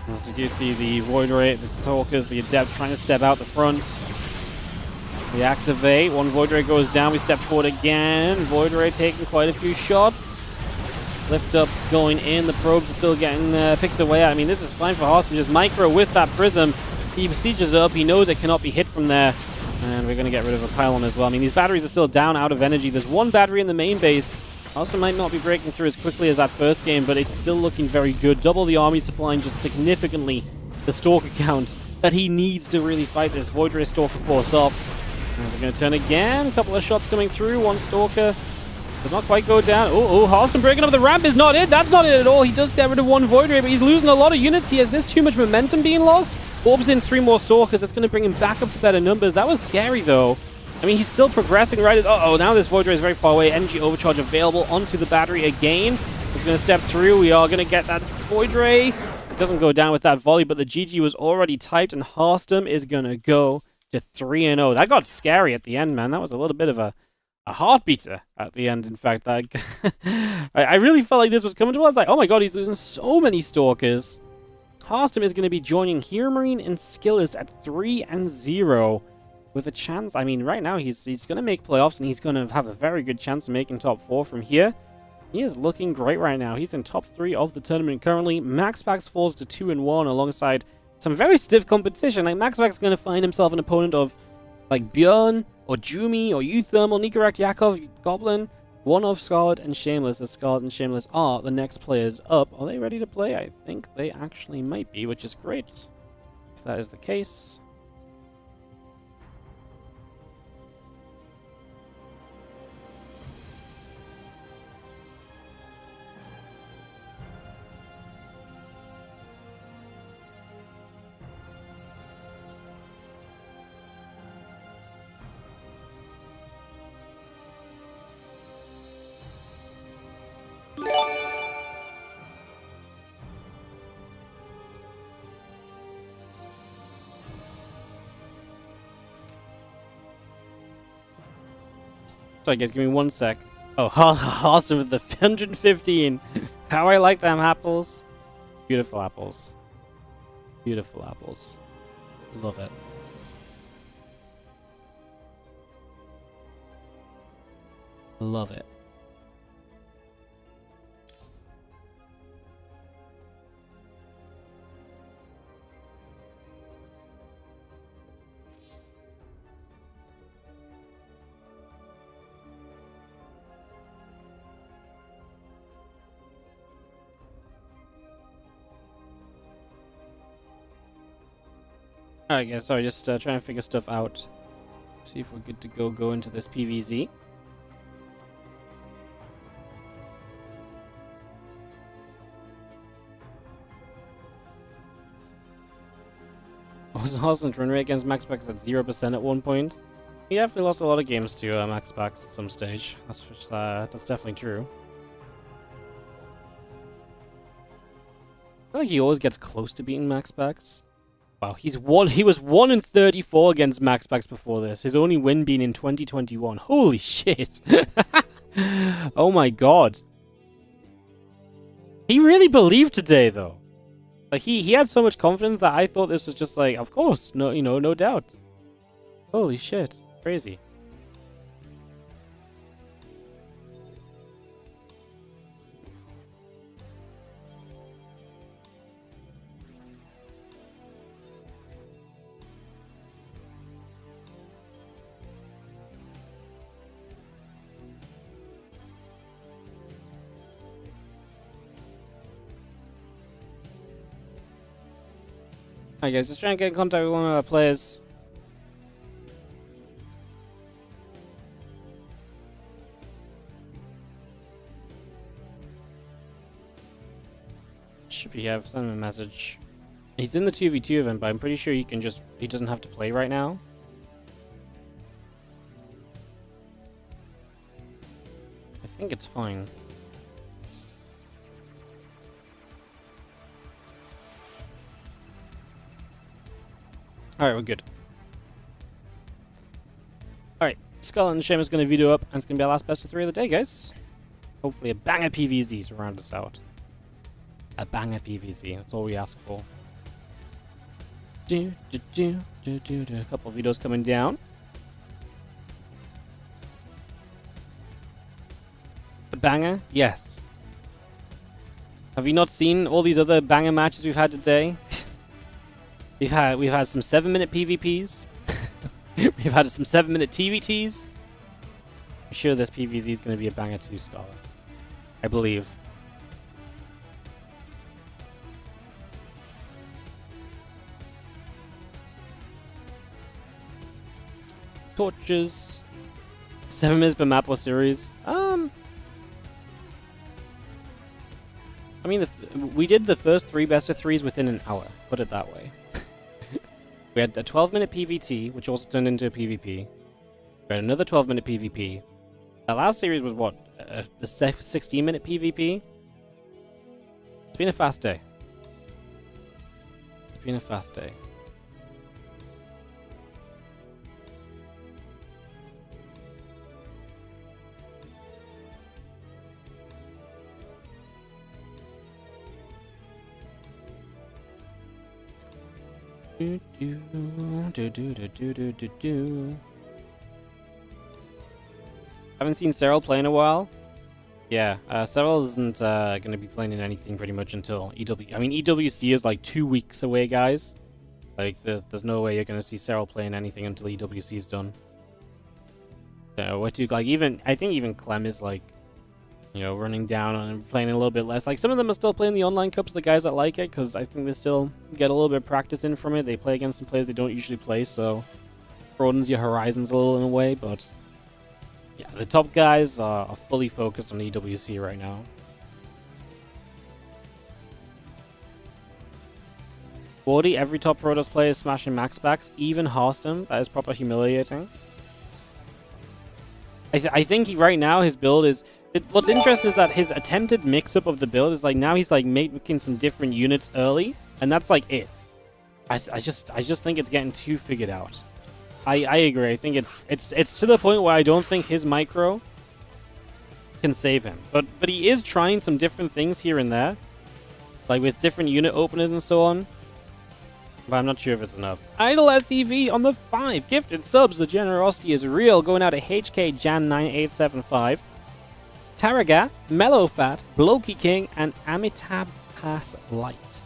As you do see the Void Ray, the Stalkers, the Adept trying to step out the front. We activate, 1 Void Ray goes down, we step forward again. Void Ray taking quite a few shots. Lift ups going in, the probes are still getting picked away. I mean, this is fine for HARSTEM, just micro with that Prism. He besieges up, he knows it cannot be hit from there. And we're going to get rid of a pylon as well. I mean, these batteries are still down out of energy. There's 1 battery in the main base. Also might not be breaking through as quickly as that first game, but it's still looking very good. Double the army supply and just significantly the Stalker count that he needs to really fight this Void Ray Stalker force off. As we're going to turn again, a couple of shots coming through. 1 Stalker does not quite go down. Oh, HARSTEM breaking up the ramp is not it. That's not it at all. He does get rid of 1 Void Ray, but he's losing a lot of units. He has this too much momentum being lost. Orbs in 3 more Stalkers. That's going to bring him back up to better numbers. That was scary though. I mean, he's still progressing, right? Uh-oh, now this Void Ray is very far away. Energy overcharge available onto the battery again. He's going to step through. We are going to get that Void Ray. It doesn't go down with that volley, but the GG was already typed, and HARSTEM is going to go to 3-0. That got scary at the end, man. That was a little bit of a heartbeater at the end, in fact. I really felt like this was coming to us. I was like, oh my god, he's losing so many Stalkers. HARSTEM is going to be joining Hero Marine and Skillous at 3-0. With a chance, I mean, right now he's going to make playoffs, and he's going to have a very good chance of making top 4 from here. He is looking great right now. He's in top 3 of the tournament currently. MaxPax falls to 2-1 alongside some very stiff competition. Like, MaxPax is going to find himself an opponent of, like, Bjorn, or Jumi, or UTHERMAL, Nikoract, Yakov, Goblin, one of Scarlet and Shameless, as Scarlet and Shameless are the next players up. Are they ready to play? I think they actually might be, which is great. If that is the case... Sorry guys, give me 1 sec. Oh, HARSTEM with the 115. How I like them apples. Beautiful apples. Beautiful apples. Love it. Love it. Alright guys, sorry, just trying to figure stuff out. See if we're good to go into this PvZ. Austin's run rate against MaxPax at 0% at one point. He definitely lost a lot of games to MaxPax at some stage. That's definitely true. I feel like he always gets close to beating MaxPax. Wow, he was 1 in 34 against MaxPax before this. His only win being in 2021. Holy shit. Oh my god. He really believed today though. Like he had so much confidence that I thought this was just like, of course, no, no doubt. Holy shit. Crazy. Alright guys, just trying to get in contact with one of our players. Should be have send him a message. He's in the 2v2 event, but I'm pretty sure he doesn't have to play right now. I think it's fine. Alright, we're good. Alright, Scarlet and Shameless is going to video up, and it's going to be our last best of 3 of the day, guys. Hopefully a banger PvZ to round us out. A banger PvZ, that's all we ask for. A couple of videos coming down. A banger? Yes. Have you not seen all these other banger matches we've had today? We've had some 7-minute PvPs. We've had some 7-minute TVTs. I'm sure this PvZ is going to be a banger too, Scarlet. I believe. Torches. 7 minutes per map or series. I mean, we did the first 3 best of 3s within an hour. Put it that way. We had a 12-minute PvT, which also turned into a PvP. We had another 12-minute PvP. That last series was what? A 16-minute PvP? It's been a fast day. It's been a fast day. Haven't seen Cyril play in a while. Yeah, Cyril isn't going to be playing in anything pretty much until EW. I mean, EWC is like 2 weeks away, guys. Like, there's no way you're going to see Cyril playing anything until EWC is done. What do you like? I think even Clem is like, running down and playing a little bit less. Like, some of them are still playing the online cups, the guys that like it, because I think they still get a little bit of practice in from it. They play against some players they don't usually play, so broadens your horizons a little in a way, but yeah, the top guys are fully focused on EWC right now. Wardy, every top Protoss player is smashing MaxPax, even HARSTEM. That is proper humiliating. I think right now his build is... what's interesting is that his attempted mix-up of the build is like now he's like making some different units early, and that's like it. I just think it's getting too figured out. I agree. I think it's to the point where I don't think his micro can save him. But he is trying some different things here and there, like with different unit openers and so on. But I'm not sure if it's enough. Idle SEV on the 5 gifted subs. The generosity is real. Going out to HK Jan 9875. Taraga, Mellowfat, Blokey King, and Amitabh Pass Light.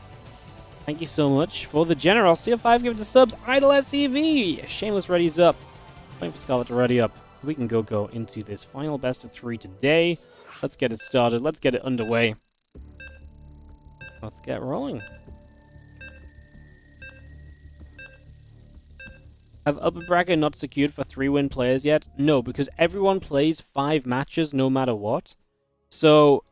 Thank you so much for the generosity of 5 gifted subs. Idle SCV. Shameless readies up. Waiting for Scarlet to ready up. We can go into this final best of 3 today. Let's get it started. Let's get it underway. Let's get rolling. Have upper bracket not secured for 3-win players yet? No, because everyone plays 5 matches no matter what. So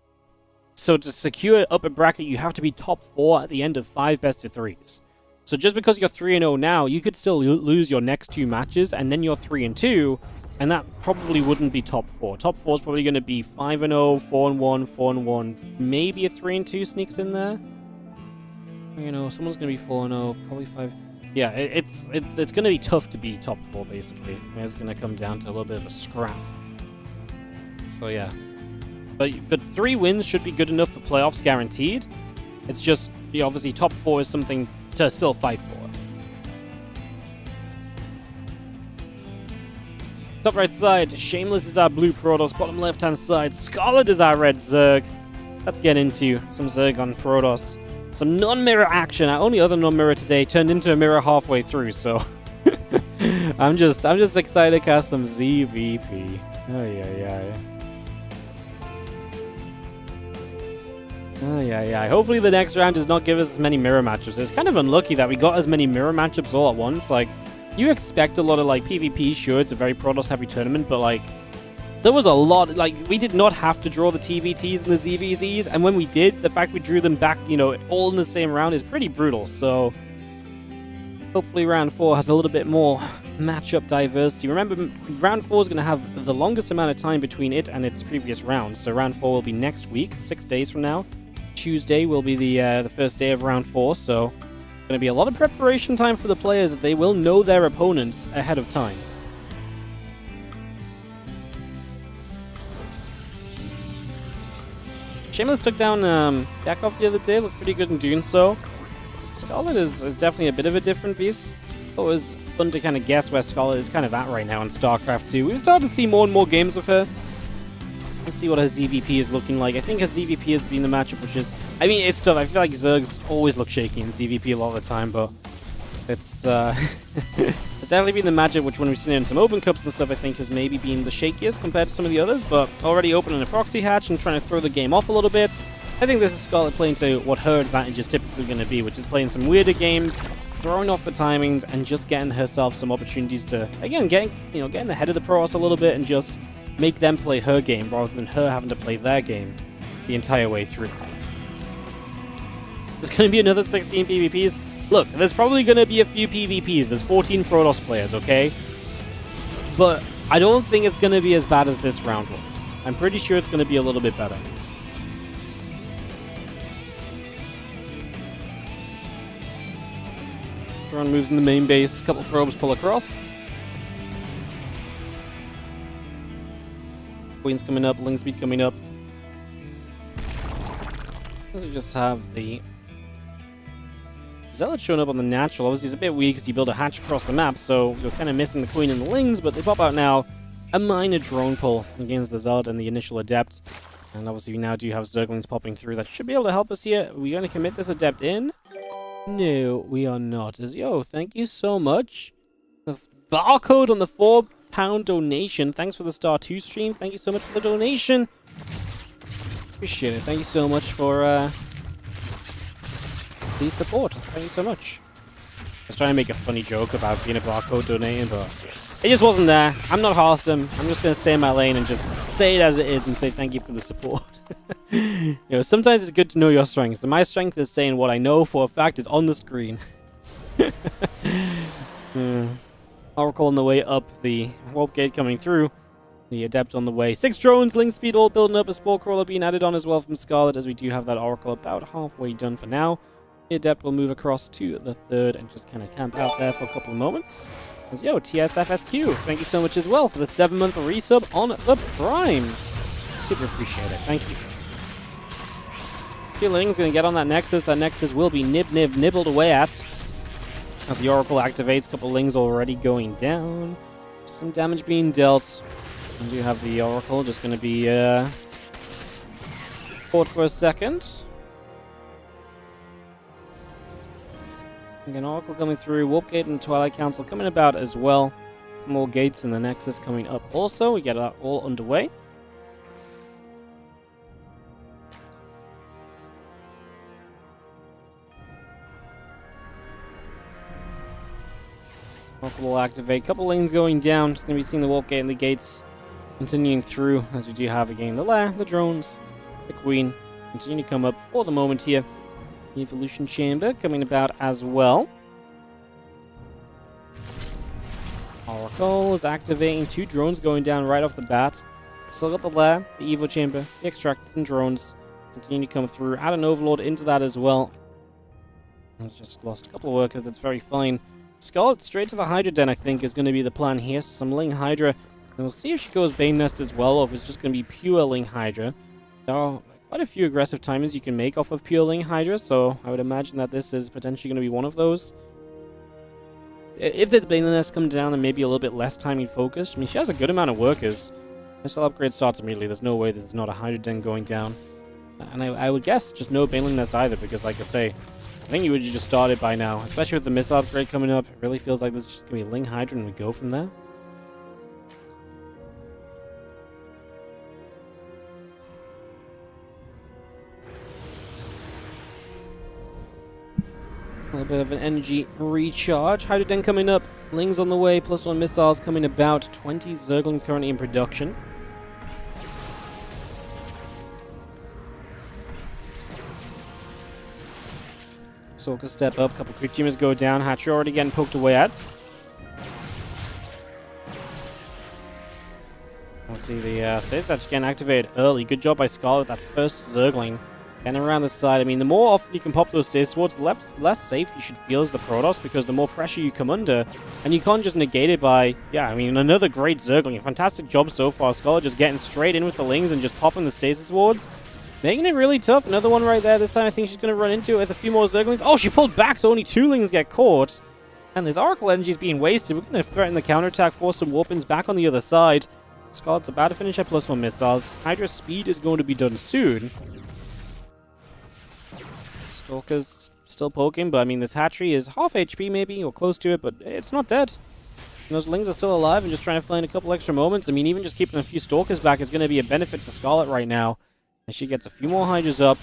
to secure upper bracket, you have to be top 4 at the end of 5 best of 3s. So just because you're 3-0 now, you could still lose your next 2 matches, and then you're 3-2, and that probably wouldn't be top 4. Top 4 is probably going to be 5-0, 4-1, 4-1. Maybe a 3-2 sneaks in there. You know, someone's going to be 4-0, probably 5. Yeah, it's going to be tough to be top 4, basically. It's going to come down to a little bit of a scrap. So yeah. But 3 wins should be good enough for playoffs, guaranteed. It's just, obviously, top 4 is something to still fight for. Top right side, Shameless is our blue Protoss. Bottom left hand side, Scarlet is our red Zerg. Let's get into some Zerg on Protoss. Some non-mirror action. Our only other non-mirror today turned into a mirror halfway through, so I'm just excited to cast some ZVP. Oh yeah. Hopefully the next round does not give us as many mirror matchups. It's kind of unlucky that we got as many mirror matchups all at once. Like, you expect a lot of, like, PvP. Sure, it's a very Protoss-heavy tournament, but, like, there was a lot. Like, we did not have to draw the TVTs and the ZVZs, and when we did, the fact we drew them back, all in the same round is pretty brutal. So, hopefully round 4 has a little bit more matchup diversity. Remember, round 4 is going to have the longest amount of time between it and its previous round. So round 4 will be next week, 6 days from now. Tuesday will be the first day of round 4, so going to be a lot of preparation time for the players. They will know their opponents ahead of time. Shameless took down Yakov the other day, looked pretty good in doing so. Scarlet is definitely a bit of a different beast. It was fun to kind of guess where Scarlet is kind of at right now in StarCraft 2. We've started to see more and more games of her. Let's see what her ZVP is looking like. I think her ZVP has been the matchup, which is... I mean, it's tough. I feel like Zergs always look shaky in ZVP a lot of the time, but it's it's definitely been the matchup which, when we've seen it in some open cups and stuff, I think has maybe been the shakiest compared to some of the others, but already opening a proxy hatch and trying to throw the game off a little bit. I think this is Scarlet playing to what her advantage is typically going to be, which is playing some weirder games, throwing off the timings, and just getting herself some opportunities to, again, getting ahead of the Protoss a little bit and just make them play her game rather than her having to play their game the entire way through. There's going to be another 16 PvPs. Look, there's probably going to be a few PvPs. There's 14 Protoss players, okay? But I don't think it's going to be as bad as this round was. I'm pretty sure it's going to be a little bit better. Drone moves in the main base. A couple probes pull across. Queen's coming up. Ling speed coming up. We just have the Zealot showing up on the natural. Obviously, he's a bit weak because he built a hatch across the map, so we're kind of missing the Queen and the Lings, but they pop out now. A minor drone pull against the Zealot and the initial Adept. And obviously, we now do have Zerglings popping through. That should be able to help us here. Are we going to commit this Adept in? No, we are not. Yo, thank you so much. The barcode on the £4 donation. Thanks for the Star 2 stream. Thank you so much for the donation. Appreciate it. Thank you so much for the support. Thank you so much. I was trying to make a funny joke about being a barcode donating, but it just wasn't there. I'm not HARSTEM. I'm just going to stay in my lane and just say it as it is and say thank you for the support. Sometimes it's good to know your strengths. And my strength is saying what I know for a fact is on the screen. Oracle on the way up. The warp gate coming through. The Adept on the way. 6 drones, Ling speed all building up. A Spore Crawler being added on as well from Scarlet, as we do have that Oracle about halfway done for now. The Adept will move across to the 3rd and just kind of camp out there for a couple of moments. As yo, TSFSQ, thank you so much as well for the 7-month resub on the Prime. Super appreciate it. Thank you. Ling's going to get on that Nexus. That Nexus will be nibbled away at. As the Oracle activates, a couple of Lings already going down. Some damage being dealt. We do have the Oracle just going to be caught for a second. Again, Oracle coming through. Warp Gate and Twilight Council coming about as well. More gates and the Nexus coming up also. We get that all underway. Oracle will activate. Couple lanes going down. Just going to be seeing the Warp Gate and the gates continuing through, as we do have again the Lair, the drones, the Queen. Continue to come up for the moment here. The Evolution Chamber coming about as well. Oracle is activating 2 drones going down right off the bat. Still got the lair, the Evo chamber, the extractors and drones continue to come through. Add an overlord into that as well. He's just lost a couple of workers. That's very fine. Scarlet straight to the Hydra den, I think, is going to be the plan here. Some Ling Hydra. And we'll see if she goes Bane Nest as well, or if it's just going to be pure Ling Hydra. There are quite a few aggressive timings you can make off of pure Ling Hydra, so I would imagine that this is potentially going to be one of those. If the Bane Nest comes down, then maybe a little bit less timing focused. I mean, she has a good amount of workers. Missile upgrade starts immediately. There's no way this is not a Hydra den going down. And I would guess just no Baneling Nest either, because like I say, I think you would just start it by now. Especially with the missile upgrade coming up, it really feels like this is just going to be Ling Hydra and we go from there. A little bit of an energy recharge. Hydra den coming up. Ling's on the way, +1 missiles coming about. 20 Zerglings currently in production. Stalker step up, couple quick tumors go down. Hatcher already getting poked away at. We'll see the status that's getting activated early. Good job by Scarlet with that first Zergling. Getting around the side. I mean, the more often you can pop those stasis wards, the less safe you should feel as the Protoss, because the more pressure you come under, and you can't just negate it by, yeah, I mean, another great Zergling. A fantastic job so far. Scarlet just getting straight in with the Lings and just popping the stasis wards. Making it really tough. Another one right there. This time I think she's going to run into it with a few more Zerglings. Oh, she pulled back, so only 2 Lings get caught. And this Oracle energy is being wasted. We're going to threaten the counterattack, force some Warpins back on the other side. Scarlet's about to finish her +1 missiles. Hydra's speed is going to be done soon. Stalker's still poking, but I mean, this hatchery is half HP maybe, or close to it, but it's not dead. And those Lings are still alive and just trying to find a couple extra moments. I mean, even just keeping a few Stalkers back is going to be a benefit to Scarlet right now. And she gets a few more Hydras up.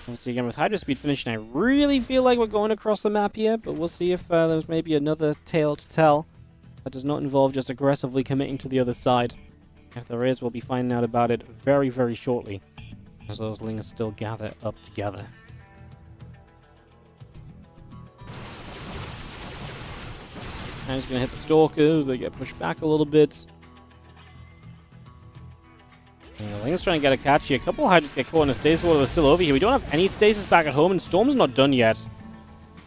Obviously, again, with Hydra speed finishing, I really feel like we're going across the map here, but we'll see if there's maybe another tale to tell that does not involve just aggressively committing to the other side. If there is, we'll be finding out about it very, very shortly, as those Lings still gather up together. I'm just going to hit the Stalkers. They get pushed back a little bit. Ling's trying to get a catch here. A couple of Hydras get caught in a stasis ward. We're still over here. We don't have any stasis back at home, and Storm's not done yet.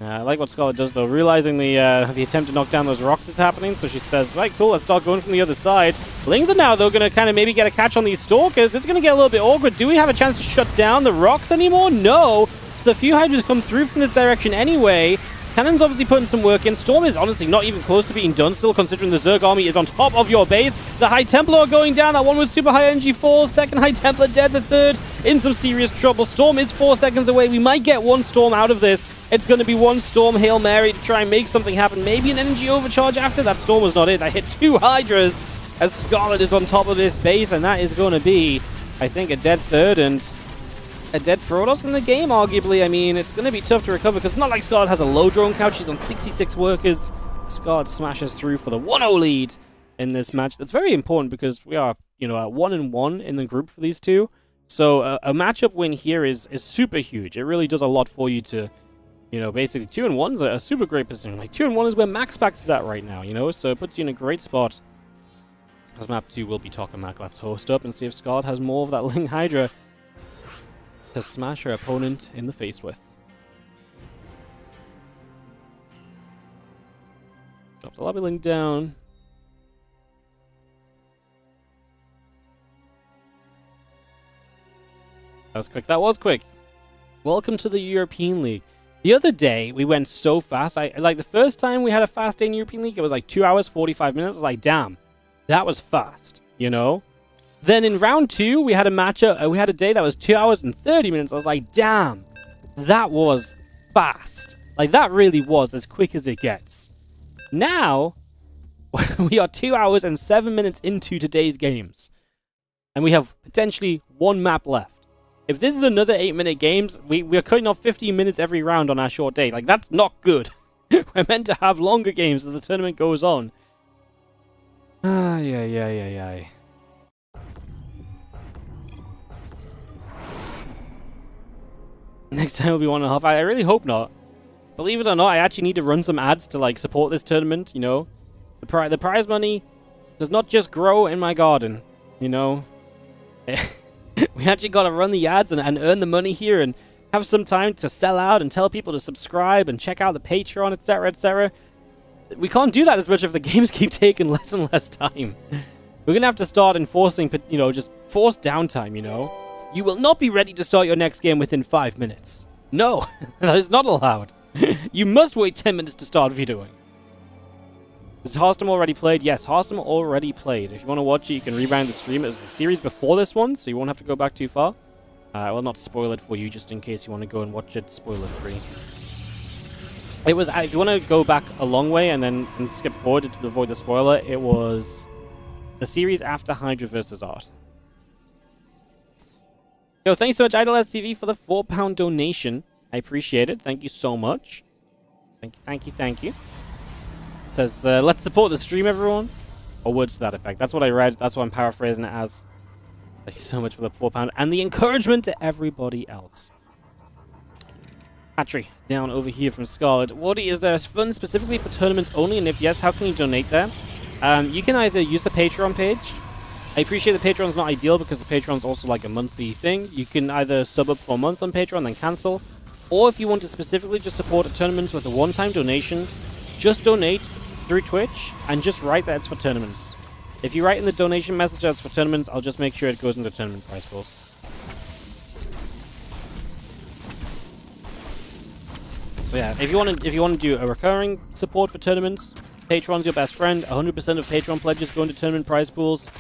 I like what Scarlet does, though. Realizing the attempt to knock down those rocks is happening, so she says, right, cool, let's start going from the other side. Lings are now, though, going to kind of maybe get a catch on these Stalkers. This is going to get a little bit awkward. Do we have a chance to shut down the rocks anymore? No. So the few Hydras come through from this direction anyway. Cannon's obviously putting some work in. Storm is honestly not even close to being done still, considering the Zerg army is on top of your base. The High Templar are going down. That one was super high energy falls. Second High Templar dead. The third in some serious trouble. Storm is 4 seconds away. We might get one Storm out of this. It's going to be one Storm Hail Mary to try and make something happen. Maybe an energy overcharge after. That Storm was not it. I hit 2 Hydras as Scarlet is on top of this base, and that is going to be, I think, a dead third and a dead Protoss in the game, arguably. I mean, it's going to be tough to recover because it's not like Scarlet has a low drone count. She's on 66 workers. Scarlet smashes through for the 1-0 lead in this match. That's very important because we are, you know, at 1-1 in the group for these two. So a matchup win here is super huge. It really does a lot for you to, you know, basically 2-1 is a super great position. Like 2-1 is where MaxPax is at right now, you know, so it puts you in a great spot. As map 2 will be Tokamak. Let's host up and see if Scarlet has more of that Ling Hydra to smash her opponent in the face with. Drop the lobby link down. That was quick. That was quick. Welcome to the European League. The other day, we went so fast. Like the first time we had a fast day in European League, it was like 2 hours, 45 minutes. I was like, damn, that was fast, you know? Then in round 2, we had a matchup. We had a day that was 2 hours and 30 minutes. I was like, damn, that was fast. Like, that really was as quick as it gets. Now, we are 2 hours and 7 minutes into today's games. And we have potentially 1 map left. If this is another 8-minute games, we're cutting off 15 minutes every round on our short day. Like, that's not good. We're meant to have longer games as the tournament goes on. Yeah. Next time will be 1.5. I really hope not. Believe it or not, I actually need to run some ads to like support this tournament, you know. The prize money does not just grow in my garden, you know. We actually got to run the ads and earn the money here and have some time to sell out and tell people to subscribe and check out the Patreon, etc., etc. We can't do that as much if the games keep taking less and less time. We're going to have to start enforcing, you know, just forced downtime, you know. You will not be ready to start your next game within 5 minutes. No, that is not allowed. You must wait 10 minutes to start viewing. Is HARSTEM already played? Yes, HARSTEM already played. If you want to watch it, you can rewind the stream. It was the series before this one, so you won't have to go back too far. I will not spoil it for you, just in case you want to go and watch it spoiler-free. It was, if you want to go back a long way and skip forward to avoid the spoiler, it was the series after Hydra versus Art. Yo, thanks so much, IdleSTV, for the £4 donation. I appreciate it. Thank you so much. Thank you. It says, let's support the stream, everyone. Or words to that effect. That's what I read. That's what I'm paraphrasing it as. Thank you so much for the £4. And the encouragement to everybody else. Hatchery, down over here from Scarlet. Wardy, is there a fund specifically for tournaments only? And if yes, how can you donate there? You can either use the Patreon page. I appreciate the Patreon's not ideal because the Patreon's also like a monthly thing. You can either sub up for a month on Patreon, then cancel. Or if you want to specifically just support a tournament with a one-time donation, just donate through Twitch and just write that it's for tournaments. If you write in the donation message that it's for tournaments, I'll just make sure it goes into tournament prize pools. So yeah, if you want to do a recurring support for tournaments, Patreon's your best friend. 100% of Patreon pledges go into tournament prize pools.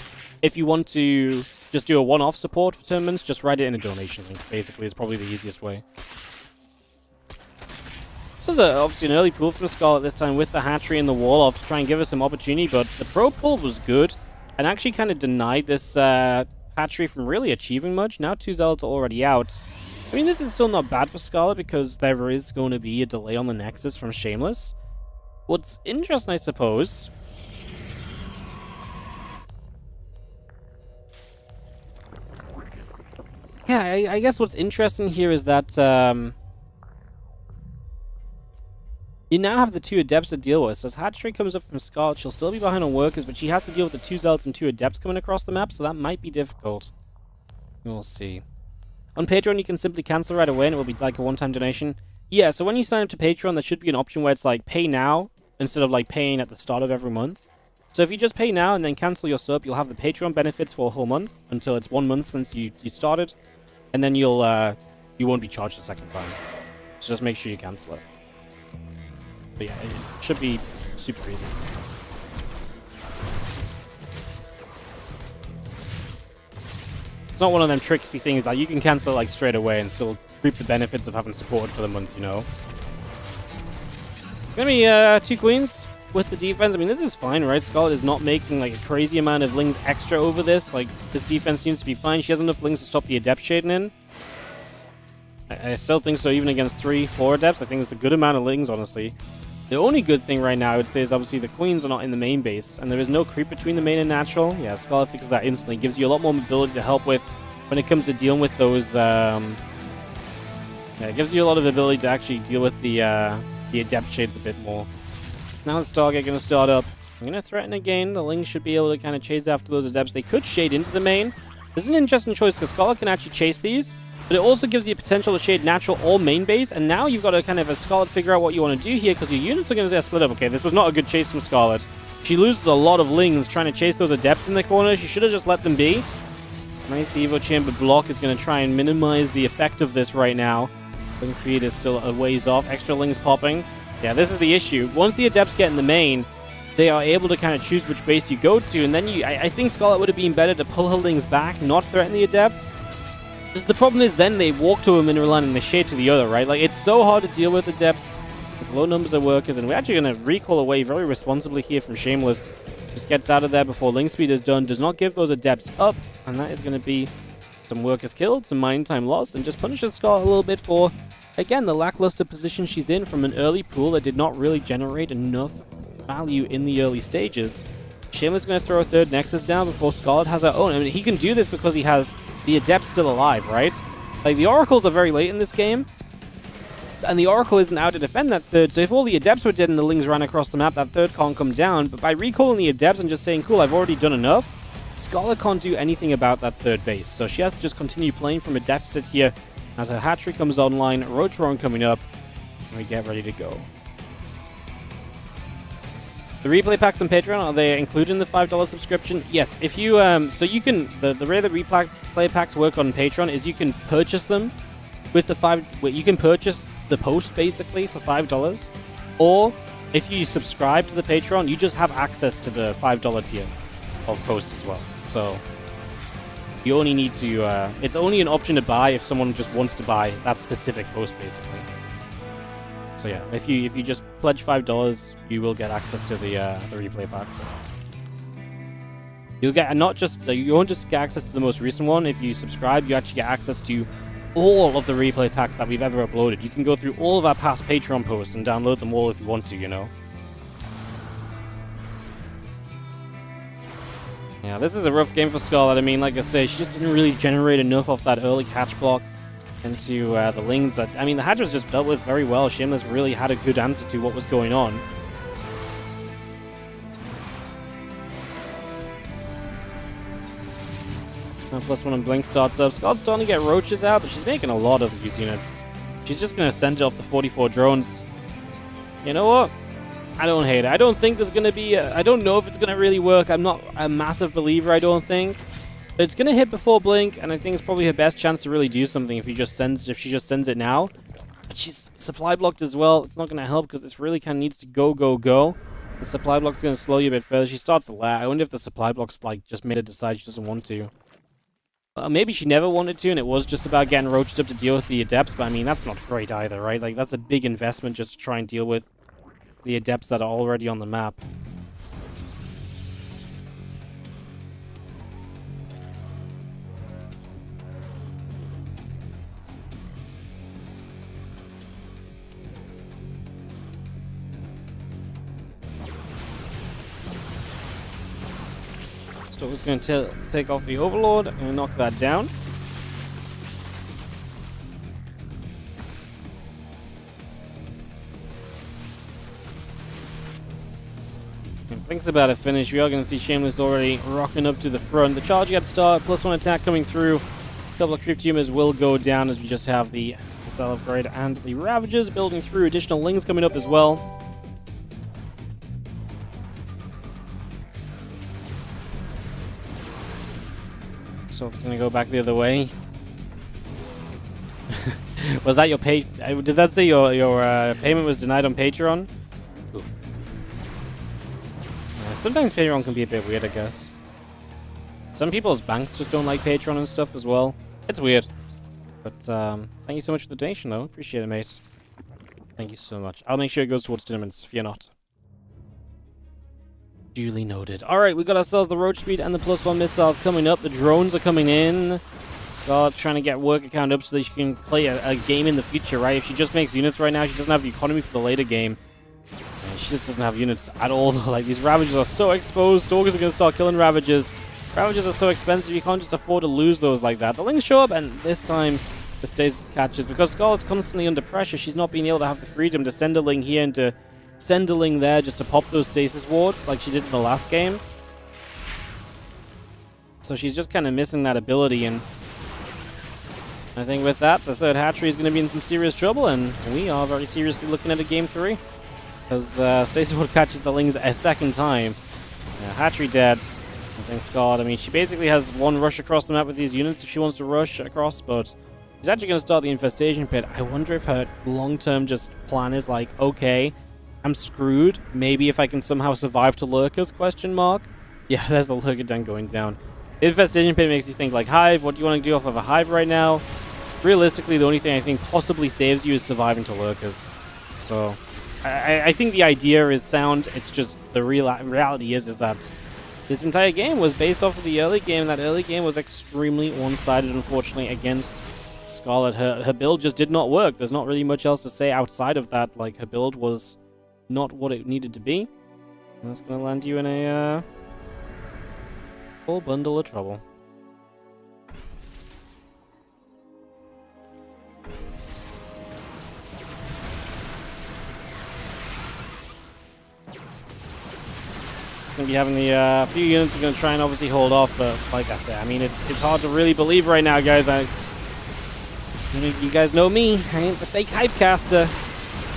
If you want to just do a one-off support for tournaments, just write it in a donation link. Basically, it's probably the easiest way. This was obviously an early pool from Scarlet this time with the hatchery and the wall off to try and give us some opportunity, but the pro pool was good and actually kind of denied this hatchery from really achieving much. Now 2 zealots are already out. I mean, this is still not bad for Scarlet because there is going to be a delay on the Nexus from Shameless. What's interesting, I suppose... Yeah, I guess what's interesting here is that you now have the 2 Adepts to deal with. So as hatchery comes up from Scarlet, she'll still be behind on workers, but she has to deal with the 2 Zealots and 2 Adepts coming across the map, so that might be difficult. We'll see. On Patreon, you can simply cancel right away, and it will be like a one-time donation. Yeah, so when you sign up to Patreon, there should be an option where it's like pay now, instead of like paying at the start of every month. So if you just pay now and then cancel your sub, you'll have the Patreon benefits for a whole month, until it's 1 month since you started. And then you won't be charged a second time. So just make sure you cancel it. But yeah, it should be super easy. It's not one of them tricksy things that you can cancel like straight away and still reap the benefits of having support for the month, you know. It's gonna be 2 queens with the defense. I mean, this is fine, right? Scarlet is not making like a crazy amount of lings extra over this. Like, this defense seems to be fine. She has enough lings to stop the Adept shading in. I still think so, even against 3-4 Adepts. I think it's a good amount of lings, honestly. The only good thing right now, I would say, is obviously the queens are not in the main base, and there is no creep between the main and natural. Yeah, Scarlet fixes that instantly. Gives you a lot more mobility to help with when it comes to dealing with those... Yeah, it gives you a lot of ability to actually deal with the Adept shades a bit more. Now the Stargate going to start up. I'm going to threaten again. The Lings should be able to kind of chase after those Adepts. They could shade into the main. This is an interesting choice because Scarlet can actually chase these, but it also gives you potential to shade natural or main base, and now you've got to kind of, as Scarlet, figure out what you want to do here because your units are going to split up. Okay, this was not a good chase from Scarlet. She loses a lot of Lings trying to chase those Adepts in the corner. She should have just let them be. Nice Evo Chamber block is going to try and minimize the effect of this right now. Ling speed is still a ways off. Extra Lings popping. Yeah, this is the issue. Once the Adepts get in the main, they are able to kind of choose which base you go to, and then I think Scarlet would have been better to pull her Lings back, not threaten the Adepts. The problem is then they walk to a mineral line and they shade to the other, right? Like, it's so hard to deal with Adepts with low numbers of workers, and we're actually going to recall away very responsibly here from Shameless. Just gets out of there before Ling speed is done, does not give those Adepts up, and that is going to be some workers killed, some mining time lost, and just punishes Scarlet a little bit for... Again, the lackluster position she's in from an early pool that did not really generate enough value in the early stages. Shameless is going to throw a 3rd Nexus down before Scarlet has her own. I mean, he can do this because he has the Adept still alive, right? Like, the Oracles are very late in this game. And the Oracle isn't out to defend that third, so if all the Adepts were dead and the Lings ran across the map, that third can't come down. But by recalling the Adepts and just saying, cool, I've already done enough, Scarlet can't do anything about that third base. So she has to just continue playing from a deficit here as her hatchery comes online, Rotron coming up, and we get ready to go. The replay packs on Patreon, are they included in the $5 subscription? Yes, if you, so you can, the way the replay packs work on Patreon is you can purchase them with the you can purchase the post basically for $5, or if you subscribe to the Patreon, you just have access to the $5 tier of posts as well. So you only need to, it's only an option to buy if someone just wants to buy that specific post basically. So yeah, if you just pledge $5, you will get access to the replay packs. You'll get not just you won't just get access to the most recent one. If you subscribe, you actually get access to all of the replay packs that we've ever uploaded. You can go through all of our past Patreon posts and download them all if you want to, you know. Yeah, this is a rough game for Scarlet. I mean, like I say, she just didn't really generate enough off that early catch block into the Lings. That, I mean, the Hydra was just dealt with very well. Shameless really had a good answer to what was going on. +1 on Blink starts up. Scott's starting to get roaches out, but she's making a lot of these units. She's just going to send it off the 44 drones. You know what? I don't hate it. I don't think there's going to be I don't know if it's going to really work. I'm not a massive believer, I don't think. But it's going to hit before Blink, and I think it's probably her best chance to really do something if she just sends it now. But she's supply blocked as well. It's not going to help because this really kind of needs to go. The supply block's going to slow you a bit further. She starts to lag. I wonder if the supply block's like just made her decide she doesn't want to. Maybe she never wanted to, and it was just about getting roaches up to deal with the Adepts, but I mean, that's not great either, right? Like, that's a big investment just to try and deal with the Adepts that are already on the map. So we're going to take off the Overlord and knock that down. And Blink's about to finish. We are going to see Shameless already rocking up to the front. The charge got started, +1 attack coming through. A couple of Cryptumors will go down as we just have the cell upgrade and the Ravagers building through. Additional Lings coming up as well. So it's gonna go back the other way. Was that your pay? Did that say your payment was denied on Patreon? Sometimes Patreon can be a bit weird, I guess. Some people's banks just don't like Patreon and stuff as well. It's weird. But thank you so much for the donation, though. Appreciate it, mate. Thank you so much. I'll make sure it goes towards tournaments. Fear not. Duly noted. Alright, we got ourselves the Roach Speed and the +1 missiles coming up. The drones are coming in. Scarlet trying to get work account up so that she can play a game in the future, right? If she just makes units right now, she doesn't have the economy for the later game. And she just doesn't have units at all. Like, these Ravagers are so exposed. Stalkers are going to start killing Ravagers. Ravagers are so expensive, you can't just afford to lose those like that. The Lings show up, and this time the stasis catches. Because Scarlet's constantly under pressure, she's not being able to have the freedom to send a Ling here and to send a Ling there just to pop those stasis wards like she did in the last game. So she's just kind of missing that ability, and I think with that, the third hatchery is going to be in some serious trouble, and we are very seriously looking at a game 3. Because stasis ward catches the Lings a second time. Hatchery dead. I think Scarlet, I mean, she basically has one rush across the map with these units if she wants to rush across, but she's actually going to start the infestation pit. I wonder if her long-term just plan is like, okay, I'm screwed. Maybe if I can somehow survive to lurkers, question mark. Yeah, there's a lurker den going down. The infestation pit makes you think like, Hive, what do you want to do off of a Hive right now? Realistically, the only thing I think possibly saves you is surviving to lurkers. So I think the idea is sound. It's just the reality is that this entire game was based off of the early game, and that early game was extremely one-sided, unfortunately, against Scarlet. Her build just did not work. There's not really much else to say outside of that. Like, her build was not what it needed to be. And that's going to land you in a full bundle of trouble. It's going to be having the few units are going to try and obviously hold off, but like I said, I mean, it's hard to really believe right now, guys. You guys know me. I ain't the fake hype caster.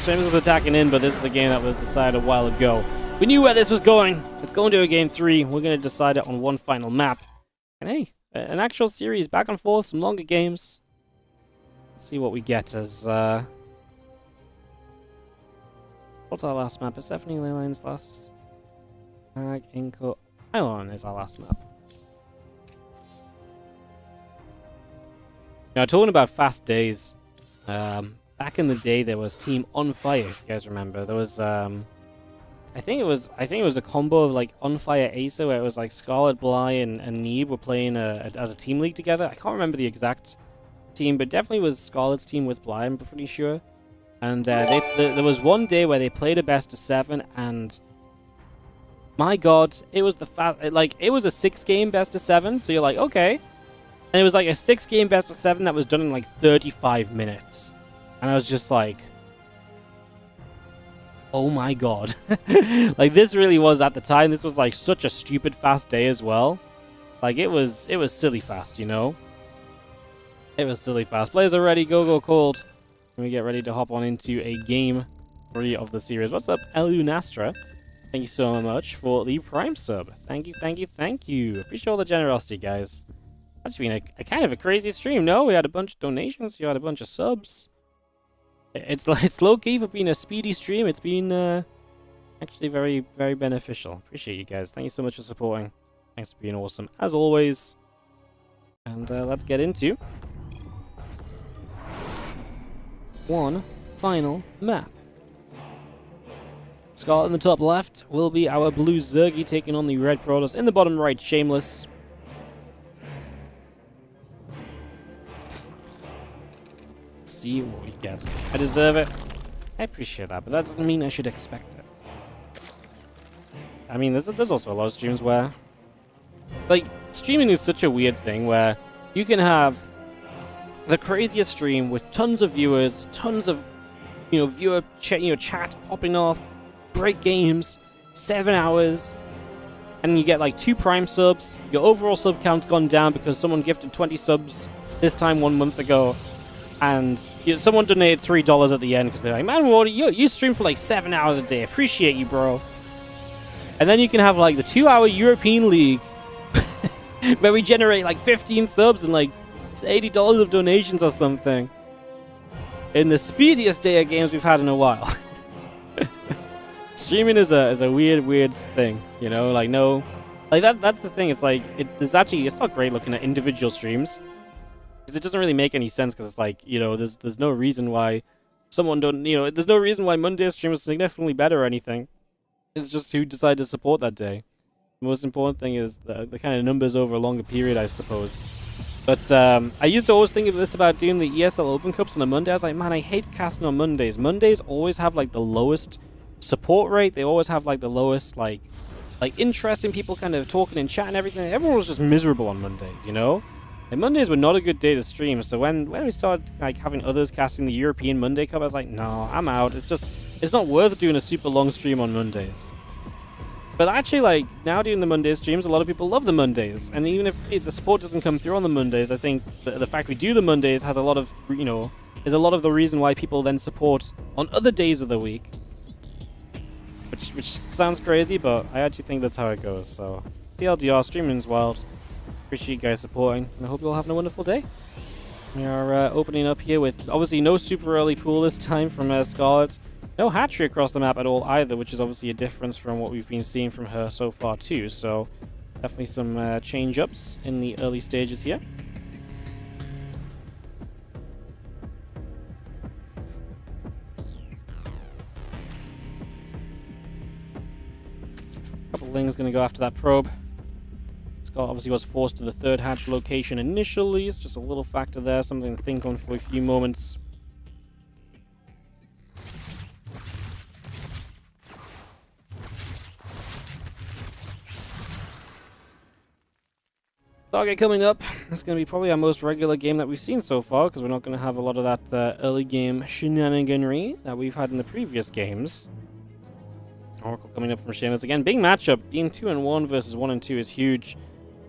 Shameless was attacking in, but this is a game that was decided a while ago. We knew where this was going. Let's go into a game 3. We're going to decide it on one final map. And hey, an actual series, back and forth, some longer games. Let's see what we get as... What's our last map? It's definitely Ley Lines last. Inco Island is our last map. Now, talking about fast days, back in the day there was Team On Fire, if you guys remember. There was I think it was a combo of like On Fire Acer, where it was like Scarlet, Bly, and Neeb were playing as a team league together. I can't remember the exact team, but definitely was Scarlet's team with Bly, I'm pretty sure. And there was one day where they played a best of 7, and my god, it was it was a 6-game best of 7. So you're like, okay. And it was like a 6-game best of 7 that was done in like 35 minutes. And I was just like, oh my god. Like, this really was, at the time, this was like such a stupid fast day as well. Like, it was silly fast, you know? It was silly fast. Players are ready, go cold. And we get ready to hop on into a game 3 of the series. What's up, Elunastra? Thank you so much for the Prime sub. Thank you. Appreciate all the generosity, guys. That's been a kind of a crazy stream, no? We had a bunch of donations, you had a bunch of subs. It's low-key for being a speedy stream. It's been actually very, very beneficial. Appreciate you guys. Thank you so much for supporting. Thanks for being awesome, as always. And let's get into one final map. Scarlet in the top left will be our blue Zergy taking on the red Protoss. In the bottom right, Shameless. Let's see what we get. I deserve it. I appreciate that, but that doesn't mean I should expect it. I mean, there's also a lot of streams where... Like, streaming is such a weird thing where you can have the craziest stream with tons of viewers, tons of, viewer chat popping off, great games, 7 hours, and you get like 2 Prime subs. Your overall sub count's gone down because someone gifted 20 subs this time 1 month ago, and someone donated $3 at the end because they're like, man, Wardy, you stream for like 7 hours a day. Appreciate you, bro. And then you can have like the 2-hour European League where we generate like 15 subs and like $80 of donations or something. In the speediest day of games we've had in a while. Streaming is a weird thing, like that's the thing. It's like it's not great looking at individual streams because it doesn't really make any sense, because it's like, there's no reason why there's no reason why Monday's stream is significantly better or anything. It's just who decided to support that day. The most important thing is the kind of numbers over a longer period, I suppose. But I used to always think of this about doing the ESL Open Cups on a Monday. I was like, man, I hate casting on Mondays. Mondays always have like the lowest support rate. They always have like the lowest like interest in people kind of talking in chat and everything. Everyone was just miserable on Mondays, And Mondays were not a good day to stream. So when we started like having others casting the European Monday Cup, I was like, no, I'm out. It's not worth doing a super long stream on Mondays. But actually, like, now doing the Monday streams, a lot of people love the Mondays. And even if the support doesn't come through on the Mondays, I think the fact we do the Mondays has a lot of, is a lot of the reason why people then support on other days of the week. Which sounds crazy, but I actually think that's how it goes. So, TLDR, streaming's wild. Appreciate you guys supporting, and I hope you all have a wonderful day. We are opening up here with, obviously, no super early pool this time from Scarlet. No hatchery across the map at all either, which is obviously a difference from what we've been seeing from her so far too. So definitely some change-ups in the early stages here. Couple Ling's going to go after that probe. Scott obviously was forced to the 3rd hatch location initially. It's just a little factor there, something to think on for a few moments. Target coming up. That's going to be probably our most regular game that we've seen so far, because we're not going to have a lot of that early game shenaniganry that we've had in the previous games. Oracle coming up from Shameless again. Big matchup. Being 2-1 versus 1-2 is huge.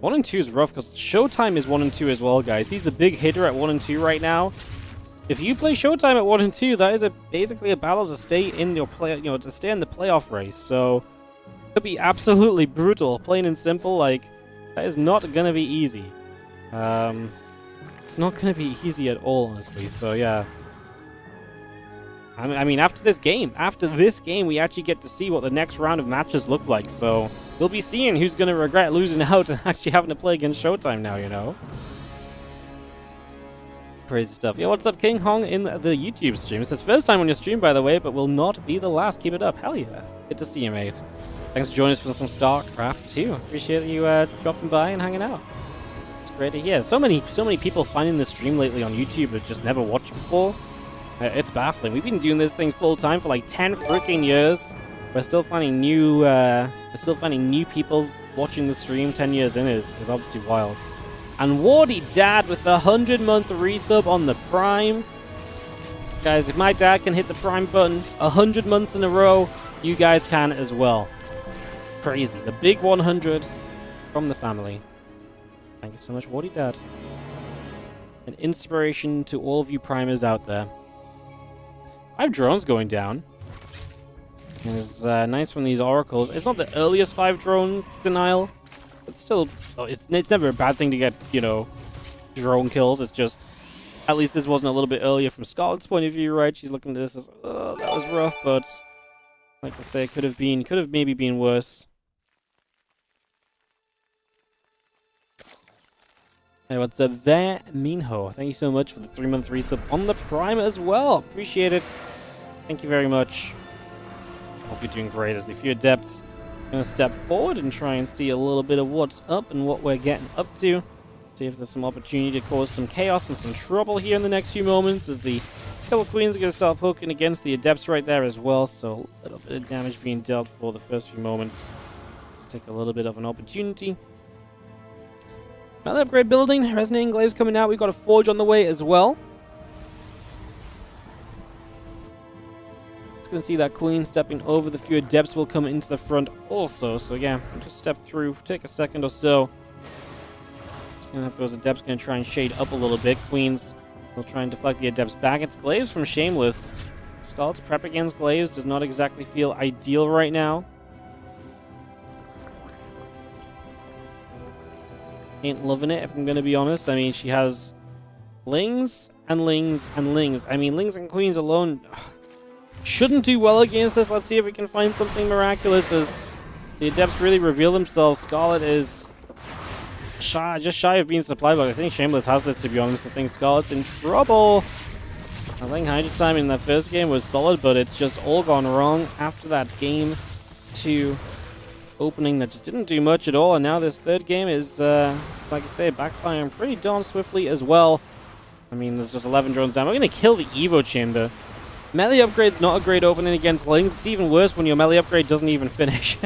1-2 is rough because Showtime is 1-2 as well, guys. He's the big hitter at 1-2 right now. If you play Showtime at 1-2, that is basically a battle to stay in your to stay in the playoff race. So it could be absolutely brutal, plain and simple. Like, that is not gonna be easy. It's not gonna be easy at all, honestly. So yeah. I mean, after this game, we actually get to see what the next round of matches look like. So we'll be seeing who's going to regret losing out and actually having to play against Showtime now, you know? Crazy stuff. Yeah, what's up, King Hong in the YouTube stream? It says, first time on your stream, by the way, but will not be the last. Keep it up. Hell yeah. Good to see you, mate. Thanks for joining us for some StarCraft, too. Appreciate you dropping by and hanging out. It's great to hear. So many people finding the stream lately on YouTube that just never watched before. It's baffling. We've been doing this thing full time for like 10 freaking years. We're still finding new people watching the stream 10 years in is obviously wild. And Wardy Dad with the 100-month resub on the Prime. Guys, if my dad can hit the Prime button 100 months in a row, you guys can as well. Crazy. The big 100 from the family. Thank you so much, Wardy Dad. An inspiration to all of you primers out there. 5 drones going down. It's nice from these oracles. It's not the earliest 5 drone denial, but still, it's never a bad thing to get, you know, drone kills. It's just, at least this wasn't a little bit earlier from Scarlet's point of view, right? She's looking at this as, oh, that was rough, but like I say, could have maybe been worse. Hey, what's up there, Minho? Thank you so much for the 3-month resub on the Prime as well. Appreciate it. Thank you very much. Hope you're doing great as the few adepts are going to step forward and try and see a little bit of what's up and what we're getting up to. See if there's some opportunity to cause some chaos and some trouble here in the next few moments as the couple queens are going to start poking against the adepts right there as well. So a little bit of damage being dealt for the first few moments. Take a little bit of an opportunity. Another upgrade building, Resonating Glaives coming out. We've got a Forge on the way as well. It's going to see that Queen stepping over. The few Adepts will come into the front also. So yeah, we'll just step through, take a second or so. Just going to have those Adepts going to try and shade up a little bit. Queens will try and deflect the Adepts back. It's Glaives from Shameless. Scarlet's prep against Glaives does not exactly feel ideal right now. Ain't loving it, if I'm going to be honest. I mean, she has Lings and Lings and Lings. I mean, Lings and Queens alone shouldn't do well against this. Let's see if we can find something miraculous as the Adepts really reveal themselves. Scarlet is just shy of being supply blocked. I think Shameless has this, to be honest. I think Scarlet's in trouble. I think Hydra time in that first game was solid, but it's just all gone wrong after that game 2 opening that just didn't do much at all, and now this third game is, like I say, backfiring pretty darn swiftly as well. I mean, there's just 11 drones down. We're going to kill the Evo Chamber. Melee upgrade's not a great opening against Lings. It's even worse when your melee upgrade doesn't even finish.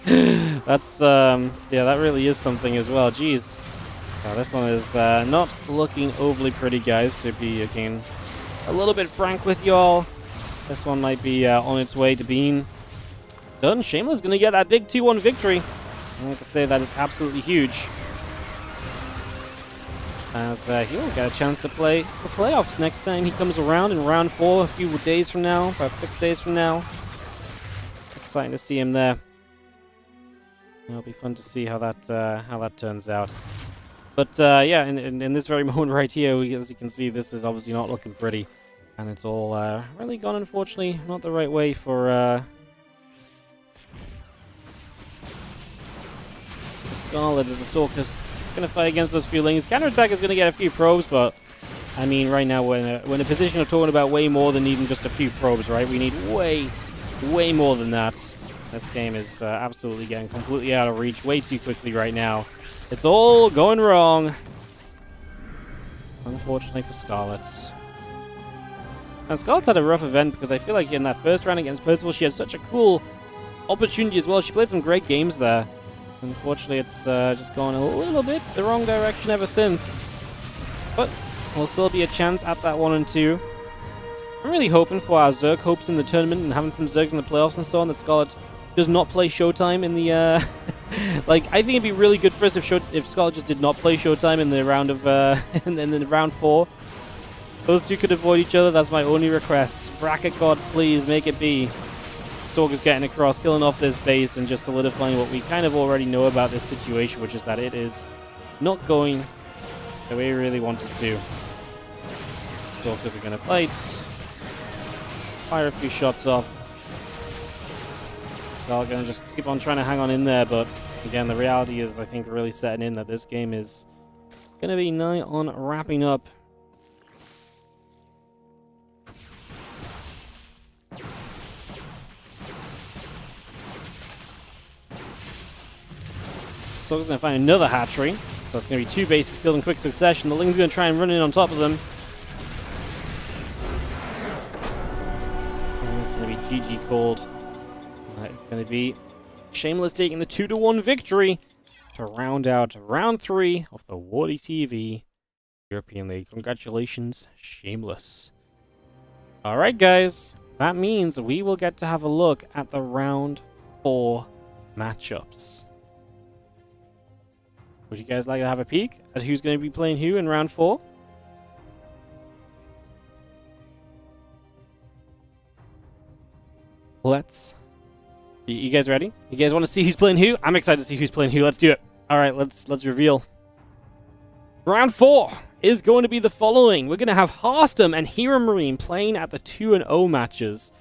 That's, yeah, that really is something as well. Jeez. This one is not looking overly pretty, guys, to be, again, a little bit frank with y'all. This one might be on its way to being done. Shameless is going to get that big 2-1 victory. And like I say, that is absolutely huge. As he will get a chance to play the playoffs next time he comes around in round 4 a few days from now, about 6 days from now. Exciting to see him there. It'll be fun to see how that turns out. But yeah, in this very moment right here, as you can see, this is obviously not looking pretty. And it's all really gone, unfortunately, not the right way for Scarlet as the Stalker's going to fight against those few Lings. Counterattack is going to get a few probes, but I mean, right now we're in a position of talking about way more than needing just a few probes, right? We need way more than that. This game is absolutely getting completely out of reach way too quickly right now. It's all going wrong, unfortunately for Scarlet. And Scarlet's had a rough event because I feel like in that first round against Percy Val, she had such a cool opportunity as well. She played some great games there. Unfortunately, it's just gone a little bit the wrong direction ever since. But there'll still be a chance at that 1 and 2. I'm really hoping for our Zerg hopes in the tournament and having some Zergs in the playoffs and so on that Scarlet does not play Showtime in the like, I think it'd be really good for us if Scarlet just did not play Showtime in the round of in the round 4. Those two could avoid each other. That's my only request. Bracket gods, please make it be. Stalker's getting across, killing off this base, and just solidifying what we kind of already know about this situation, which is that it is not going the way we really want it to. Stalkers are going to fight. Fire a few shots off. Scarlet going to just keep on trying to hang on in there, but again, the reality is, I think, really setting in that this game is going to be nigh on wrapping up. Stalker's going to find another hatchery. So that's going to be 2 bases killed in quick succession. The Ling's going to try and run in on top of them. And it's going to be GG called. That is going to be Shameless taking the 2-1 victory to round out round 3 of the WardiTV European League. Congratulations, Shameless. Alright guys, that means we will get to have a look at the round 4 matchups. Would you guys like to have a peek at who's going to be playing who in round 4? Let's... You guys ready? You guys want to see who's playing who? I'm excited to see who's playing who. Let's do it. All right, let's reveal. Round 4 is going to be the following. We're going to have HARSTEM and Hero Marine playing at the 2-0 matches.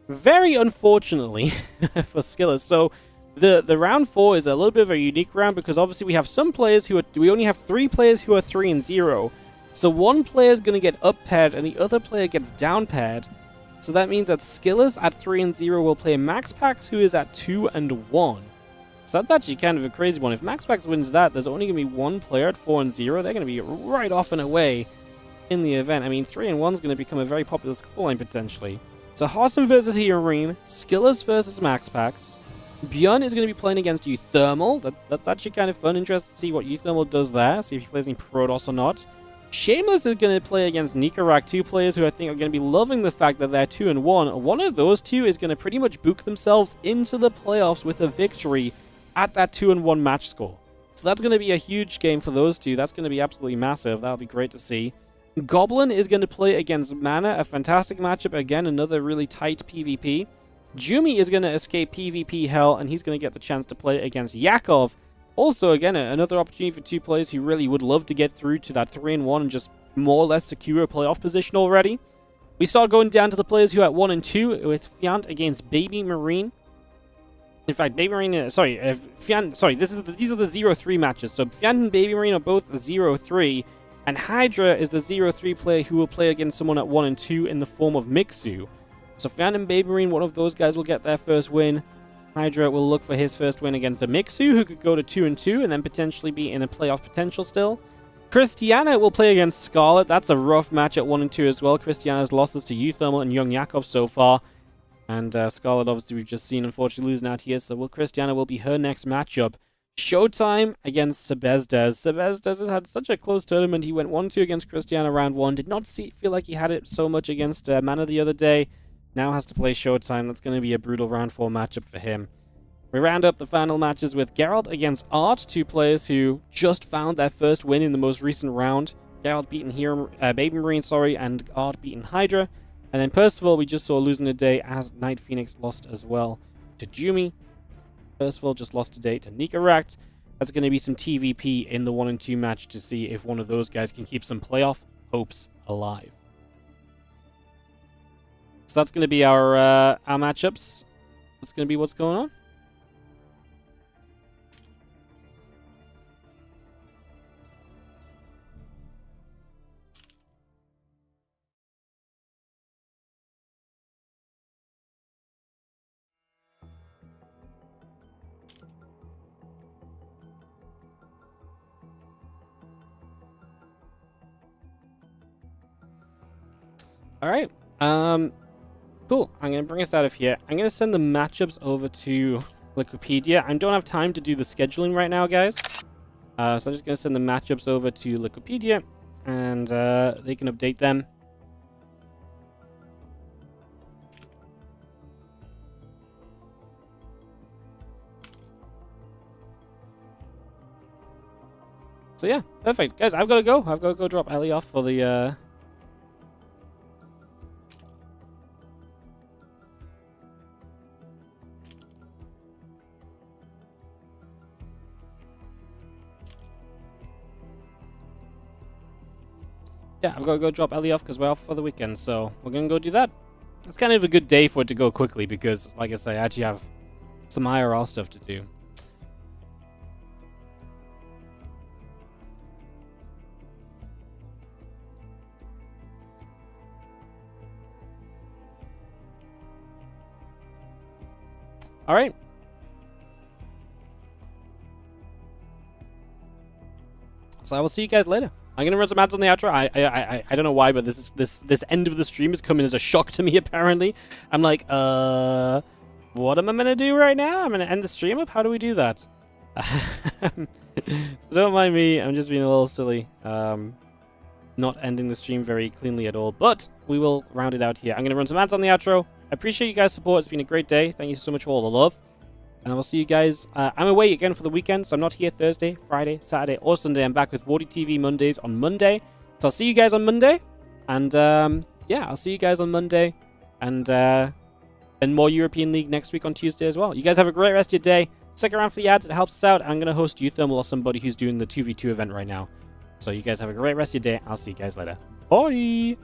Very unfortunately for Skillous. So the round 4 is a little bit of a unique round because obviously we have some players who are... We only have 3 players who are 3-0. So one player is going to get up paired and the other player gets down paired. So that means that Skillous at 3-0 will play MaxPax, who is at 2-1. So that's actually kind of a crazy one. If MaxPax wins that, there's only going to be one player at 4-0. They're going to be right off and away in the event. I mean, 3-1 is going to become a very popular scoreline potentially. So HARSTEM versus Hero Marine, Skillous versus MaxPax. Bjorn is going to be playing against UTHERMAL. That's actually kind of fun. Interested to see what UTHERMAL does there. See if he plays any Protoss or not. Shameless is going to play against Nikoract, 2 players who I think are going to be loving the fact that they're 2-1. One of those 2 is going to pretty much book themselves into the playoffs with a victory at that 2-1 match score. So that's going to be a huge game for those 2. That's going to be absolutely massive. That'll be great to see. Goblin is going to play against Mana, a fantastic matchup. Again, another really tight PvP. Jumi is going to escape PvP hell, and he's going to get the chance to play against Yakov. Also, again, another opportunity for 2 players who really would love to get through to that 3-1 and just more or less secure a playoff position already. We start going down to the players who are at 1-2 with Fiant against Baby Marine. In fact, Baby Marine, these are the 0-3 matches. So Fiant and Baby Marine are both 0-3, and Hydra is the 0-3 player who will play against someone at 1-2 in the form of Mixu. So Fiant and Baby Marine, one of those guys will get their first win. Hydra will look for his first win against a Mixu, who could go to 2-2 and then potentially be in a playoff potential still. Christiana will play against Scarlet. That's a rough match at 1-2 as well. Christiana's losses to UTHERMAL and Young Yakov so far. And Scarlet, obviously, we've just seen, unfortunately, losing out here. So Christiana will be her next matchup. Showtime against Sebezdes. Sebezdes has had such a close tournament. He went 1-2 against Christiana round 1. Did not feel like he had it so much against Mana the other day. Now has to play Showtime. That's going to be a brutal round 4 matchup for him. We round up the final matches with Geralt against Art, 2 players who just found their first win in the most recent round. Geralt beating Baby Marine, and Art beating Hydra. And then Percival, we just saw losing today as Night Phoenix lost as well to Jumi. Percival just lost today to Nikoract. That's going to be some TVP in the 1-2 match to see if one of those guys can keep some playoff hopes alive. So that's going to be our matchups. That's going to be what's going on. All right. Cool. I'm going to bring us out of here. I'm going to send the matchups over to Wikipedia. I don't have time to do the scheduling right now, guys. So I'm just going to send the matchups over to Wikipedia, and they can update them. So yeah, perfect. Guys, I've got to go. I've got to go drop Ellie off for the... Yeah, I've got to go drop Ellie off because we're off for the weekend, so we're going to go do that. It's kind of a good day for it to go quickly because, like I say, I actually have some IRL stuff to do. All right. So I will see you guys later. I'm gonna run some ads on the outro. I don't know why, but this end of the stream is coming as a shock to me. Apparently, I'm like, what am I gonna do right now? I'm gonna end the stream up. How do we do that? So don't mind me. I'm just being a little silly. Not ending the stream very cleanly at all. But we will round it out here. I'm gonna run some ads on the outro. I appreciate you guys' support. It's been a great day. Thank you so much for all the love. And I will see you guys. I'm away again for the weekend, so I'm not here Thursday, Friday, Saturday, or Sunday. I'm back with WardiTV Mondays on Monday. So I'll see you guys on Monday. And yeah, I'll see you guys on Monday. And more European League next week on Tuesday as well. You guys have a great rest of your day. Stick around for the ads. It helps us out. I'm going to host UTHERMAL or somebody who's doing the 2v2 event right now. So you guys have a great rest of your day. I'll see you guys later. Bye!